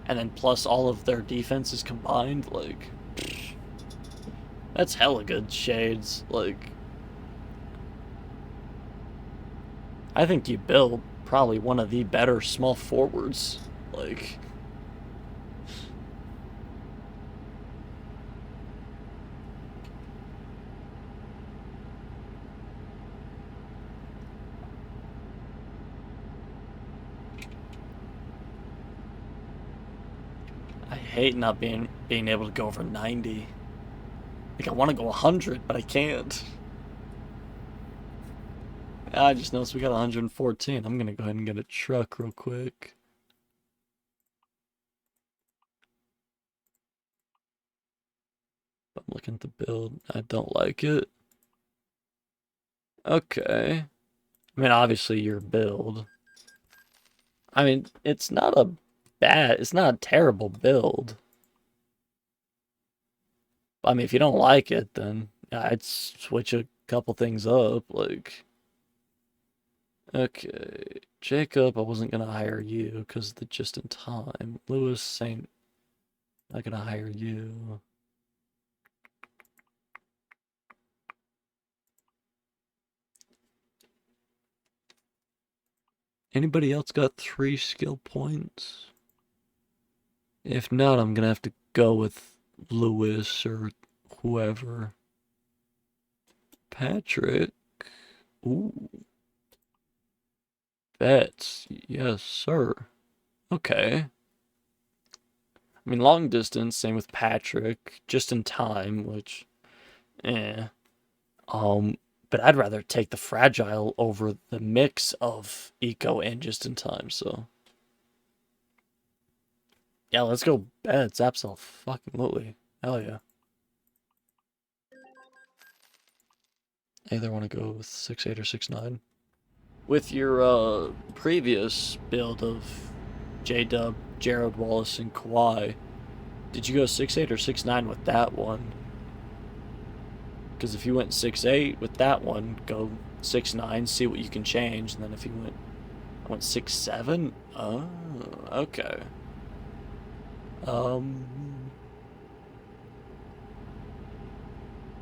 and then plus all of their defenses combined. Like, that's hella good, Shades. Like, I think you build probably one of the better small forwards. Like, I hate not being able to go over 90. Like, I want to go 100, but I can't. I just noticed we got 114. I'm gonna go ahead and get a truck real quick. I'm looking at the build. I don't like it. Okay. I mean, obviously your build. I mean, it's not a terrible build. I mean, if you don't like it, then I'd switch a couple things up. Like, okay, Jacob, I wasn't gonna hire you because the just in time. Lewis, same. Not gonna hire you. Anybody else got 3 skill points? If not, I'm gonna have to go with Lewis or whoever. Patrick. Ooh. Bets. Yes, sir. Okay. I mean, long distance, same with Patrick. Just in time, which, eh. But I'd rather take the fragile over the mix of eco and just in time, so. Yeah, let's go bets. Absolutely. Hell yeah. Either want to go with 6'8 or 6'9. With your previous build of J-Dub, Jared Wallace, and Kawhi, did you go 6'8 or 6'9 with that one? Because if you went 6'8 with that one, go 6'9, see what you can change, and then if you went 6'7, oh, okay.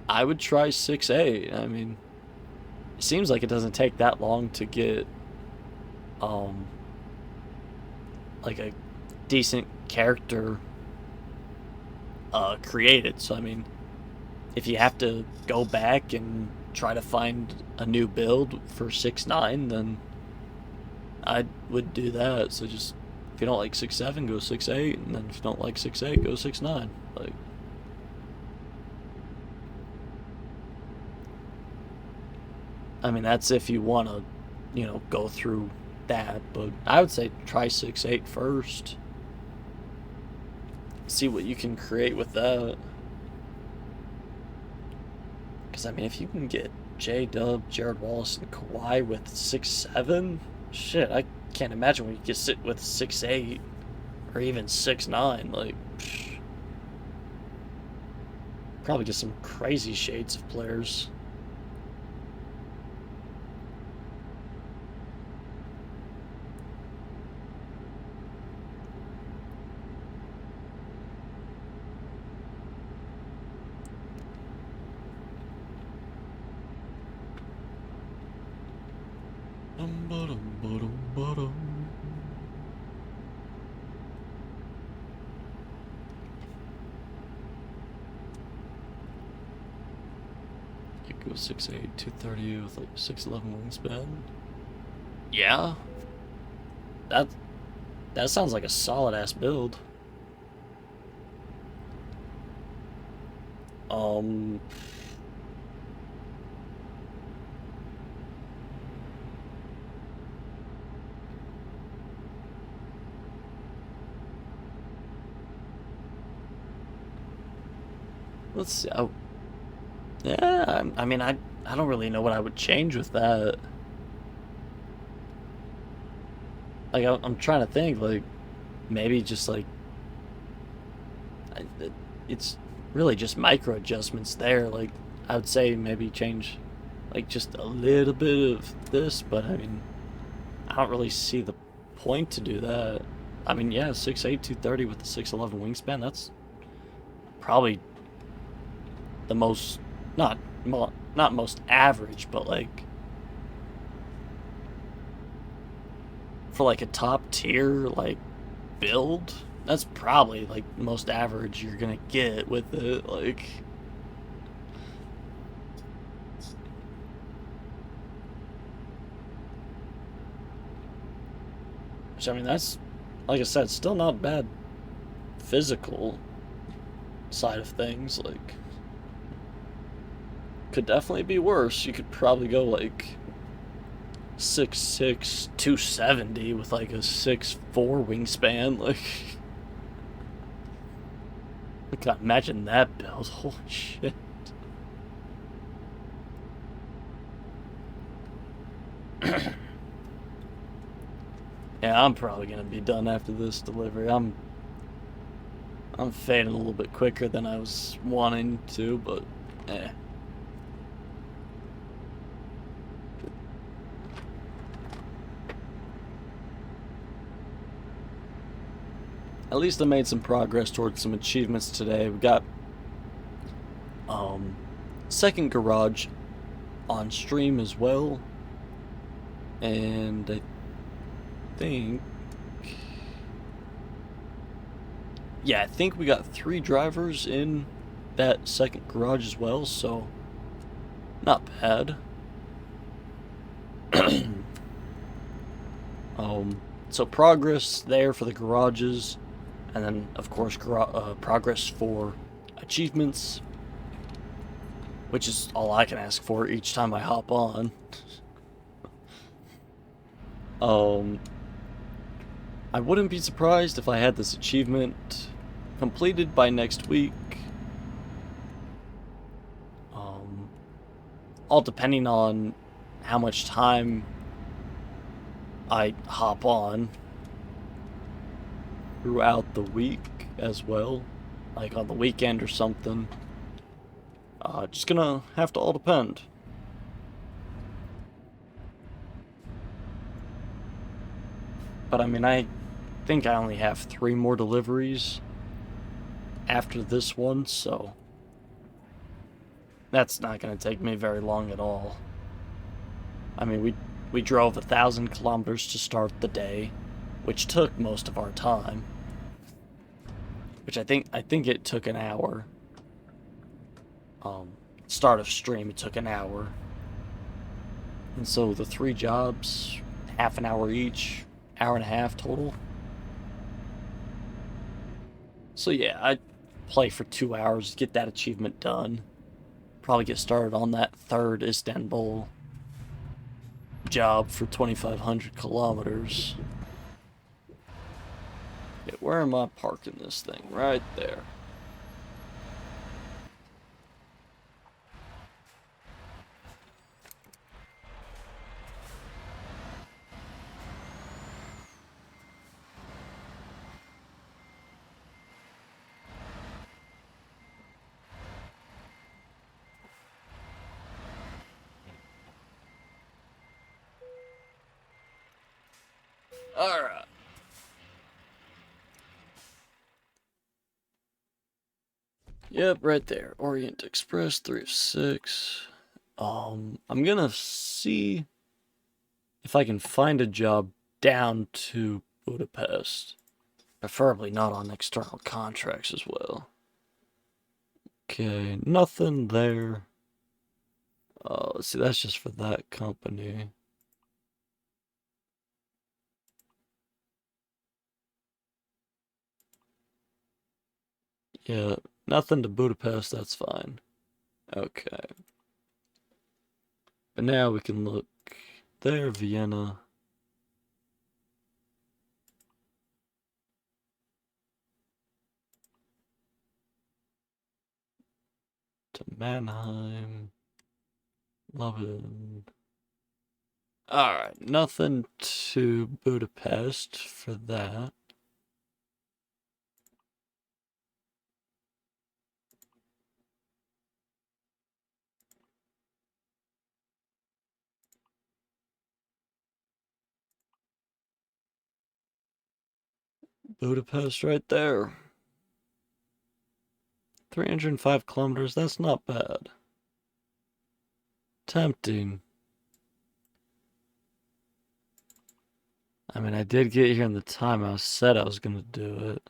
I would try 6'8. I mean, it seems like it doesn't take that long to get like a decent character created. So I mean, if you have to go back and try to find a new build for 6.9, then I would do that. So just, if you don't like 6.7, go 6.8, and then if you don't like 6.8, go 6.9. Like, I mean, that's if you want to, go through that. But I would say try 6.8 first. See what you can create with that. Because, I mean, if you can get J-Dub, Jared Wallace, and Kawhi with 6.7, shit, I can't imagine we could sit with 6.8 or even 6.9. Like, psh, probably get some crazy shades of players. You go 6'8", 230 with like 6'11 wingspan. Yeah, that that sounds like a solid ass build. Um, let's see. Yeah, I mean, I don't really know what I would change with that. Like, I'm trying to think. Like, maybe just like it's really just micro adjustments there. Like, I would say maybe change like just a little bit of this, but I mean, I don't really see the point to do that. I mean, yeah, 6'8", 230 with the 6'11 wingspan. That's probably the most, not not most average, but like for like a top tier like build, that's probably like most average you're gonna get with it. Like, which I mean, that's, like I said, still not bad physical side of things. Like, could definitely be worse. You could probably go like 6'6", 270 with like a 6'4 wingspan. Like, I can't imagine that build. Holy shit. Yeah, I'm probably gonna be done after this delivery. I'm fading a little bit quicker than I was wanting to, but eh. At least I made some progress towards some achievements today. We got second garage on stream as well, and I think, yeah, I think we got 3 drivers in that second garage as well, so not bad. So progress there for the garages, and then of course progress for achievements, which is all I can ask for each time I hop on. I wouldn't be surprised if I had this achievement completed by next week. All depending on how much time I hop on throughout the week as well, like on the weekend or something. Just gonna have to all depend. But I mean, I think I only have 3 more deliveries after this one, so that's not gonna take me very long at all. I mean, we drove 1,000 kilometers to start the day, which took most of our time. Which I think it took an hour. Um, Start of stream, it took an hour. And so the 3 jobs, half an hour each, hour and a half total. So yeah, I'd play for 2 hours, get that achievement done. Probably get started on that third Istanbul job for 2,500 kilometers. Okay, where am I parking this thing? Right there. Alright. Yep, right there. Orient Express 3 of 6. I'm gonna see if I can find a job down to Budapest. Preferably not on external contracts as well. Okay, nothing there. Let's see, that's just for that company. Yeah, nothing to Budapest, that's fine. Okay. But now we can look there, Vienna. To Mannheim. London. Alright, nothing to Budapest for that. Budapest right there. 305 kilometers, that's not bad. Tempting. I mean, I did get here in the time I said I was gonna do it.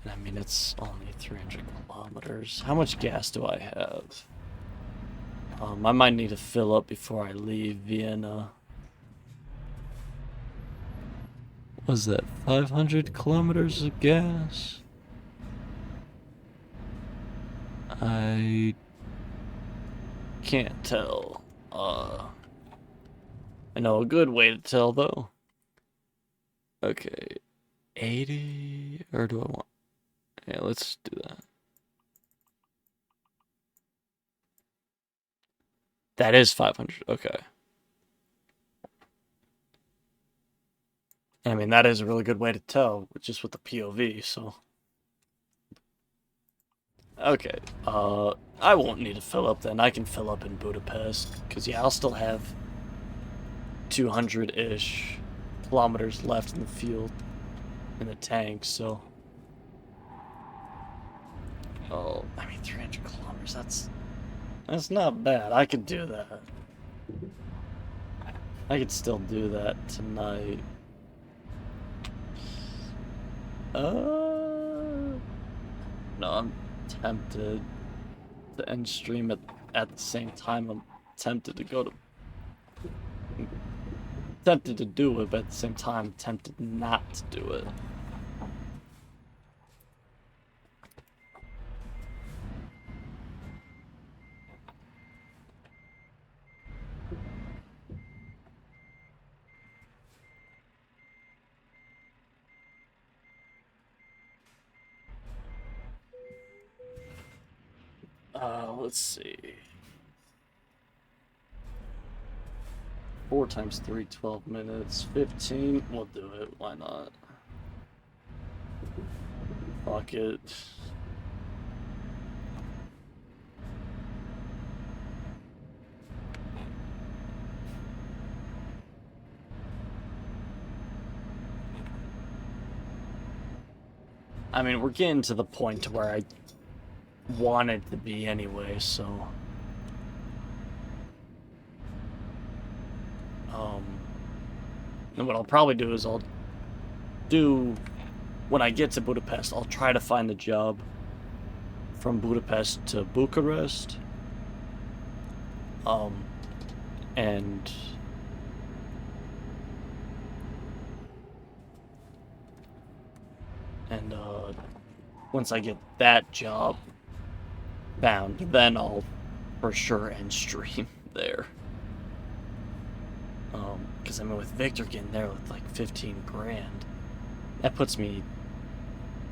And I mean, it's only 300 kilometers. How much gas do I have? I might need to fill up before I leave Vienna. Was that 500 kilometers of gas? I can't tell. I know a good way to tell though. Okay, 80, or do I want? Yeah, let's do that. That is 500. Okay. I mean, that is a really good way to tell, just with the POV. So. Okay, I won't need to fill up then. I can fill up in Budapest, because yeah, I'll still have 200-ish kilometers left in the field, in the tank, so... Oh, I mean, 300 kilometers, that's not bad. I could do that. I could still do that tonight. No, I'm tempted to end stream at the same time. I'm tempted to go to... tempted to do it, but at the same time, tempted not to do it. Let's see. 4 times 3, 12 minutes. 15. We'll do it. Why not? Fuck it. I mean, we're getting to the point where I wanted to be anyway, so... And what I'll probably do is when I get to Budapest, I'll try to find a job from Budapest to Bucharest. Um, and once I get that job found, then I'll for sure end stream there. Because I mean, with Victor getting there with like 15 grand, that puts me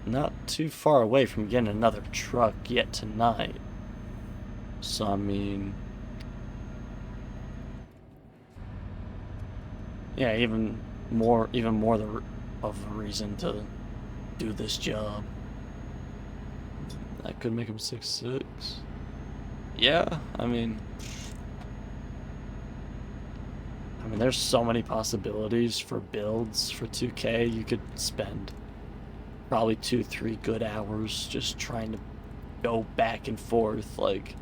not too far away from getting another truck yet tonight. So I mean, yeah, even more of a reason to do this job. I could make him 6'6". Yeah, I mean, there's so many possibilities for builds for 2K. You could spend probably 2-3 good hours just trying to go back and forth. Like,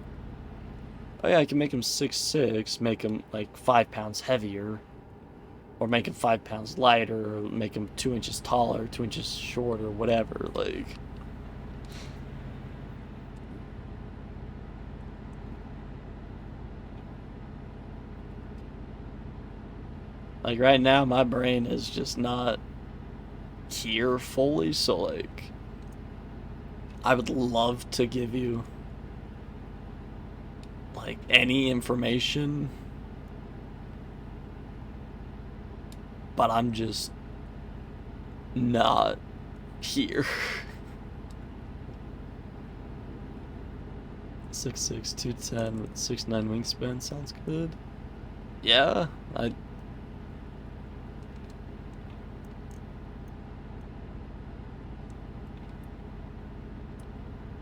oh yeah, I can make him 6'6", make him like 5 pounds heavier, or make him 5 pounds lighter, or make him 2 inches taller, 2 inches shorter, whatever. Like right now, my brain is just not here fully, so like, I would love to give you like any information, but I'm just not here. 6'6", 210 with 6'9" wingspan sounds good. Yeah,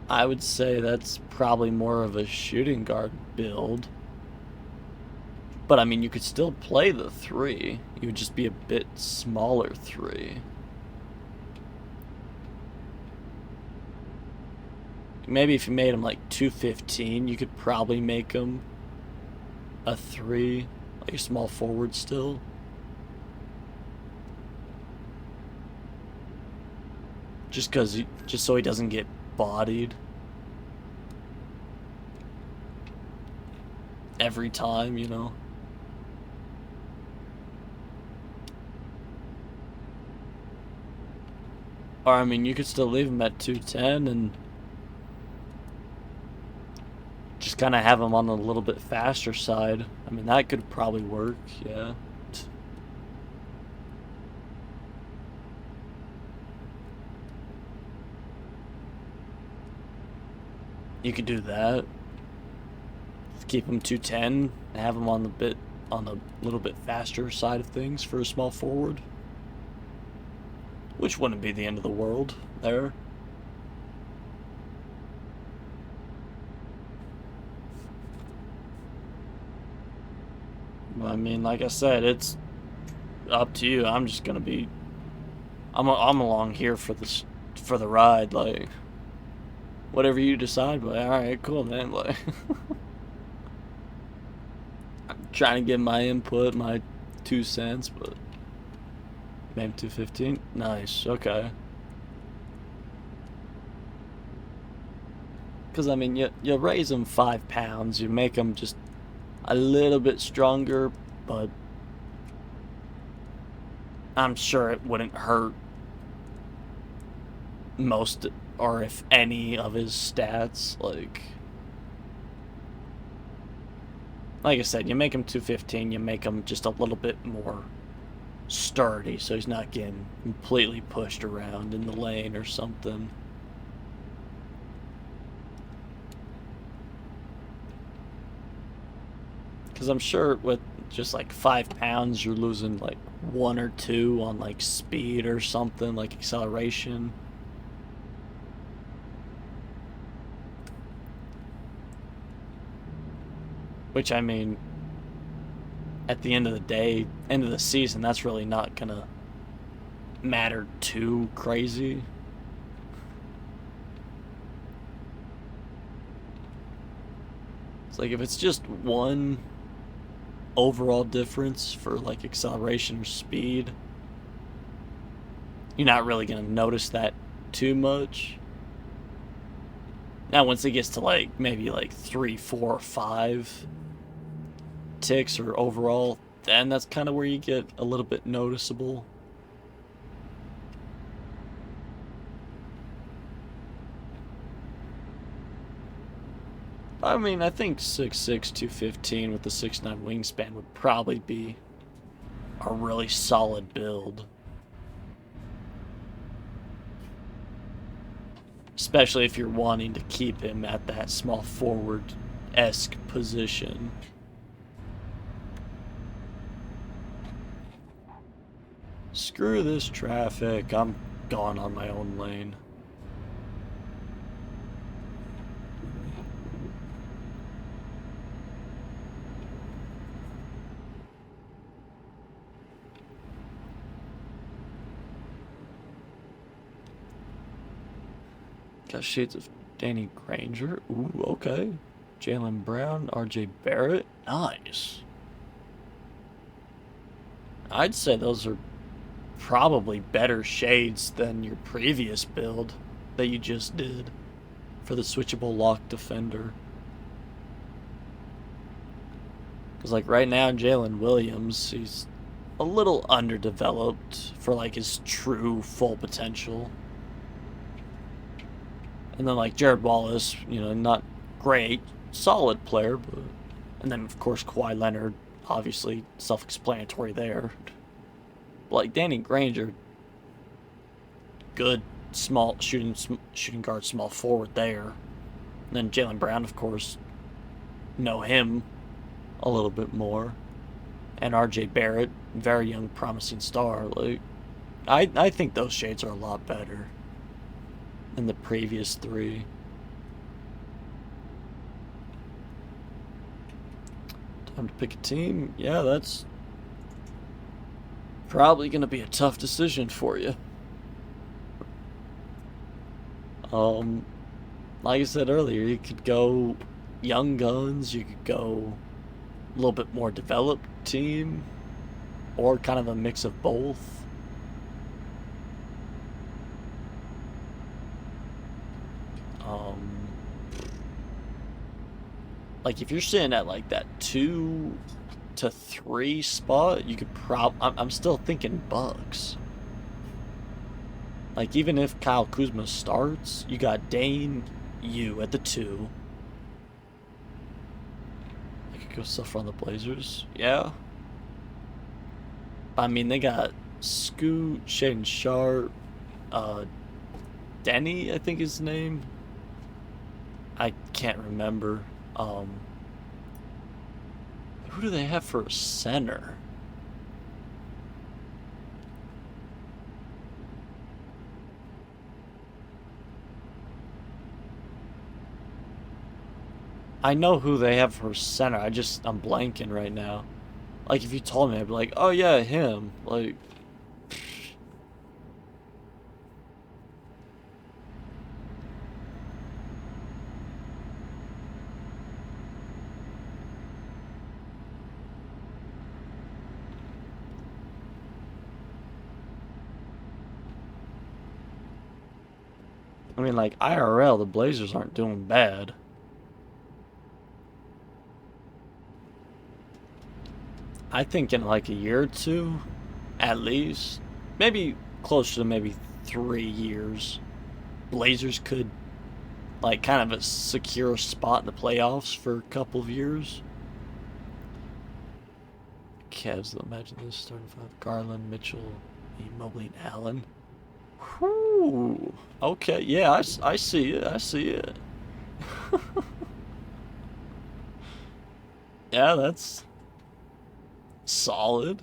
I would say that's probably more of a shooting guard build. But I mean, you could still play the 3. You would just be a bit smaller 3. Maybe if you made him like 215, you could probably make him a 3, like a small forward still. Just so he doesn't get bodied every time, you know. Or I mean, you could still leave him at 210 and just kind of have him on the little bit faster side. I mean, that could probably work, yeah. You could do that. Keep him 210 and have him on the little bit faster side of things for a small forward, which wouldn't be the end of the world there. I mean, like I said, it's up to you. I'm just gonna be. I'm along here for the ride, like. Whatever you decide, but alright, cool, man. Like, I'm trying to give my input, my 2 cents, but maybe 215. Nice, okay. Because I mean, you raise them 5 pounds, you make them just a little bit stronger, but I'm sure it wouldn't hurt most, or if any, of his stats. Like I said, you make him 215, you make him just a little bit more sturdy, so he's not getting completely pushed around in the lane or something. Because I'm sure with just like 5 pounds, you're losing like 1 or 2 on like speed or something, like acceleration. Which, I mean, at the end of the day, end of the season, that's really not gonna matter too crazy. It's like if it's just 1 overall difference for like acceleration or speed, you're not really gonna notice that too much. Now, once it gets to like maybe like 3, 4, 5 ticks or overall, then that's kind of where you get a little bit noticeable. I mean, I think 6'6", 215 with the 6'9" wingspan would probably be a really solid build. Especially if you're wanting to keep him at that small forward-esque position. Screw this traffic, I'm gone on my own lane. Got shades of Danny Granger. Ooh, okay. Jaylen Brown, RJ Barrett. Nice. I'd say those are probably better shades than your previous build that you just did for the switchable lock defender. Because, like, right now, Jalen Williams, he's a little underdeveloped for, like, his true full potential. And then, like, Jared Wallace, you know, not great, solid player, but... And then, of course, Kawhi Leonard, obviously self-explanatory there. But, like, Danny Granger, good small shooting guard, small forward there. And then Jaylen Brown, of course, know him a little bit more. And RJ Barrett, very young, promising star. Like, I think those shades are a lot better than the previous three. Time to pick a team. Yeah, that's probably going to be a tough decision for you. Like I said earlier, you could go young guns, you could go a little bit more developed team, or kind of a mix of both. Like if you're sitting at like that 2 to 3 spot, you could I'm still thinking Bucks. Like even if Kyle Kuzma starts, you got Dane, you at the 2. I could go suffer on the Blazers. Yeah. I mean, they got Scoot, Shaedon Sharpe, Denny, I think his name. I can't remember. Who do they have for center? I know who they have for center. I'm blanking right now. Like, if you told me, I'd be like, oh yeah, him. Like, I mean, like, IRL, the Blazers aren't doing bad. I think in like a year or two, at least, maybe closer to maybe 3 years, Blazers could like kind of a secure spot in the playoffs for a couple of years. Cavs, imagine this starting 5: Garland, Mitchell, Mobley, and Allen. Whew. Okay, yeah, I see it. I see it. Yeah, that's solid.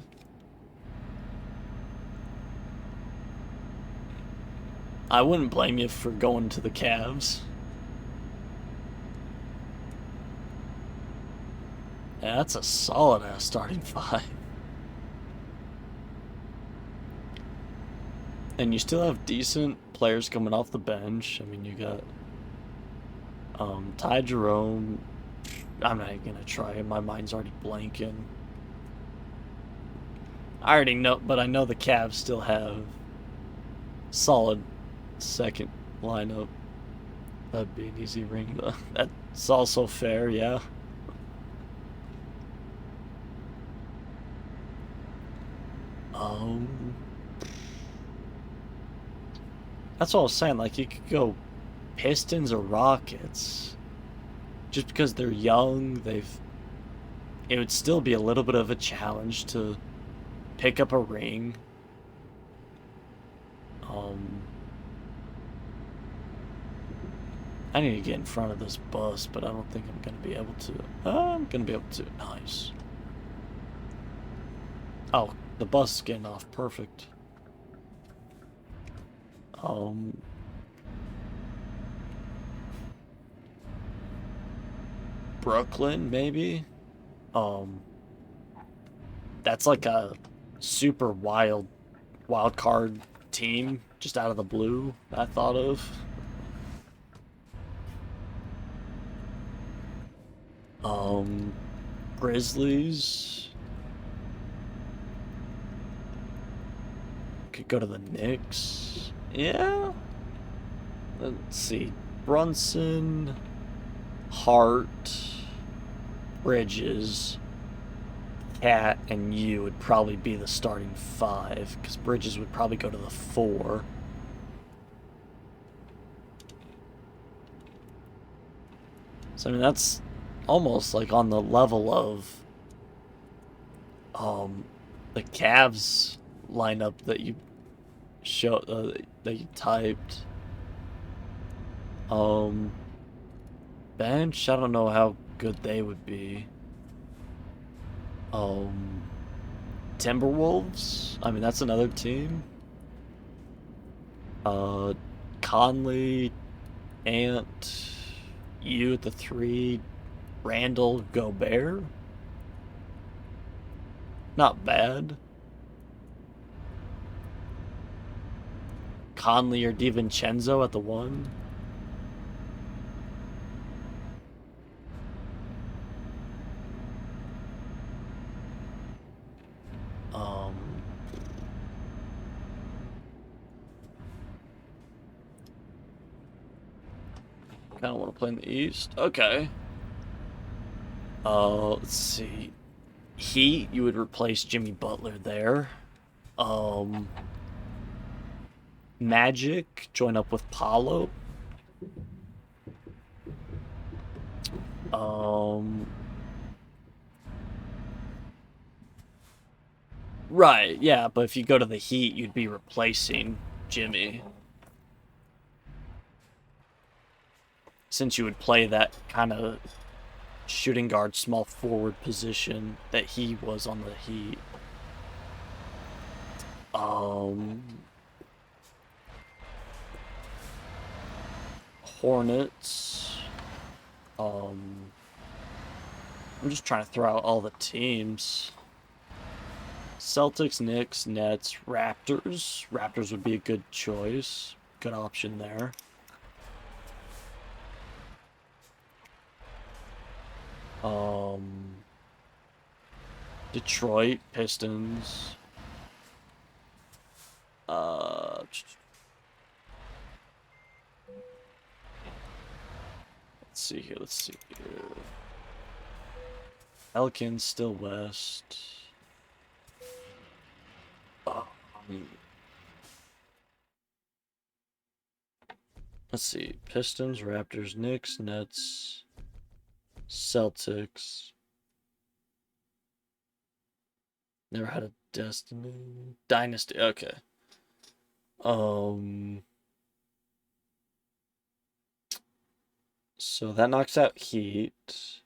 I wouldn't blame you for going to the Cavs. Yeah, that's a solid ass starting 5. And you still have decent players coming off the bench. I mean, you got Ty Jerome. I'm not even gonna try it. My mind's already blanking. I already know, but I know the Cavs still have solid second lineup. That'd be an easy ring, though. That's also fair, yeah. Um, that's what I was saying. Like, you could go Pistons or Rockets. Just because they're young, it would still be a little bit of a challenge to pick up a ring. Um, I need to get in front of this bus, but I don't think I'm gonna be able to. I'm gonna be able to. Nice. Oh, the bus is getting off. Perfect. Um, Brooklyn, maybe? Um, that's like a super wild card team just out of the blue I thought of. Um, Grizzlies. Could go to the Knicks. Yeah. Let's see. Brunson, Hart, Bridges, Cat, and you would probably be the starting five, because Bridges would probably go to the four. So I mean that's almost like on the level of the Cavs lineup that you that you typed. Um, Bench, I don't know how good they would be. Um, Timberwolves, I mean that's another team. Uh, Conley, Ant, you at the three, Randall, Gobert. Not bad. Conley or DiVincenzo at the one. Um, kind of want to play in the East. Okay. Let's see. Heat, you would replace Jimmy Butler there. Um, Magic, join up with Paulo. Um, right, yeah, but if you go to the Heat, you'd be replacing Jimmy. Since you would play that kind of shooting guard, small forward position that he was on the Heat. Um, Hornets. I'm just trying to throw out all the teams. Celtics, Knicks, Nets, Raptors. Raptors would be a good choice. Good option there. Um, Detroit, Pistons. Let's see here. Let's see here. Pelicans still West. Let's see. Pistons, Raptors, Knicks, Nets, Celtics. Never had a Destiny. Dynasty. Okay. So that knocks out Heat.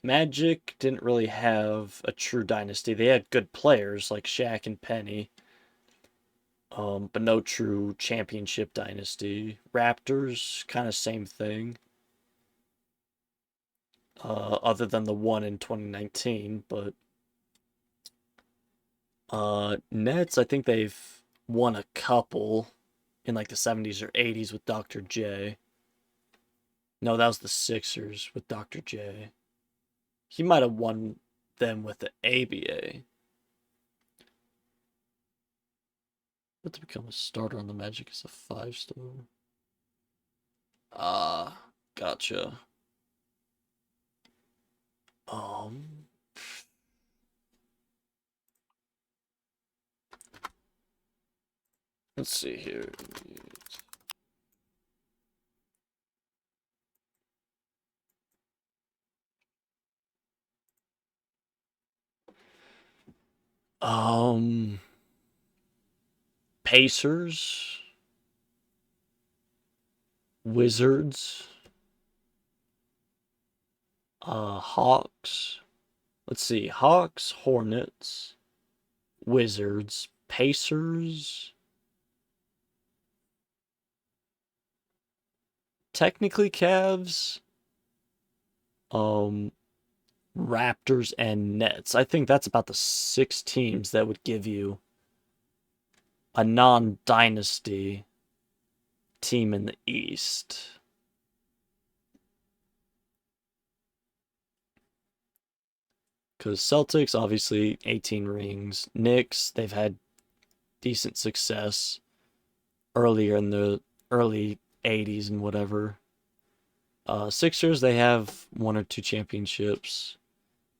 Magic didn't really have a true dynasty. They had good players like Shaq and Penny. But no true championship dynasty. Raptors, kind of same thing. Other than the one in 2019, but Nets, I think they've won a couple in like the 70s or 80s with Dr. J. No, that was the Sixers with Dr. J. He might have won them with the ABA. But to become a starter on the Magic is a 5-star. Gotcha. Um, let's see here. Um, Pacers, Wizards, Hawks. Let's see, Hawks, Hornets, Wizards, Pacers. Technically Cavs, um, Raptors, and Nets. I think that's about the 6 teams that would give you a non-dynasty team in the East. Because Celtics, obviously, 18 rings. Knicks, they've had decent success earlier in the early 80s and whatever. Sixers, they have 1 or 2 championships.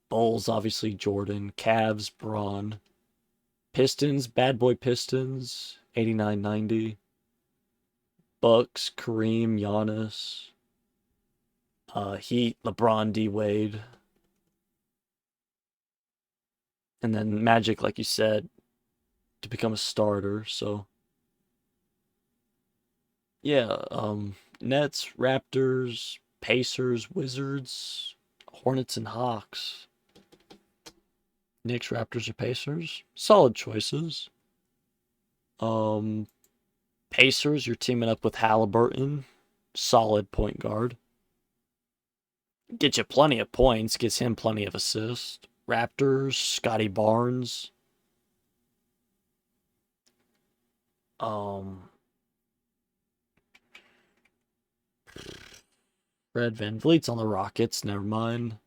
Bulls, obviously, Jordan. Cavs, Braun. Pistons, bad boy Pistons, 89-90. Bucks, Kareem, Giannis. Heat, LeBron, D Wade. And then Magic, like you said, to become a starter. So yeah, Nets, Raptors, Pacers, Wizards, Hornets, and Hawks. Knicks, Raptors, or Pacers. Solid choices. Um, Pacers, you're teaming up with Halliburton. Solid point guard. Gets you plenty of points, gets him plenty of assists. Raptors, Scotty Barnes. Um, Fred VanVleet's on the Rockets, never mind.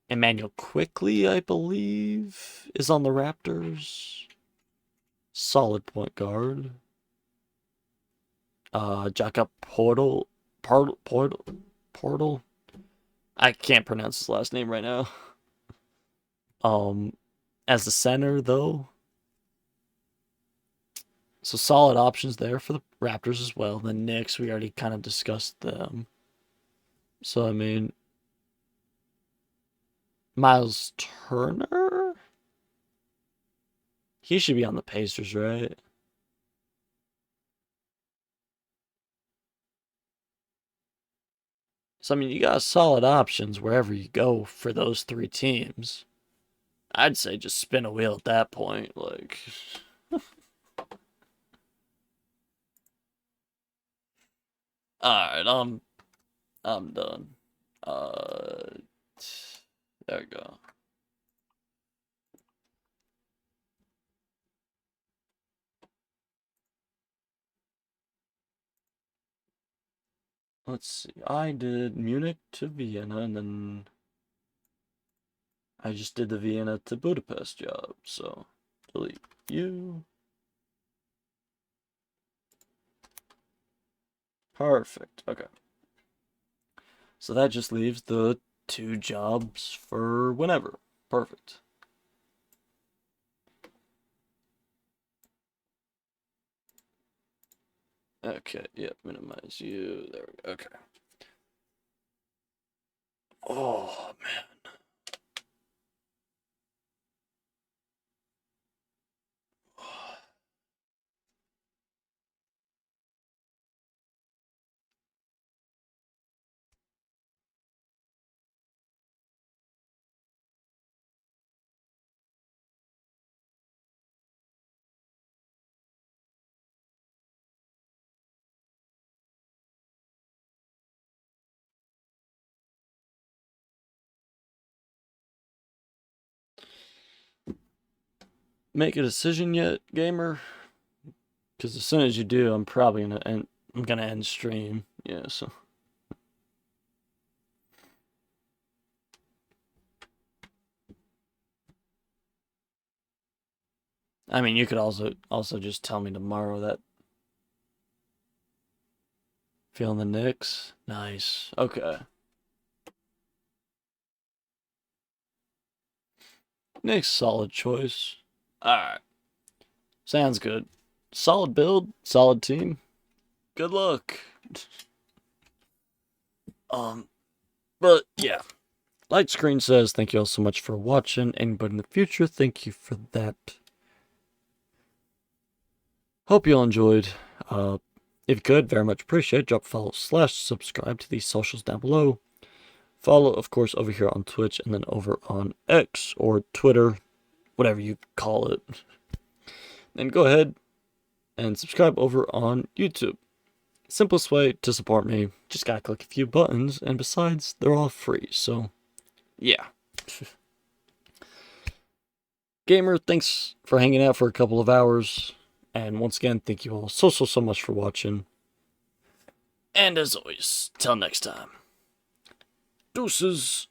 Emmanuel Quickly, I believe, is on the Raptors. Solid point guard. Jakob Portal. I can't pronounce his last name right now. Um, as the center though, so solid options there for the Raptors as well. The Knicks, we already kind of discussed them. So I mean, Miles Turner, he should be on the Pacers, right? So I mean, you got solid options wherever you go for those 3 teams. I'd say just spin a wheel at that point. Like, all right, I'm done. Uh, there we go. Let's see. I did Munich to Vienna, and then I just did the Vienna to Budapest job. So delete you. Perfect. Okay. So that just leaves the 2 jobs for whenever. Perfect. Okay, yep, minimize you. There we go. Okay. Oh, man. Make a decision yet, gamer? Because as soon as you do, I'm probably gonna end stream. Yeah, so. I mean, you could also just tell me tomorrow that Feeling the Knicks? Nice. Okay. Knicks, solid choice. Alright. Sounds good. Solid build, solid team. Good luck. But yeah. Light Screen says, thank you all so much for watching. Anybody in the future, thank you for that. Hope you all enjoyed. If you could, very much appreciate, drop a follow / subscribe to these socials down below. Follow, of course, over here on Twitch and then over on X or Twitter, whatever you call it. Then go ahead and subscribe over on YouTube. Simplest way to support me, just gotta click a few buttons, and besides, they're all free, so yeah. Gamer, thanks for hanging out for a couple of hours, and once again, thank you all so much for watching. And as always, till next time, deuces.